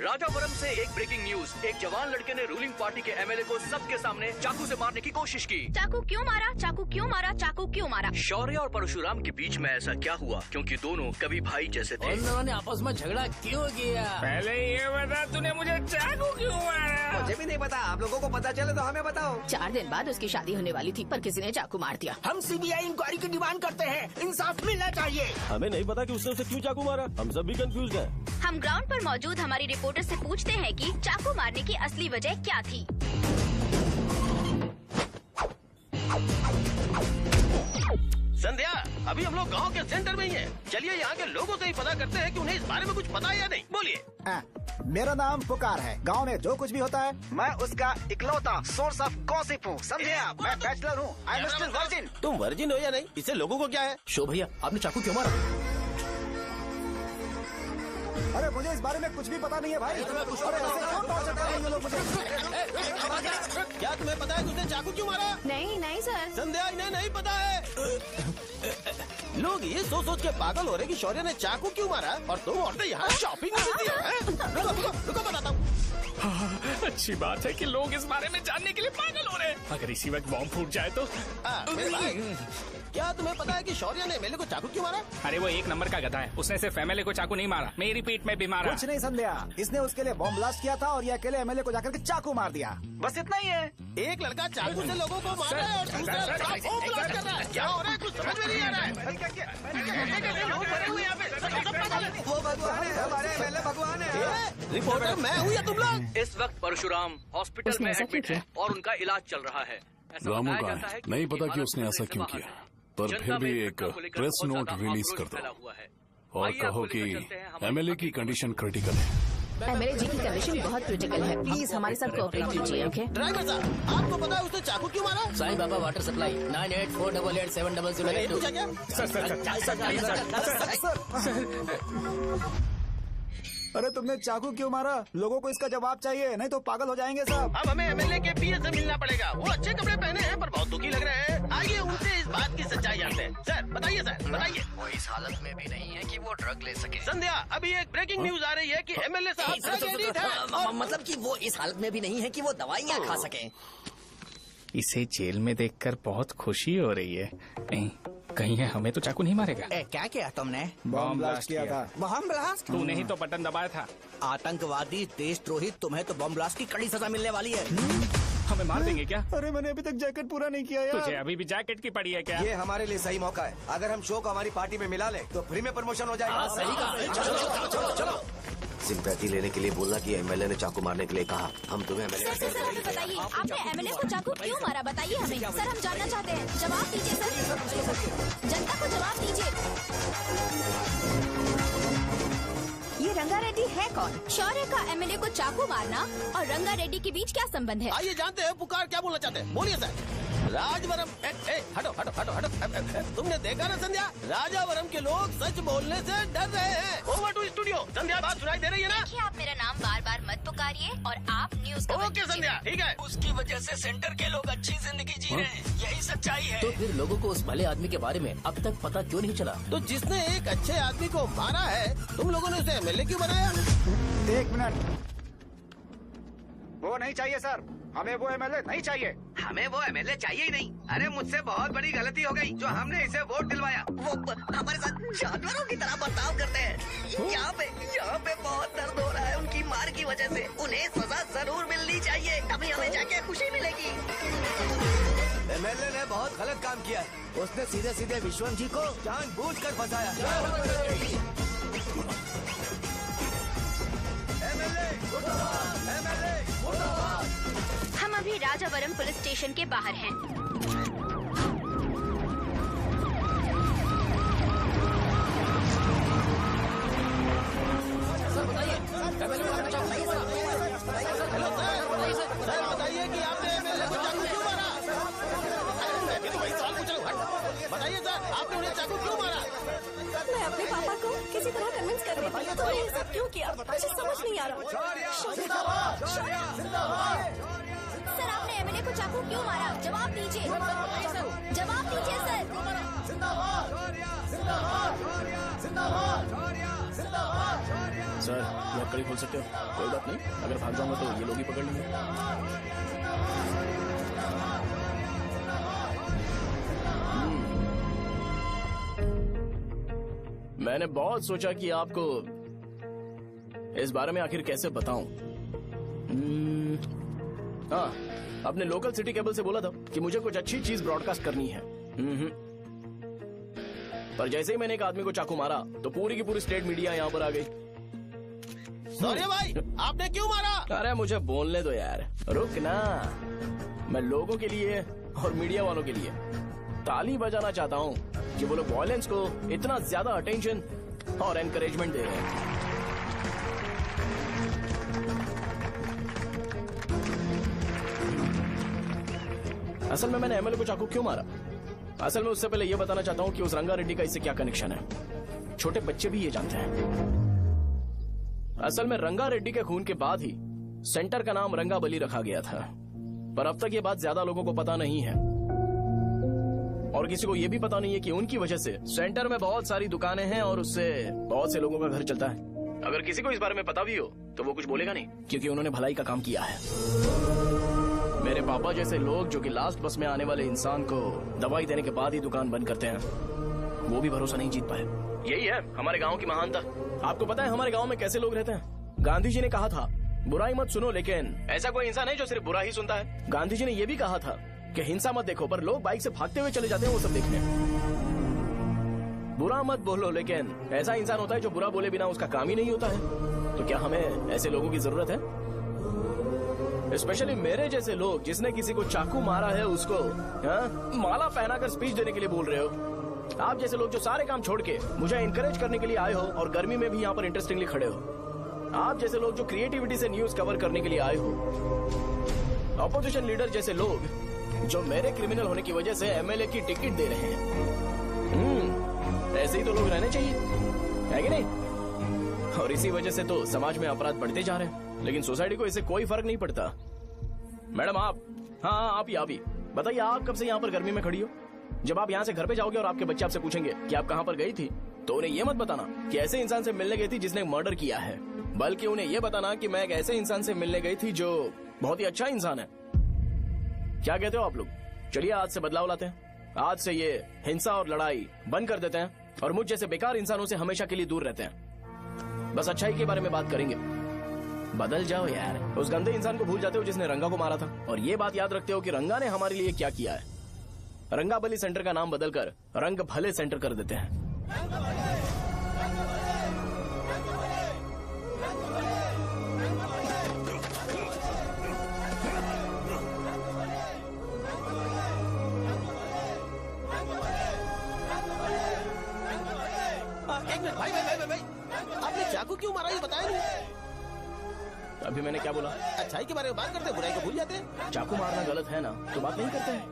राजापुरम से एक ब्रेकिंग न्यूज। एक जवान लड़के ने रूलिंग पार्टी के एमएलए को सबके सामने चाकू से मारने की कोशिश की। चाकू क्यों मारा? चाकू क्यों मारा? चाकू क्यों मारा? शौर्य और परशुराम के बीच में ऐसा क्या हुआ? क्योंकि दोनों कभी भाई जैसे थे। उन्होंने आपस में झगड़ा क्यों किया? पहले ये बता, तूने मुझे चाकू क्यों मारा? मुझे भी नहीं पता। आप लोगों को पता चले तो हमें बताओ। 4 दिन बाद उसकी शादी होने वाली थी पर किसी ने चाकू मार दिया। हम सीबीआई इंक्वायरी की डिमांड करते हैं। इंसाफ मिलना चाहिए। हमें नहीं पता कि उसने उसे क्यों चाकू मारा। हम सब भी कंफ्यूज हैं। हम ग्राउंड पर मौजूद हमारी रिपोर्टर से पूछते हैं कि चाकू मारने की असली वजह क्या थी। संध्या, अभी हम लोग गांव के सेंटर में ही हैं। चलिए यहाँ के लोगों से ही पता करते हैं कि उन्हें इस बारे में कुछ पता है या नहीं। बोलिए। मेरा नाम पुकार है। गांव में जो कुछ भी होता है मैं उसका इकलौता सोर्स ऑफ गॉसिप हूँ। समझे आप? मैं बैचलर हूँ। I am still virgin. तुम वर्जिन हो या नहीं, इससे लोगों को क्या है? शो भैया, आपने चाकू क्यों मारा? अरे मुझे इस बारे में कुछ भी पता नहीं है भाई। अरे ऐसे क्यों टॉर्चर कर रहे हैं ये लोग मुझे? क्या तुम्हें पता है कि उसने चाकू क्यों मारा? नहीं नहीं सर। संध्या, इन्हें नहीं पता है। लोग ये सोच सोच के पागल हो रहे कि शौर्य ने चाकू क्यों मारा और तुम औरतें यहाँ शॉपिंग करती हैं। रुको बताता हूँ। अच्छी बात है कि लोग इस बारे में जानने के लिए पागल हो रहे हैं। अगर इसी वक्त बॉम्ब फूट जाए तो। मेरे भाई, क्या तुम्हें पता है कि शौर्य ने एमएलए को चाकू क्यों मारा? अरे वो 1 नंबर का गधा है। उसने सिर्फ एमएलए को चाकू नहीं मारा, मेरी पीठ में भी मारा। कुछ नहीं संध्या, इसने उसके लिए बॉम्ब ब्लास्ट किया था और ये अकेले एमएलए को जाकर के चाकू मार दिया। बस इतना ही है। एक लड़का चाकू से लोगों को मार रहा है और दूसरा लड़का बॉम्ब ब्लास्ट कर रहा है। क्या हो रहा है? कुछ समझ में नहीं आ रहा है। लोग भरे हुए यहाँ पे। वो भगवान है, हमारे एमएलए भगवान है। रिपोर्टर मैं हूँ या तुम लोग? इस वक्त परशुराम हॉस्पिटल में एडमिट है और उनका इलाज चल रहा है। रामू का है, नहीं पता कि उसने ऐसा क्यों किया, पर फिर भी एक प्रेस नोट रिलीज कर दो और कहो कि एमएलए की कंडीशन क्रिटिकल है। एमएलए जी की कंडीशन बहुत क्रिटिकल है। प्लीज हमारे साथ कोऑपरेट कीजिए। ओके ड्राइवर साहब, आपको पता है उसने चाकू क्यों मारा? Sai Baba water supply 9848870082। पूछा क्या? अरे तुमने चाकू क्यों मारा? लोगों को इसका जवाब चाहिए, नहीं तो पागल हो जाएंगे सब। अब हमें एमएलए के पीए से मिलना पड़ेगा। वो अच्छे कपड़े पहने हैं पर बहुत दुखी लग रहे हैं। आइए उनसे इस बात की सच्चाई जानते हैं। सर बताइए, सर बताइए। वो इस हालत में भी नहीं है कि वो ड्रग ले सके। संध्या, अभी एक ब्रेकिंग न्यूज आ रही है कि एमएलए साहब ड्रग एडिक्ट हैं और मतलब कि वो इस हालत में भी नहीं है कि वो दवाइयाँ खा सके। इसे जेल में देखकर बहुत खुशी हो रही है। नहीं, कहीं है हमें तो चाकू नहीं मारेगा। क्या किया तुमने? बॉम्ब ब्लास्ट किया था। Bomb blast? तूने ही तो बटन दबाया था। आतंकवादी, देशद्रोही, तुम्हें तो बॉम्ब ब्लास्ट की कड़ी सजा मिलने वाली है। हमें मार देंगे क्या? अरे मैंने अभी तक जैकेट पूरा नहीं किया यार। तुझे अभी भी जैकेट की पड़ी है क्या? ये हमारे लिए सही मौका है। अगर हम शो को हमारी पार्टी में मिला ले तो फ्री में प्रमोशन हो जाएगा। सही कहा। चलो चलो। सिंपैथी लेने के लिए बोलना कि एमएलए ने चाकू मारने के लिए कहा। हम तुम्हें एमएलए सर हमें बताइए, आपने एमएलए को चाकू क्यों मारा? बताइए हमें। सर हम जानना चाहते हैं, जवाब दीजिए सर। जनता को जवाब दीजिए। ये रंगा रेड्डी है कौन? शौर्य का एमएलए को चाकू मारना और रंगा रेड्डी के बीच क्या संबंध है? आइए जानते हैं पुकार क्या बोलना चाहते हैं। बोलिए सर। राजवरम हटो हटो हटो हटो। तुमने देखा ना संध्या, राजावरम के लोग सच बोलने से डर रहे हैं। Over to studio. संध्या बात सुनाई दे रही है ना? देखिए आप मेरा नाम बार बार मत पुकारिए और आप न्यूज का ओके संध्या, ठीक है। उसकी वजह से सेंटर के लोग अच्छी जिंदगी जी रहे हैं, यही सच्चाई है। तो फिर लोगों को उस भले आदमी के बारे में अब तक पता क्यों नहीं चला? तो जिसने एक अच्छे आदमी को मारा है, तुम लोगों ने उसे एमएलए क्यों बनाया? 1 मिनट। वो नहीं चाहिए सर, हमें वो एमएलए नहीं चाहिए। हमें वो एमएलए चाहिए ही नहीं। अरे मुझसे बहुत बड़ी गलती हो गई जो हमने इसे वोट दिलवाया। वो हमारे साथ जानवरों की तरह बर्ताव करते हैं। यहाँ पे बहुत दर्द हो रहा है उनकी मार की वजह से। उन्हें सजा जरूर मिलनी चाहिए, तभी हमें जाके खुशी मिलेगी। एमएलए ने बहुत गलत काम किया है। उसने सीधे सीधे विश्वम जी को जानबूझकर फंसाया। हम अभी राजावरम पुलिस स्टेशन के बाहर हैं। हेलो सर बताइए कि आपने एमएलए को चाकू क्यों मारा? मैं तो वही सवाल पूछ रहा हूँ। बताइए सर, आपने उन्हें चाकू क्यों मारा? मैं अपने पापा को किसी तरह कन्विंस कर रही थी। तो ये सब क्यों किया मुझे समझ नहीं आ रहा। सर आपने एमएलए को चाकू क्यों मारा? जवाब दीजिए, जवाब दीजिए सर लकड़ी खोल सकते हो? कोई बात नहीं, अगर भाग जाऊंगा तो ये लोग ही पकड़ लेंगे। मैंने बहुत सोचा कि आपको इस बारे में आखिर कैसे बताऊं। हाँ, अपने लोकल सिटी केबल से बोला था कि मुझे कुछ अच्छी चीज ब्रॉडकास्ट करनी है। पर जैसे ही मैंने एक आदमी को चाकू मारा तो पूरी की पूरी स्टेट मीडिया यहाँ पर आ गई। सॉरी भाई, आपने क्यों मारा? अरे मुझे बोलने दो यार, रुक ना। मैं लोगों के लिए और मीडिया वालों के लिए ताली बजाना चाहता हूँ कि वो लोग वायलेंस को इतना ज्यादा अटेंशन और एनकरेजमेंट दे रहे हैं। असल में मैंने एमएलए को चाकू क्यों मारा? असल में उससे पहले ये बताना चाहता हूँ कि उस रंगा रेड्डी का इससे क्या कनेक्शन है। छोटे बच्चे भी ये जानते हैं। असल में रंगा रेड्डी के खून के बाद ही सेंटर का नाम रंगाबली रखा गया था, पर अब तक ये बात ज्यादा लोगों को पता नहीं है और किसी को ये भी पता नहीं है कि उनकी वजह से सेंटर में बहुत सारी दुकानें हैं और उससे बहुत से लोगों का घर चलता है। अगर किसी को इस बारे में पता भी हो तो वो कुछ बोलेगा नहीं, क्योंकि उन्होंने भलाई का काम किया है। मेरे पापा जैसे लोग जो कि लास्ट बस में आने वाले इंसान को दवाई देने के बाद ही दुकान बंद करते हैं, वो भी भरोसा नहीं जीत पाए। यही है हमारे गांव की महानता। आपको पता है हमारे गांव में कैसे लोग रहते हैं? गांधी जी ने कहा था बुराई मत सुनो, लेकिन ऐसा कोई इंसान है जो सिर्फ बुरा ही सुनता है। गांधी जी ने यह भी कहा था कि हिंसा मत देखो, पर लोग बाइक से भागते हुए चले जाते हैं वो सब देखने। बुरा मत बोलो, लेकिन ऐसा इंसान होता है जो बुरा बोले बिना उसका काम ही नहीं होता है। तो क्या हमें ऐसे लोगों की जरूरत है? स्पेशली मेरे जैसे लोग जिसने किसी को चाकू मारा है उसको माला पहनाकर स्पीच देने के लिए बोल रहे हो। आप जैसे लोग जो सारे काम छोड़ के मुझे इंकरेज करने के लिए आए हो और गर्मी में भी यहाँ पर इंटरेस्टिंगली खड़े हो। आप जैसे लोग जो क्रिएटिविटी से न्यूज कवर करने के लिए आए हो। अपोजिशन लीडर जैसे लोग जो मेरे क्रिमिनल होने की वजह से एमएलए की टिकट दे रहे हैं। ऐसे ही तो लोग रहने चाहिए, है कि नहीं? और इसी वजह से तो समाज में अपराध बढ़ते जा रहे हैं, लेकिन सोसाइटी को इससे कोई फर्क नहीं पड़ता। मैडम आप, हाँ आप ही बताइए, आप कब से यहाँ पर गर्मी में खड़ी हो? जब आप यहाँ से घर पे जाओगे और आपके बच्चे आपसे पूछेंगे कि आप कहाँ पर गई थी, तो उन्हें ये मत बताना कि ऐसे इंसान से मिलने गई थी जिसने मर्डर किया है, बल्कि उन्हें ये बताना कि मैं एक ऐसे इंसान से मिलने गई थी जो बहुत ही अच्छा इंसान है। क्या कहते हो आप लोग? चलिए आज से बदलाव लाते हैं। आज से ये हिंसा और लड़ाई बंद कर देते हैं और मुझ जैसे बेकार इंसानों से हमेशा के लिए दूर रहते हैं। बस अच्छाई के बारे में बात करेंगे। बदल जाओ यार, उस गंदे इंसान को भूल जाते हो जिसने रंगा को मारा था, और ये बात याद रखते हो कि रंगा ने हमारे लिए क्या किया है। रंगाबली सेंटर का नाम बदलकर रंग भले सेंटर कर देते हैं। एक मिनट भाई, आपने चाकू क्यों मारा ये बताया नहीं? अभी मैंने क्या बोला? अच्छाई के बारे में बात करते हैं, बुराई को भूल जाते हैं। चाकू मारना गलत है ना, तो बात नहीं करते हैं।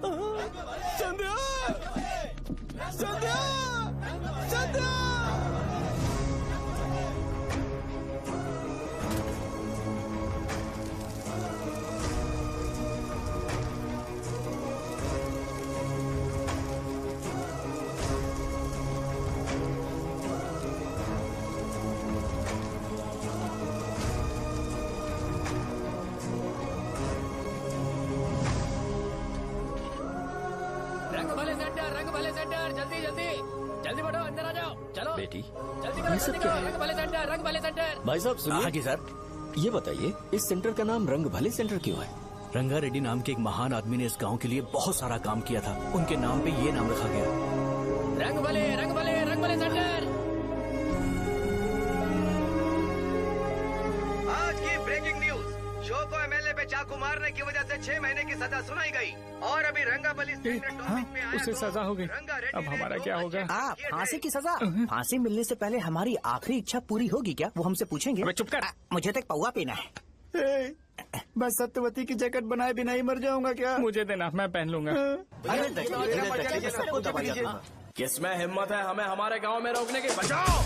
संध्या! संध्या! संध्या! रंग भले सेंटर, जल्दी जल्दी जल्दी बढ़ो, अंदर आ जाओ। चलो बेटी, जल्दी करो, जल्दी करो। रंग भले सेंटर, रंग भले सेंटर। भाई साहब सुनिए। हाँ जी सर। ये बताइए इस सेंटर का नाम रंग भले सेंटर क्यों है? रंगा रेड्डी नाम के एक महान आदमी ने इस गांव के लिए बहुत सारा काम किया था, उनके नाम पे ये नाम रखा गया। रंग भले, रंग भले, रंग भले सेंटर। आज की ब्रेकिंग न्यूज, शो को एमएलए पे चाकू मारने की वजह से 6 महीने की सजा सुनाई गई और अभी रंगाबली उसे सजा हो गई। अब हमारा क्या होगा? फांसी की सजा? फांसी मिलने से पहले हमारी आखिरी इच्छा पूरी होगी क्या? वो हमसे पूछेंगे। अबे चुप कर। मुझे तो एक पौवा पीना है। बस सत्यवती की जैकेट बनाए बिना ही मर जाऊंगा क्या? मुझे देना, मैं पहन लूंगा। किसमें हिम्मत है हमें हमारे गांव में रोकने की? बचाओ!